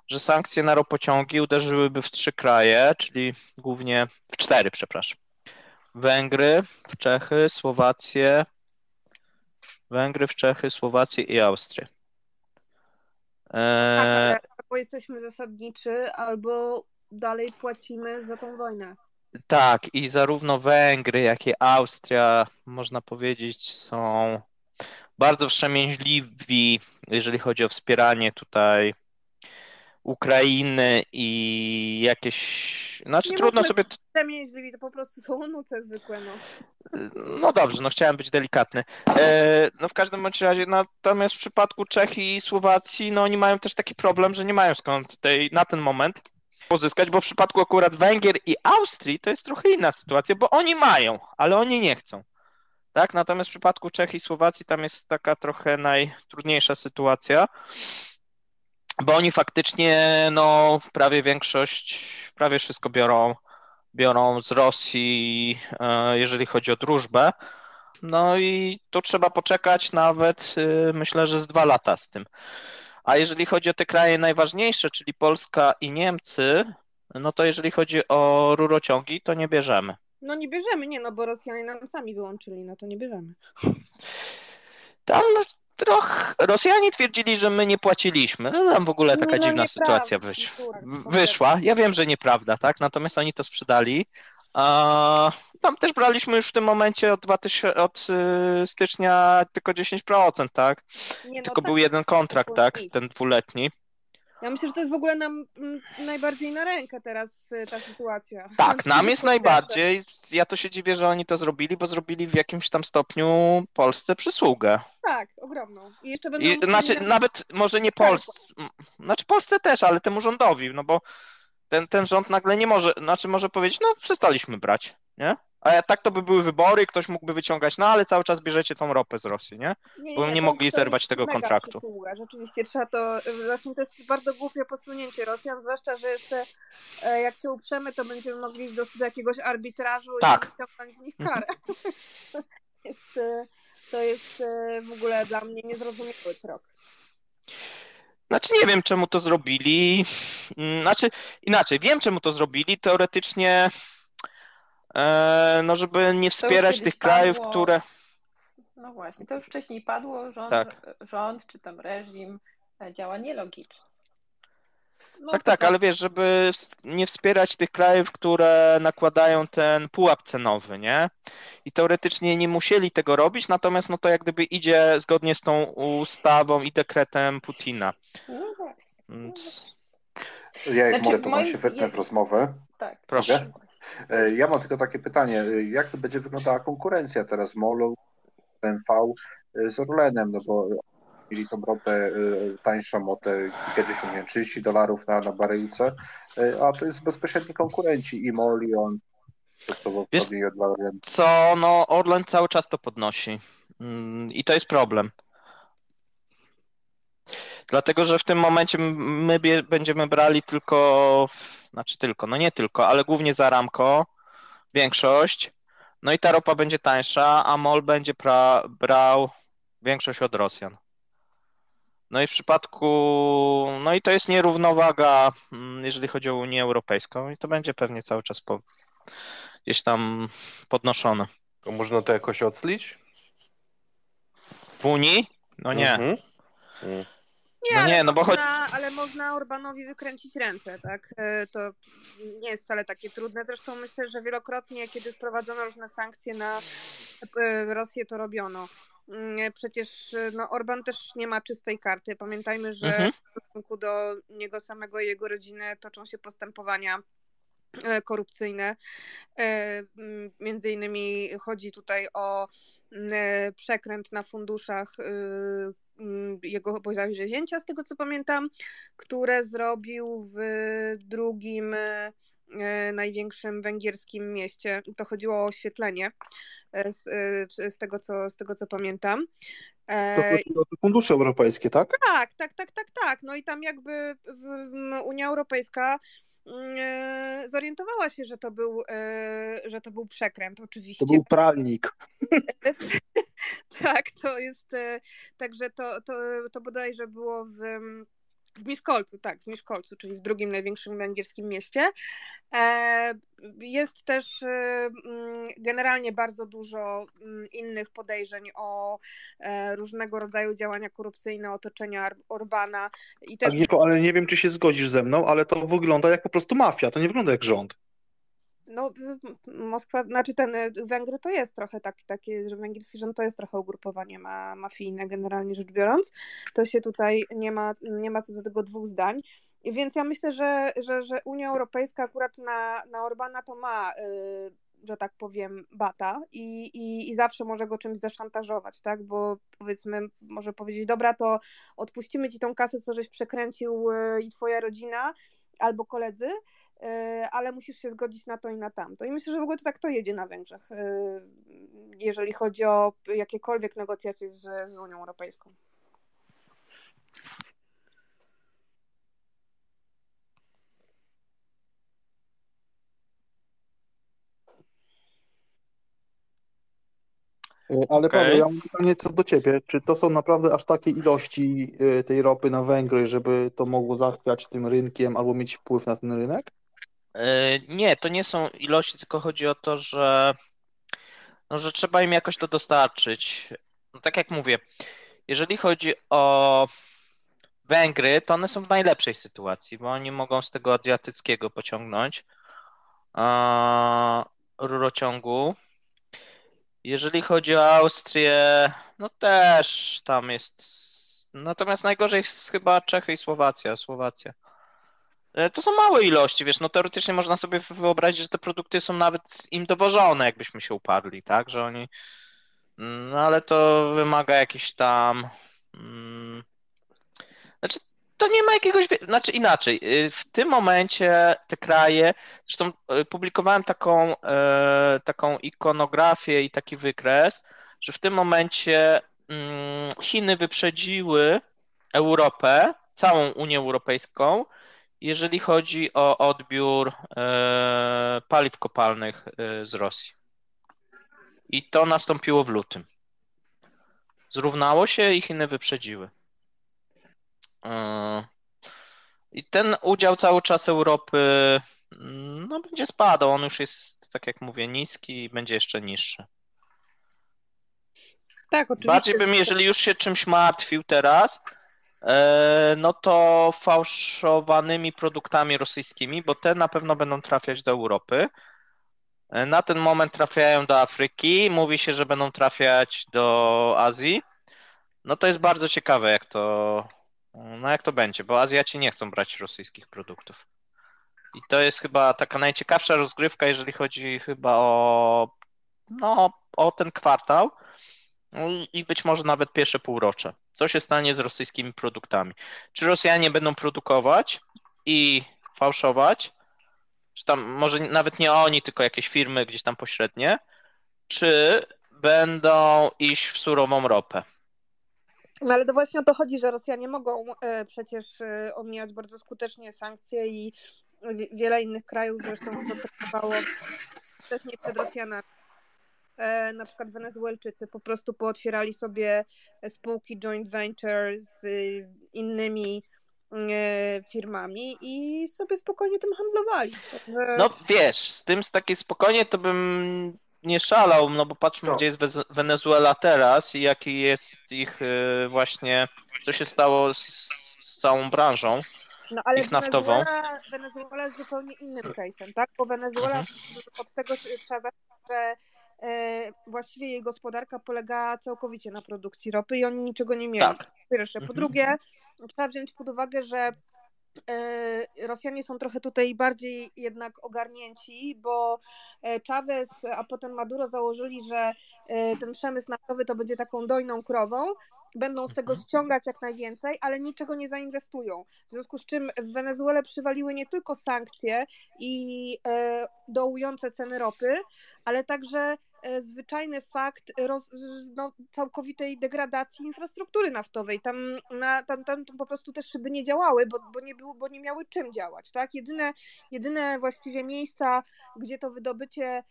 że sankcje na ropociągi uderzyłyby w 3 kraje, czyli głównie w 4, przepraszam. Węgry, w Czechy, Słowację i Austrię. Albo jesteśmy zasadniczy, albo dalej płacimy za tą wojnę. Tak, i zarówno Węgry, jak i Austria, można powiedzieć, są bardzo wstrzemięźliwi, jeżeli chodzi o wspieranie tutaj Ukrainy i jakieś... Znaczy nie trudno sobie... Wstrzemięźliwi, to po prostu są onuce zwykłe, no. No dobrze, no chciałem być delikatny. No w każdym bądź razie, natomiast w przypadku Czech i Słowacji, no oni mają też taki problem, że nie mają skąd na ten moment pozyskać, bo w przypadku akurat Węgier i Austrii to jest trochę inna sytuacja, bo oni mają, ale oni nie chcą. Tak? Natomiast w przypadku Czech i Słowacji tam jest taka trochę najtrudniejsza sytuacja, bo oni faktycznie, no prawie wszystko biorą z Rosji, jeżeli chodzi o drużbę. No i tu trzeba poczekać nawet, myślę, że z 2 lata z tym. A jeżeli chodzi o te kraje najważniejsze, czyli Polska i Niemcy, no to jeżeli chodzi o rurociągi, to nie bierzemy. No nie bierzemy, bo Rosjanie nam sami wyłączyli, no to nie bierzemy. Tam trochę Rosjanie twierdzili, że my nie płaciliśmy. No tam w ogóle taka dziwna sytuacja wyszła. Ja wiem, że nieprawda, tak? Natomiast oni to sprzedali. Tam też braliśmy już w tym momencie od stycznia tylko 10%, tak? Tylko był jeden kontrakt, tak? Ten 2-letni. Ja myślę, że to jest w ogóle nam najbardziej na rękę teraz ta sytuacja. Tak, nam jest najbardziej. Ja to się dziwię, że oni to zrobili, bo zrobili w jakimś tam stopniu Polsce przysługę. Tak, ogromną. I jeszcze będą nawet może nie Polsce, znaczy Polsce też, ale temu rządowi, no bo ten rząd nagle nie może, może powiedzieć, no przestaliśmy brać, nie? A tak to by były wybory, ktoś mógłby wyciągać, no ale cały czas bierzecie tą ropę z Rosji, nie? Bo nie mogli zerwać tego kontraktu. Przysługa. Rzeczywiście trzeba to, właśnie to jest bardzo głupie posunięcie Rosjan, zwłaszcza, że jeszcze jak się uprzemy, to będziemy mogli do jakiegoś arbitrażu i wyciągnąć z nich karę. To jest w ogóle dla mnie niezrozumiały krok. Znaczy nie wiem, czemu to zrobili. Inaczej, wiem, czemu to zrobili. Teoretycznie, no żeby nie wspierać tych krajów, które... No właśnie, to już wcześniej padło, rząd czy tam reżim działa nielogicznie. No Tak, to tak, ale wiesz, żeby nie wspierać tych krajów, które nakładają ten pułap cenowy, nie? I teoretycznie nie musieli tego robić, natomiast no to jak gdyby idzie zgodnie z tą ustawą i dekretem Putina. No tak. Więc Ja jak Znaczy, mogę, to wam się wetnę w rozmowę. Tak. proszę. Mogę? Ja mam tylko takie pytanie, jak to będzie wyglądała konkurencja teraz MOL-u, MV z Orlenem, no bo mieli tą ropę tańszą o te kilkadziesiąt, nie wiem, $30 na baryłce, a to jest bezpośredni konkurenci i MOL, i on, to Wiesz wchodzi od Orlen. co, no Orlen cały czas to podnosi i to jest problem. Dlatego, że w tym momencie my będziemy brali no nie tylko, ale głównie za Aramco, większość, no i ta ropa będzie tańsza, a MOL będzie brał większość od Rosjan. No i w przypadku, no i to jest nierównowaga, jeżeli chodzi o Unię Europejską i to będzie pewnie cały czas gdzieś tam podnoszone. To można to jakoś oclić? W Unii? No nie. Mhm. Nie, No ale nie, no bo ale można Orbánowi wykręcić ręce, tak? To nie jest wcale takie trudne. Zresztą myślę, że wielokrotnie, kiedy wprowadzono różne sankcje na Rosję, to robiono. Przecież no, Orbán też nie ma czystej karty. Pamiętajmy, że w stosunku do niego samego i jego rodziny toczą się postępowania korupcyjne. Między innymi chodzi tutaj o przekręt na funduszach jego bodajże zięcia, z tego co pamiętam, które zrobił w drugim największym węgierskim mieście. To chodziło o oświetlenie, z tego co pamiętam. To fundusze europejskie, tak? Tak. No i tam jakby Unia Europejska zorientowała się, że to był przekręt, oczywiście. To był pralnik. Tak, to jest, także to bodajże było w Miszkolcu, w Miszkolcu, czyli w drugim największym węgierskim mieście. Jest też generalnie bardzo dużo innych podejrzeń o różnego rodzaju działania korupcyjne otoczenia Orbána. I też... Agnieszko, ale nie wiem, czy się zgodzisz ze mną, ale to wygląda jak po prostu mafia, to nie wygląda jak rząd. No, Moskwa, znaczy Węgry to jest trochę takie, że węgierski rząd to jest trochę ugrupowanie mafijne, generalnie rzecz biorąc. To się tutaj nie ma co do tego dwóch zdań. Więc ja myślę, że Unia Europejska akurat na Orbána to ma, że tak powiem, bata i zawsze może go czymś zaszantażować, tak? Bo powiedzmy, może powiedzieć, dobra, to odpuścimy ci tą kasę, co żeś przekręcił i twoja rodzina albo koledzy, ale musisz się zgodzić na to i na tamto. I myślę, że w ogóle to jedzie na Węgrzech, jeżeli chodzi o jakiekolwiek negocjacje z Unią Europejską. Ale Paweł, ja mam pytanie co do ciebie. Czy to są naprawdę aż takie ilości tej ropy na Węgry, żeby to mogło zachwiać tym rynkiem albo mieć wpływ na ten rynek? Nie, to nie są ilości, tylko chodzi o to, że trzeba im jakoś to dostarczyć. No, tak jak mówię, jeżeli chodzi o Węgry, to one są w najlepszej sytuacji, bo oni mogą z tego adriatyckiego pociągnąć rurociągu. Jeżeli chodzi o Austrię, no też tam jest. Natomiast najgorzej jest chyba Czechy i Słowacja. To są małe ilości, wiesz, no teoretycznie można sobie wyobrazić, że te produkty są nawet im dowożone, jakbyśmy się uparli, tak, że oni, no ale to wymaga jakiś tam, znaczy to nie ma jakiegoś, znaczy inaczej, w tym momencie te kraje, zresztą publikowałem taką ikonografię i taki wykres, że w tym momencie Chiny wyprzedziły Europę, całą Unię Europejską, jeżeli chodzi o odbiór paliw kopalnych z Rosji. I to nastąpiło w lutym. Zrównało się i Chiny wyprzedziły. I ten udział cały czas Europy no, będzie spadał. On już jest, tak jak mówię, niski i będzie jeszcze niższy. Tak, oczywiście. Bardziej bym, jeżeli już się czymś martwił teraz, No to fałszowanymi produktami rosyjskimi, bo te na pewno będą trafiać do Europy. Na ten moment trafiają do Afryki. Mówi się, że będą trafiać do Azji. No to jest bardzo ciekawe, jak to będzie, bo Azjaci nie chcą brać rosyjskich produktów. I to jest chyba taka najciekawsza rozgrywka, jeżeli chodzi chyba o ten kwartał i być może nawet pierwsze półrocze. Co się stanie z rosyjskimi produktami? Czy Rosjanie będą produkować i fałszować? Czy tam może nawet nie oni, tylko jakieś firmy gdzieś tam pośrednie? Czy będą iść w surową ropę? No ale to właśnie o to chodzi, że Rosjanie mogą przecież omijać bardzo skutecznie sankcje i wiele innych krajów zresztą to traktowało wcześniej przed Rosjanami. Na przykład Wenezuelczycy po prostu pootwierali sobie spółki joint venture z innymi firmami i sobie spokojnie tym handlowali. No wiesz, z tym takie spokojnie to bym nie szalał, no bo patrzmy, gdzie jest Wenezuela teraz i jaki jest ich właśnie, co się stało z całą branżą no, ale ich naftową. Wenezuela jest zupełnie innym case'em, tak? Bo Wenezuela od tego trzeba zacząć, że właściwie jej gospodarka polega całkowicie na produkcji ropy i oni niczego nie mieli. Tak. Po pierwsze. Po drugie, trzeba wziąć pod uwagę, że Rosjanie są trochę tutaj bardziej jednak ogarnięci, bo Chavez, a potem Maduro założyli, że ten przemysł naftowy to będzie taką dojną krową, będą z tego ściągać jak najwięcej, ale niczego nie zainwestują. W związku z czym w Wenezuelę przywaliły nie tylko sankcje i dołujące ceny ropy, ale także zwyczajny fakt całkowitej degradacji infrastruktury naftowej. Tam po prostu te szyby nie działały, bo nie miały czym działać. Tak? Jedyne właściwie miejsca, gdzie to wydobycie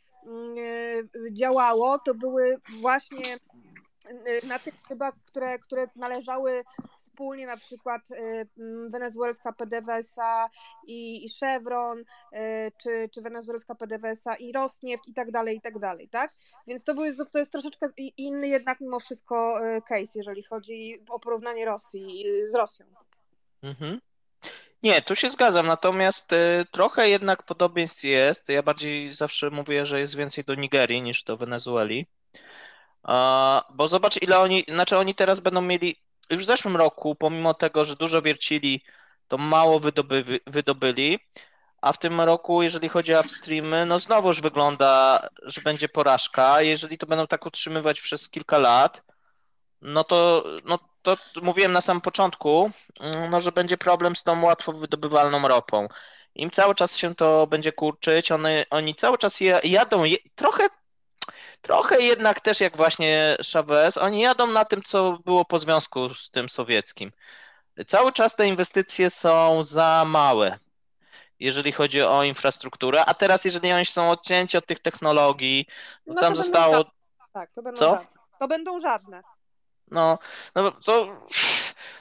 działało, to były właśnie na tych szybach, które należały wspólnie, na przykład wenezuelska PDVSA i Chevron, czy wenezuelska PDVSA i Rosneft i tak dalej, tak? Więc to jest troszeczkę inny jednak mimo wszystko case, jeżeli chodzi o porównanie Rosji z Rosją. Nie, tu się zgadzam, natomiast trochę jednak podobieństw jest. Ja bardziej zawsze mówię, że jest więcej do Nigerii niż do Wenezueli. Bo zobacz, ile oni teraz będą mieli, już w zeszłym roku, pomimo tego, że dużo wiercili, to mało wydobyli, a w tym roku, jeżeli chodzi o upstreamy, no znowuż wygląda, że będzie porażka. Jeżeli to będą tak utrzymywać przez kilka lat, no to mówiłem na samym początku, no, że będzie problem z tą łatwo wydobywalną ropą. Im cały czas się to będzie kurczyć, oni cały czas jadą, trochę jednak też jak właśnie Chavez, oni jadą na tym, co było po związku z tym sowieckim. Cały czas te inwestycje są za małe, jeżeli chodzi o infrastrukturę, a teraz jeżeli oni są odcięci od tych technologii, No tam to zostało... żadne. Tak, to będą żadne. To będą żadne.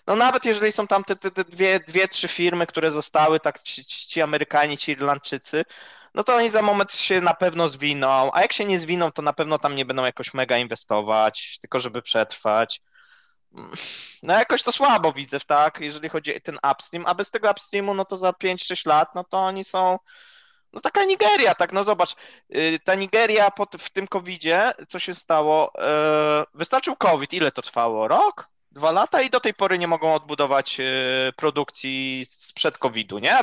No nawet jeżeli są tam te dwie, trzy firmy, które zostały, tak ci Amerykanie, ci Irlandczycy, no to oni za moment się na pewno zwiną, a jak się nie zwiną, to na pewno tam nie będą jakoś mega inwestować, tylko żeby przetrwać. No jakoś to słabo widzę, tak, jeżeli chodzi o ten upstream, a bez tego upstreamu, no to za 5-6 lat, no to oni są, no taka Nigeria, tak, no zobacz, ta Nigeria w tym COVID-zie, co się stało, wystarczył COVID, ile to trwało, rok? 2 lata i do tej pory nie mogą odbudować produkcji sprzed COVID-u, nie?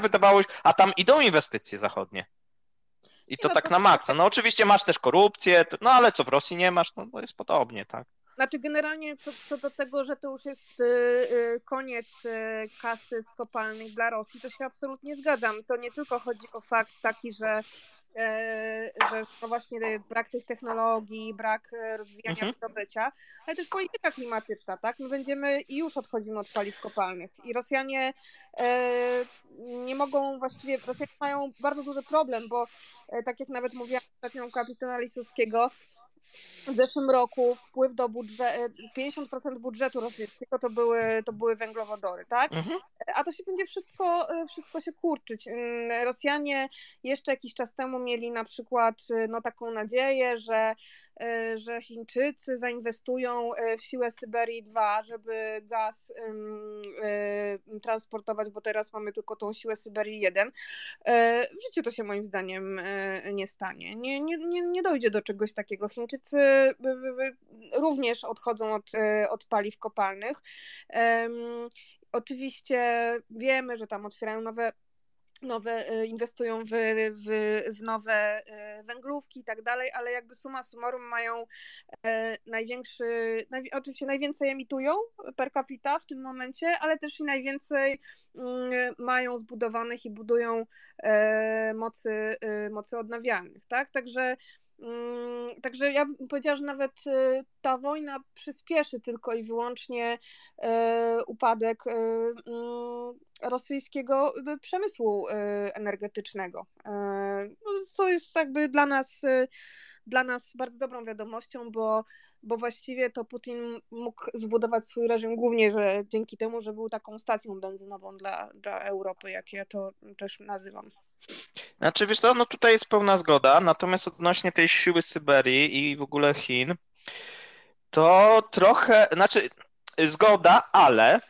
A tam idą inwestycje zachodnie. I to tak na maksa. No oczywiście masz też korupcję, no ale co w Rosji nie masz, no to jest podobnie, tak. Znaczy generalnie co do tego, że to już jest koniec kasy z kopalnych dla Rosji, to się absolutnie zgadzam. To nie tylko chodzi o fakt taki, że to właśnie brak tych technologii, brak rozwijania wydobycia, ale też polityka klimatyczna, tak? My będziemy i już odchodzimy od paliw kopalnych i Rosjanie nie mogą właściwie, Rosjanie mają bardzo duży problem, bo tak jak nawet mówiłam ostatnio kapitana Lisowskiego, w zeszłym roku wpływ do 50% budżetu rosyjskiego to były węglowodory, tak? A to się będzie wszystko się kurczyć. Rosjanie jeszcze jakiś czas temu mieli na przykład taką nadzieję, że że Chińczycy zainwestują w siłę Syberii 2, żeby gaz transportować, bo teraz mamy tylko tą siłę Syberii 1. W życiu to się moim zdaniem nie stanie. Nie dojdzie do czegoś takiego. Chińczycy również odchodzą od paliw kopalnych. Oczywiście wiemy, że tam otwierają inwestują w nowe węglówki i tak dalej, ale jakby summa summarum mają oczywiście najwięcej emitują per capita w tym momencie, ale też i najwięcej mają zbudowanych i budują mocy odnawialnych, tak? Także ja bym powiedziała, że nawet ta wojna przyspieszy tylko i wyłącznie upadek rosyjskiego przemysłu energetycznego, co jest jakby dla nas bardzo dobrą wiadomością, bo właściwie to Putin mógł zbudować swój reżim głównie, że dzięki temu, że był taką stacją benzynową dla Europy, jak ja to też nazywam. Znaczy, wiesz co, no tutaj jest pełna zgoda, natomiast odnośnie tej siły Syberii i w ogóle Chin, to trochę, znaczy zgoda, ale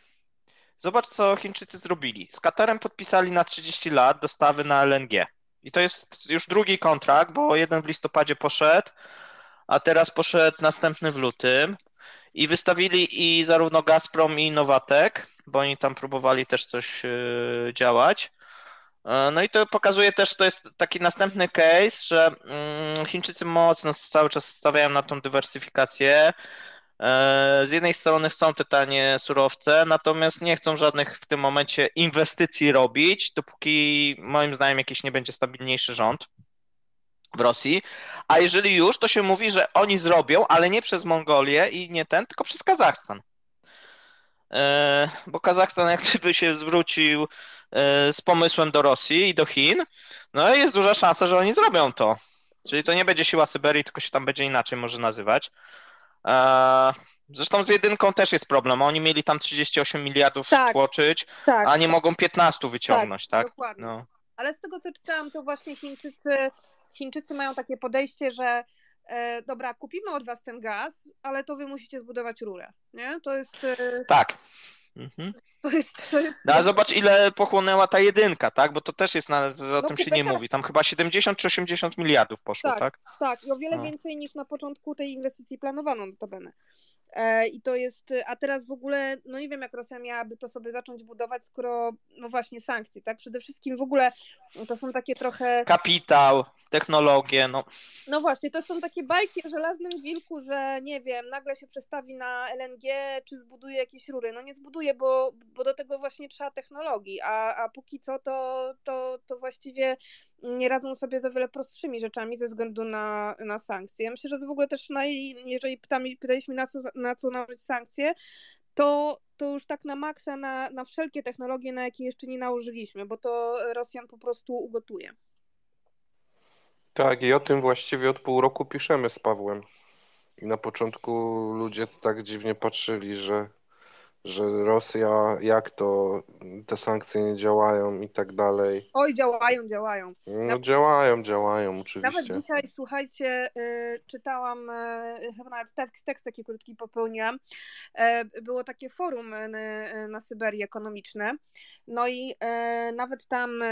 zobacz, co Chińczycy zrobili. Z Katarem podpisali na 30 lat dostawy na LNG. I to jest już drugi kontrakt, bo jeden w listopadzie poszedł, a teraz poszedł następny w lutym. I wystawili i zarówno Gazprom i Nowatek, bo oni tam próbowali też coś działać. No i to pokazuje też, to jest taki następny case, że Chińczycy mocno cały czas stawiają na tą dywersyfikację. Z jednej strony chcą te tanie surowce, natomiast nie chcą żadnych w tym momencie inwestycji robić, dopóki moim zdaniem jakiś nie będzie stabilniejszy rząd w Rosji. A jeżeli już, to się mówi, że oni zrobią, ale nie przez Mongolię i nie tylko przez Kazachstan. Bo Kazachstan jak gdyby się zwrócił z pomysłem do Rosji i do Chin, no i jest duża szansa, że oni zrobią to. Czyli to nie będzie siła Syberii, tylko się tam będzie inaczej może nazywać. Zresztą z jedynką też jest problem. Oni mieli tam 38 miliardów tłoczyć, a nie mogą 15 wyciągnąć, tak? Dokładnie. No. Ale z tego, co czytałam, to właśnie Chińczycy mają takie podejście, że dobra, kupimy od was ten gaz, ale to wy musicie zbudować rurę, nie? To jest... Tak. Mhm. To jest... No, a zobacz, ile pochłonęła ta jedynka, tak? Bo to też jest, o tym się nie tak. mówi. Tam chyba 70 czy 80 miliardów poszło, tak? Tak, i o wiele więcej niż na początku tej inwestycji planowano notabene. I to jest, a teraz w ogóle, no nie wiem, jak Rosja miałaby to sobie zacząć budować, skoro, no właśnie, sankcje, tak? Przede wszystkim w ogóle to są takie trochę... Kapitał, technologie, no. No właśnie, to są takie bajki o żelaznym wilku, że nie wiem, nagle się przestawi na LNG, czy zbuduje jakieś rury. No nie zbuduje, bo do tego właśnie trzeba technologii, a póki co to właściwie nie radzą sobie za wiele prostszymi rzeczami ze względu na sankcje. Ja myślę, że w ogóle też, jeżeli pytaliśmy na co nałożyć sankcje, to już tak na maksa, na wszelkie technologie, na jakie jeszcze nie nałożyliśmy, bo to Rosjan po prostu ugotuje. Tak, i o tym właściwie od pół roku piszemy z Pawłem. I na początku ludzie tak dziwnie patrzyli, że Rosja, jak to, te sankcje nie działają i tak dalej. Oj, działają. No działają oczywiście. Nawet dzisiaj, słuchajcie, czytałam, chyba nawet tekst taki krótki popełniłam, było takie forum na Syberii ekonomiczne, no i nawet tam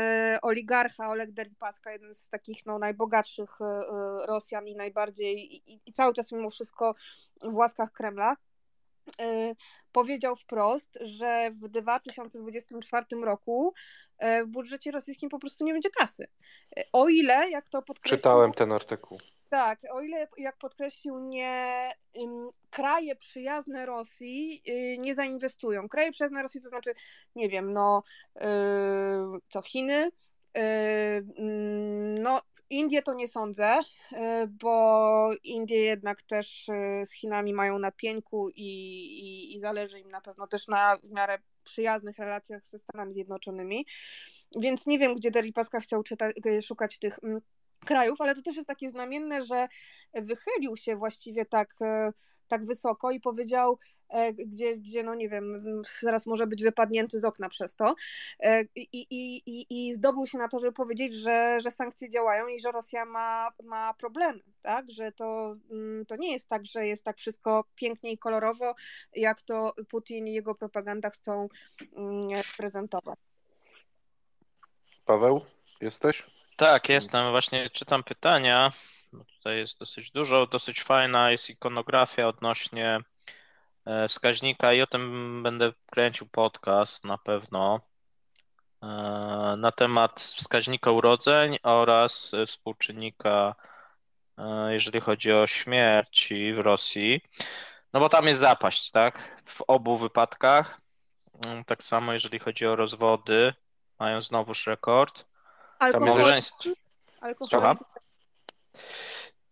oligarcha Oleg Deripaska, jeden z takich najbogatszych Rosjan i najbardziej, i cały czas mimo wszystko w łaskach Kremla, powiedział wprost, że w 2024 roku w budżecie rosyjskim po prostu nie będzie kasy. O ile, jak to podkreślił... Czytałem ten artykuł. Tak, o ile, jak podkreślił, kraje przyjazne Rosji nie zainwestują. Kraje przyjazne Rosji to znaczy, nie wiem, to Chiny, Indie to nie sądzę, bo Indie jednak też z Chinami mają na pieńku i zależy im na pewno też na w miarę przyjaznych relacjach ze Stanami Zjednoczonymi, więc nie wiem, gdzie Deripaska chciał szukać tych krajów, ale to też jest takie znamienne, że wychylił się właściwie tak tak wysoko i powiedział, gdzie no nie wiem, zaraz może być wypadnięty z okna przez to i zdobył się na to, żeby powiedzieć, że sankcje działają i że Rosja ma problemy, tak, że to nie jest tak, że jest tak wszystko pięknie i kolorowo, jak to Putin i jego propaganda chcą prezentować. Paweł, jesteś? Tak, jestem. Właśnie czytam pytania. Bo tutaj jest dosyć dużo, dosyć fajna jest ikonografia odnośnie wskaźnika i o tym będę kręcił podcast na pewno na temat wskaźnika urodzeń oraz współczynnika, jeżeli chodzi o śmierci w Rosji. No bo tam jest zapaść, tak? W obu wypadkach. Tak samo jeżeli chodzi o rozwody, mają znowuż rekord. Małżeństwo. Alkohol.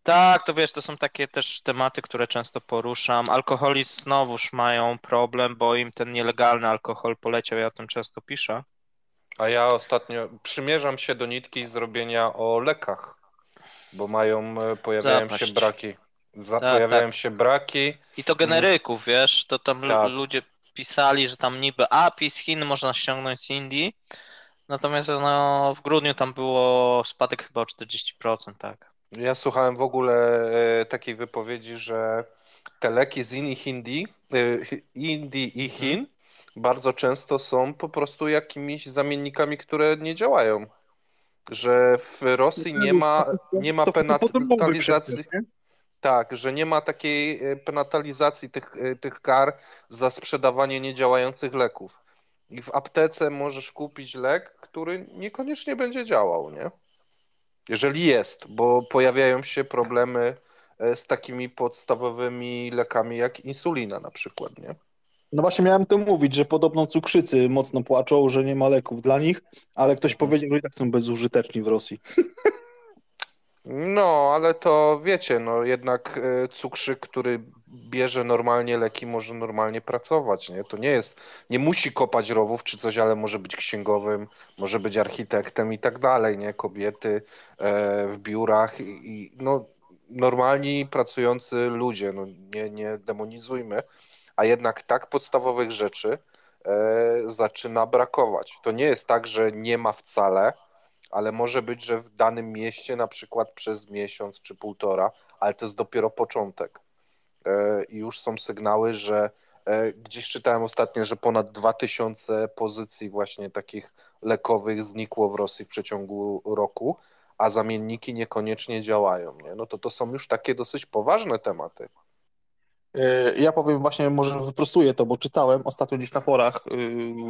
Tak, to wiesz, to są takie też tematy, które często poruszam. Alkoholicy znowuż mają problem, bo im ten nielegalny alkohol poleciał, ja o tym często piszę. A ja ostatnio przymierzam się do nitki zrobienia o lekach, bo pojawiają Zapaść. się braki. Tak. Się braki. I to generyków, wiesz, to tam Tak. ludzie pisali, że tam niby API z Chin można ściągnąć z Indii, natomiast no, w grudniu tam było spadek chyba o 40%, tak. Ja słuchałem w ogóle takiej wypowiedzi, że te leki z Indii i Chin bardzo często są po prostu jakimiś zamiennikami, które nie działają. Że w Rosji nie ma penalizacji. Tak, że nie ma takiej penalizacji tych kar za sprzedawanie niedziałających leków. I w aptece możesz kupić lek, który niekoniecznie będzie działał, nie? Jeżeli jest, bo pojawiają się problemy z takimi podstawowymi lekami jak insulina na przykład, nie? No właśnie miałem to mówić, że podobno cukrzycy mocno płaczą, że nie ma leków dla nich, ale ktoś powiedział, że i tak są bezużyteczni w Rosji. No, ale to wiecie, no jednak cukrzyk, który bierze normalnie leki, może normalnie pracować, nie? To nie musi kopać rowów czy coś, ale może być księgowym, może być architektem i tak dalej, nie? Kobiety w biurach i no normalni pracujący ludzie, no nie demonizujmy, a jednak tak podstawowych rzeczy zaczyna brakować. To nie jest tak, że nie ma wcale, ale może być, że w danym mieście na przykład przez miesiąc czy półtora, ale to jest dopiero początek. I już są sygnały, że gdzieś czytałem ostatnio, że ponad 2000 pozycji właśnie takich lekowych znikło w Rosji w przeciągu roku, a zamienniki niekoniecznie działają, nie? No to są już takie dosyć poważne tematy. Ja powiem właśnie, może wyprostuję to, bo czytałem ostatnio gdzieś na forach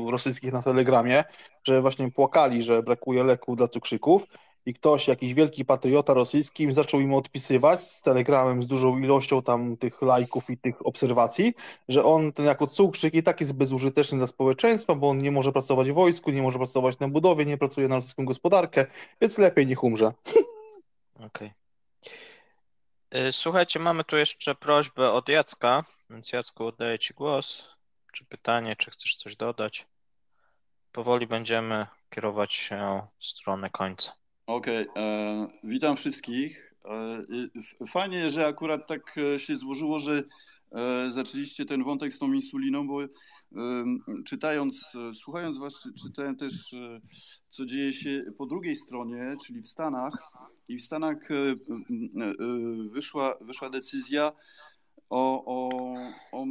rosyjskich na Telegramie, że właśnie płakali, że brakuje leku dla cukrzyków i ktoś, jakiś wielki patriota rosyjski zaczął im odpisywać z Telegramem z dużą ilością tam tych lajków i tych obserwacji, że on ten jako cukrzyk i tak jest bezużyteczny dla społeczeństwa, bo on nie może pracować w wojsku, nie może pracować na budowie, nie pracuje na rosyjską gospodarkę, więc lepiej niech umrze. Okej. Słuchajcie, mamy tu jeszcze prośbę od Jacka, więc Jacku, oddaję Ci głos. Czy pytanie, czy chcesz coś dodać? Powoli będziemy kierować się w stronę końca. Okej, witam wszystkich. Fajnie, że akurat tak się złożyło, że zaczęliście ten wątek z tą insuliną, bo słuchając was, czytałem też, co dzieje się po drugiej stronie, czyli w Stanach. I w Stanach wyszła decyzja o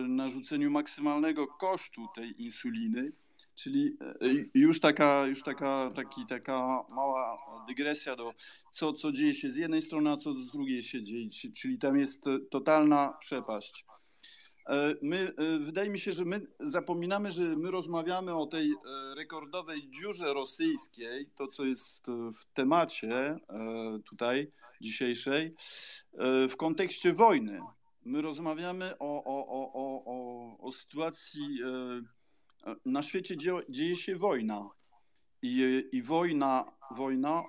narzuceniu maksymalnego kosztu tej insuliny. Czyli już taka mała dygresja do co dzieje się z jednej strony, a co z drugiej się dzieje. Czyli tam jest totalna przepaść. Wydaje mi się, że my zapominamy, że my rozmawiamy o tej rekordowej dziurze rosyjskiej, to co jest w temacie tutaj dzisiejszej, w kontekście wojny. My rozmawiamy o sytuacji. Na świecie dzieje się wojna i wojna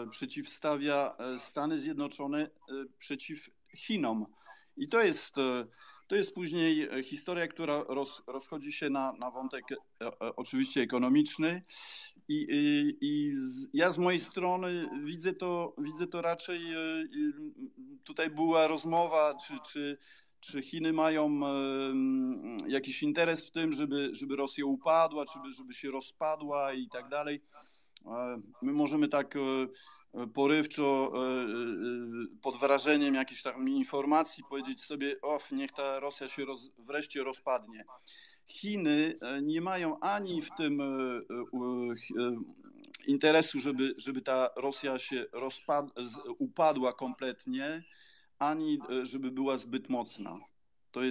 przeciwstawia Stany Zjednoczone przeciw Chinom. I to jest To jest później historia, która rozchodzi się na wątek oczywiście ekonomiczny ja z mojej strony widzę to raczej, tutaj była rozmowa, czy Chiny mają jakiś interes w tym, żeby Rosja upadła, żeby się rozpadła i tak dalej. My możemy tak porywczo, pod wrażeniem jakichś tam informacji powiedzieć sobie, niech ta Rosja się wreszcie rozpadnie. Chiny nie mają ani w tym interesu, żeby ta Rosja się upadła kompletnie, ani żeby była zbyt mocna. To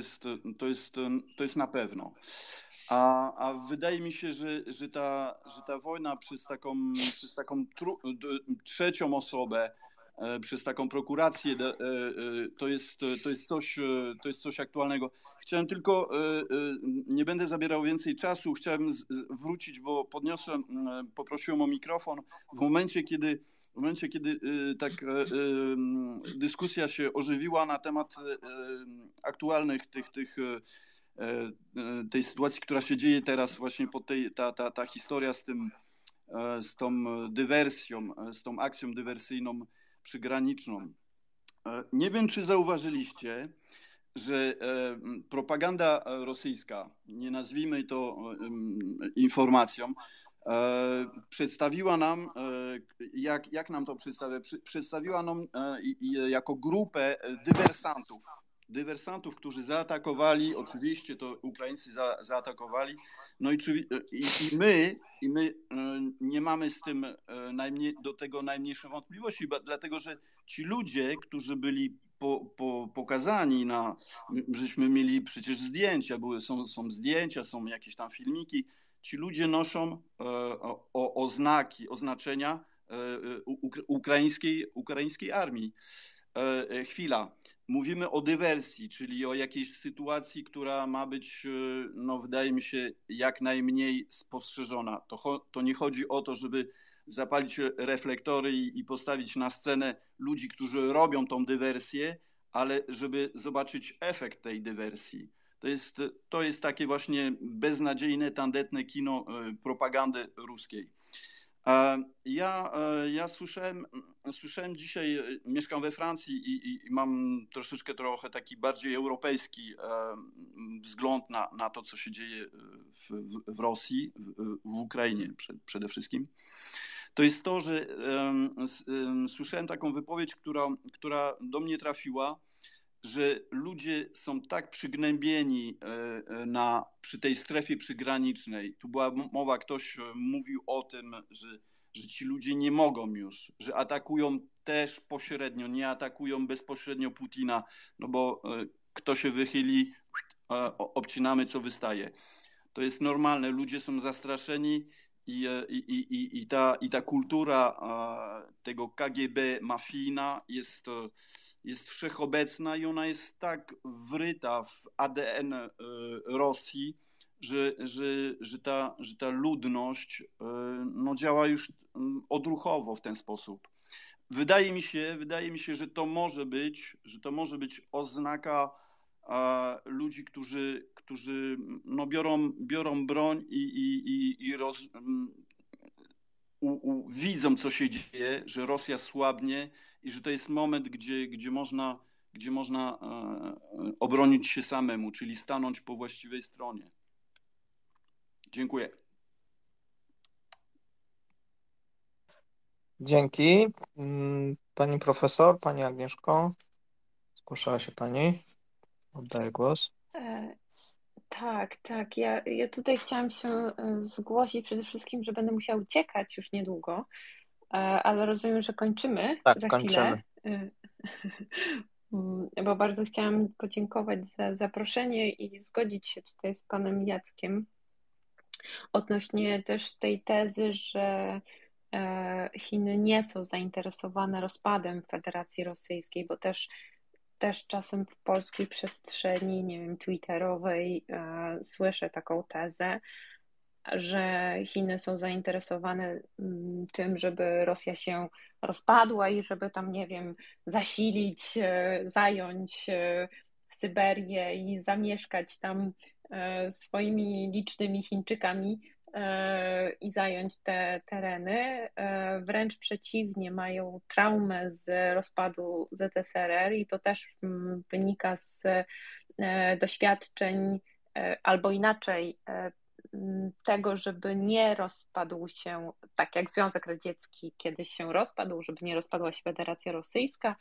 jest na pewno. A wydaje mi się, że ta wojna przez taką trzecią osobę, przez taką prokurację, to jest coś aktualnego. Chciałem tylko, nie będę zabierał więcej czasu, chciałem wrócić, bo poprosiłem o mikrofon w momencie, kiedy tak dyskusja się ożywiła na temat aktualnych tej sytuacji, która się dzieje teraz właśnie ta historia z tą dywersją, z tą akcją dywersyjną przygraniczną. Nie wiem, czy zauważyliście, że propaganda rosyjska, nie nazwijmy to informacją, przedstawiła nam, jak nam to przedstawia? Przedstawiła nam jako grupę dywersantów, którzy zaatakowali, oczywiście to Ukraińcy zaatakowali, no i my nie mamy z tym do tego najmniejszej wątpliwości, dlatego że ci ludzie, którzy byli pokazani żeśmy mieli przecież zdjęcia, są zdjęcia, są jakieś tam filmiki, ci ludzie noszą oznaczenia ukraińskiej armii. Chwila. Mówimy o dywersji, czyli o jakiejś sytuacji, która ma być, no wydaje mi się, jak najmniej spostrzeżona. To nie chodzi o to, żeby zapalić reflektory i postawić na scenę ludzi, którzy robią tą dywersję, ale żeby zobaczyć efekt tej dywersji. To jest takie właśnie beznadziejne, tandetne kino propagandy ruskiej. Ja słyszałem dzisiaj, mieszkam we Francji i mam trochę taki bardziej europejski wzgląd na to, co się dzieje w Rosji, w Ukrainie przede wszystkim. To jest to, że słyszałem taką wypowiedź, która do mnie trafiła, że ludzie są tak przygnębieni przy tej strefie przygranicznej. Tu była mowa, ktoś mówił o tym, że ci ludzie nie mogą już, że atakują też pośrednio, nie atakują bezpośrednio Putina, no bo kto się wychyli, obcinamy, co wystaje. To jest normalne, ludzie są zastraszeni i ta kultura tego KGB mafijna jest wszechobecna i ona jest tak wryta w ADN Rosji, że ta ludność no, działa już odruchowo w ten sposób. Wydaje mi się, że to może być oznaka ludzi, którzy no, biorą broń i widzą, co się dzieje, że Rosja słabnie i że to jest moment, gdzie można obronić się samemu, czyli stanąć po właściwej stronie. Dziękuję. Dzięki. Pani profesor, pani Agnieszko, zgłaszała się pani. Oddaję głos. Tak. Ja tutaj chciałam się zgłosić przede wszystkim, że będę musiała uciekać już niedługo, ale rozumiem, że kończymy za chwilę. Bo bardzo chciałam podziękować za zaproszenie i zgodzić się tutaj z panem Jackiem odnośnie też tej tezy, że Chiny nie są zainteresowane rozpadem Federacji Rosyjskiej, bo też czasem w polskiej przestrzeni, nie wiem, twitterowej słyszę taką tezę, że Chiny są zainteresowane tym, żeby Rosja się rozpadła i żeby tam, nie wiem, zasilić, zająć Syberię i zamieszkać tam swoimi licznymi Chińczykami i zająć te tereny. Wręcz przeciwnie, mają traumę z rozpadu ZSRR i to też wynika z doświadczeń, albo inaczej, tego, żeby nie rozpadł się, tak jak Związek Radziecki kiedyś się rozpadł, żeby nie rozpadła się Federacja Rosyjska,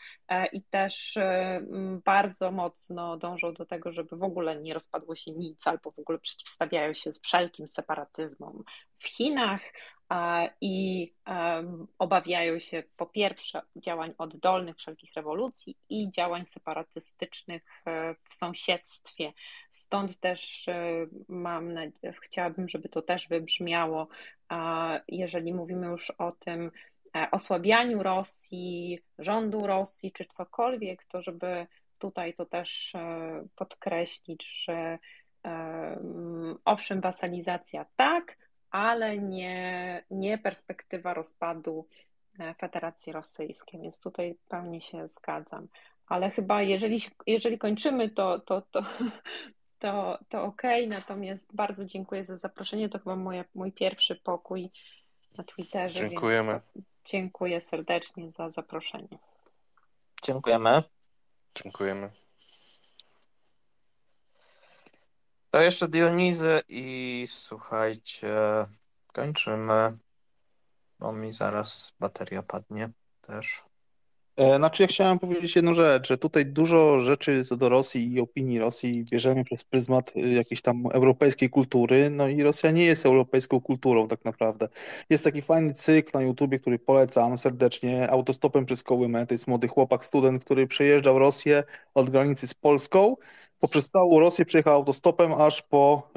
i też bardzo mocno dążą do tego, żeby w ogóle nie rozpadło się nic, albo w ogóle przeciwstawiają się z wszelkim separatyzmom w Chinach i obawiają się po pierwsze działań oddolnych, wszelkich rewolucji i działań separatystycznych w sąsiedztwie. Stąd też chciałabym, żeby to też wybrzmiało, jeżeli mówimy już o tym osłabianiu Rosji, rządu Rosji czy cokolwiek, to żeby tutaj to też podkreślić, że owszem, wasalizacja tak, ale nie perspektywa rozpadu Federacji Rosyjskiej, więc tutaj pełnie się zgadzam. Ale chyba jeżeli kończymy, to okej. Natomiast bardzo dziękuję za zaproszenie. To chyba mój pierwszy pokój na Twitterze, Dziękujemy. więc dziękuję serdecznie za zaproszenie. Dziękujemy. Dziękujemy. To jeszcze Dionizy i słuchajcie, kończymy, bo mi zaraz bateria padnie też. Znaczy ja chciałem powiedzieć jedną rzecz, że tutaj dużo rzeczy co do Rosji i opinii Rosji bierzemy przez pryzmat jakiejś tam europejskiej kultury, no i Rosja nie jest europejską kulturą tak naprawdę. Jest taki fajny cykl na YouTubie, który polecam serdecznie, Autostopem przez Kołymę, to jest młody chłopak, student, który przejeżdżał Rosję od granicy z Polską, poprzez całą Rosję przejechał autostopem aż po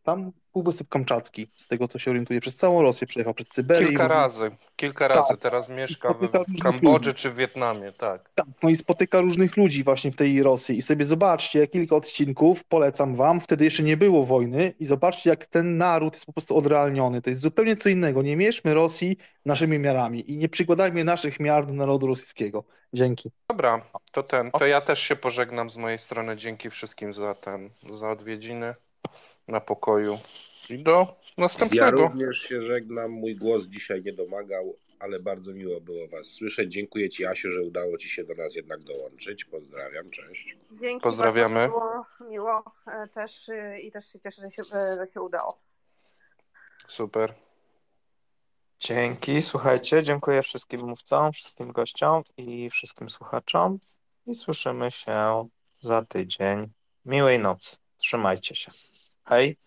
tam Półwysep Kamczacki, z tego co się orientuję, przez całą Rosję przejechał, przez Syberię. Kilka razy. Tak. Teraz mieszka Spotyka w różnych Kambodży ludzi. czy w Wietnamie, tak. Tak, no i spotyka różnych ludzi właśnie w tej Rosji i sobie zobaczcie kilka odcinków, polecam wam, wtedy jeszcze nie było wojny i zobaczcie jak ten naród jest po prostu odrealniony, to jest zupełnie co innego, nie mierzmy Rosji naszymi miarami i nie przykładajmy naszych miar do narodu rosyjskiego. Dzięki. Dobra, to ja też się pożegnam z mojej strony, dzięki wszystkim za odwiedziny na pokoju i do następnego. Ja również się żegnam, mój głos dzisiaj nie domagał, ale bardzo miło było was słyszeć. Dziękuję ci, Asiu, że udało ci się do nas jednak dołączyć. Pozdrawiam, cześć. Dzięki, pozdrawiamy. Bardzo miło też i też się cieszę, że się udało. Super. Dzięki, słuchajcie, dziękuję wszystkim mówcom, wszystkim gościom i wszystkim słuchaczom i słyszymy się za tydzień. Miłej nocy, trzymajcie się. Hej.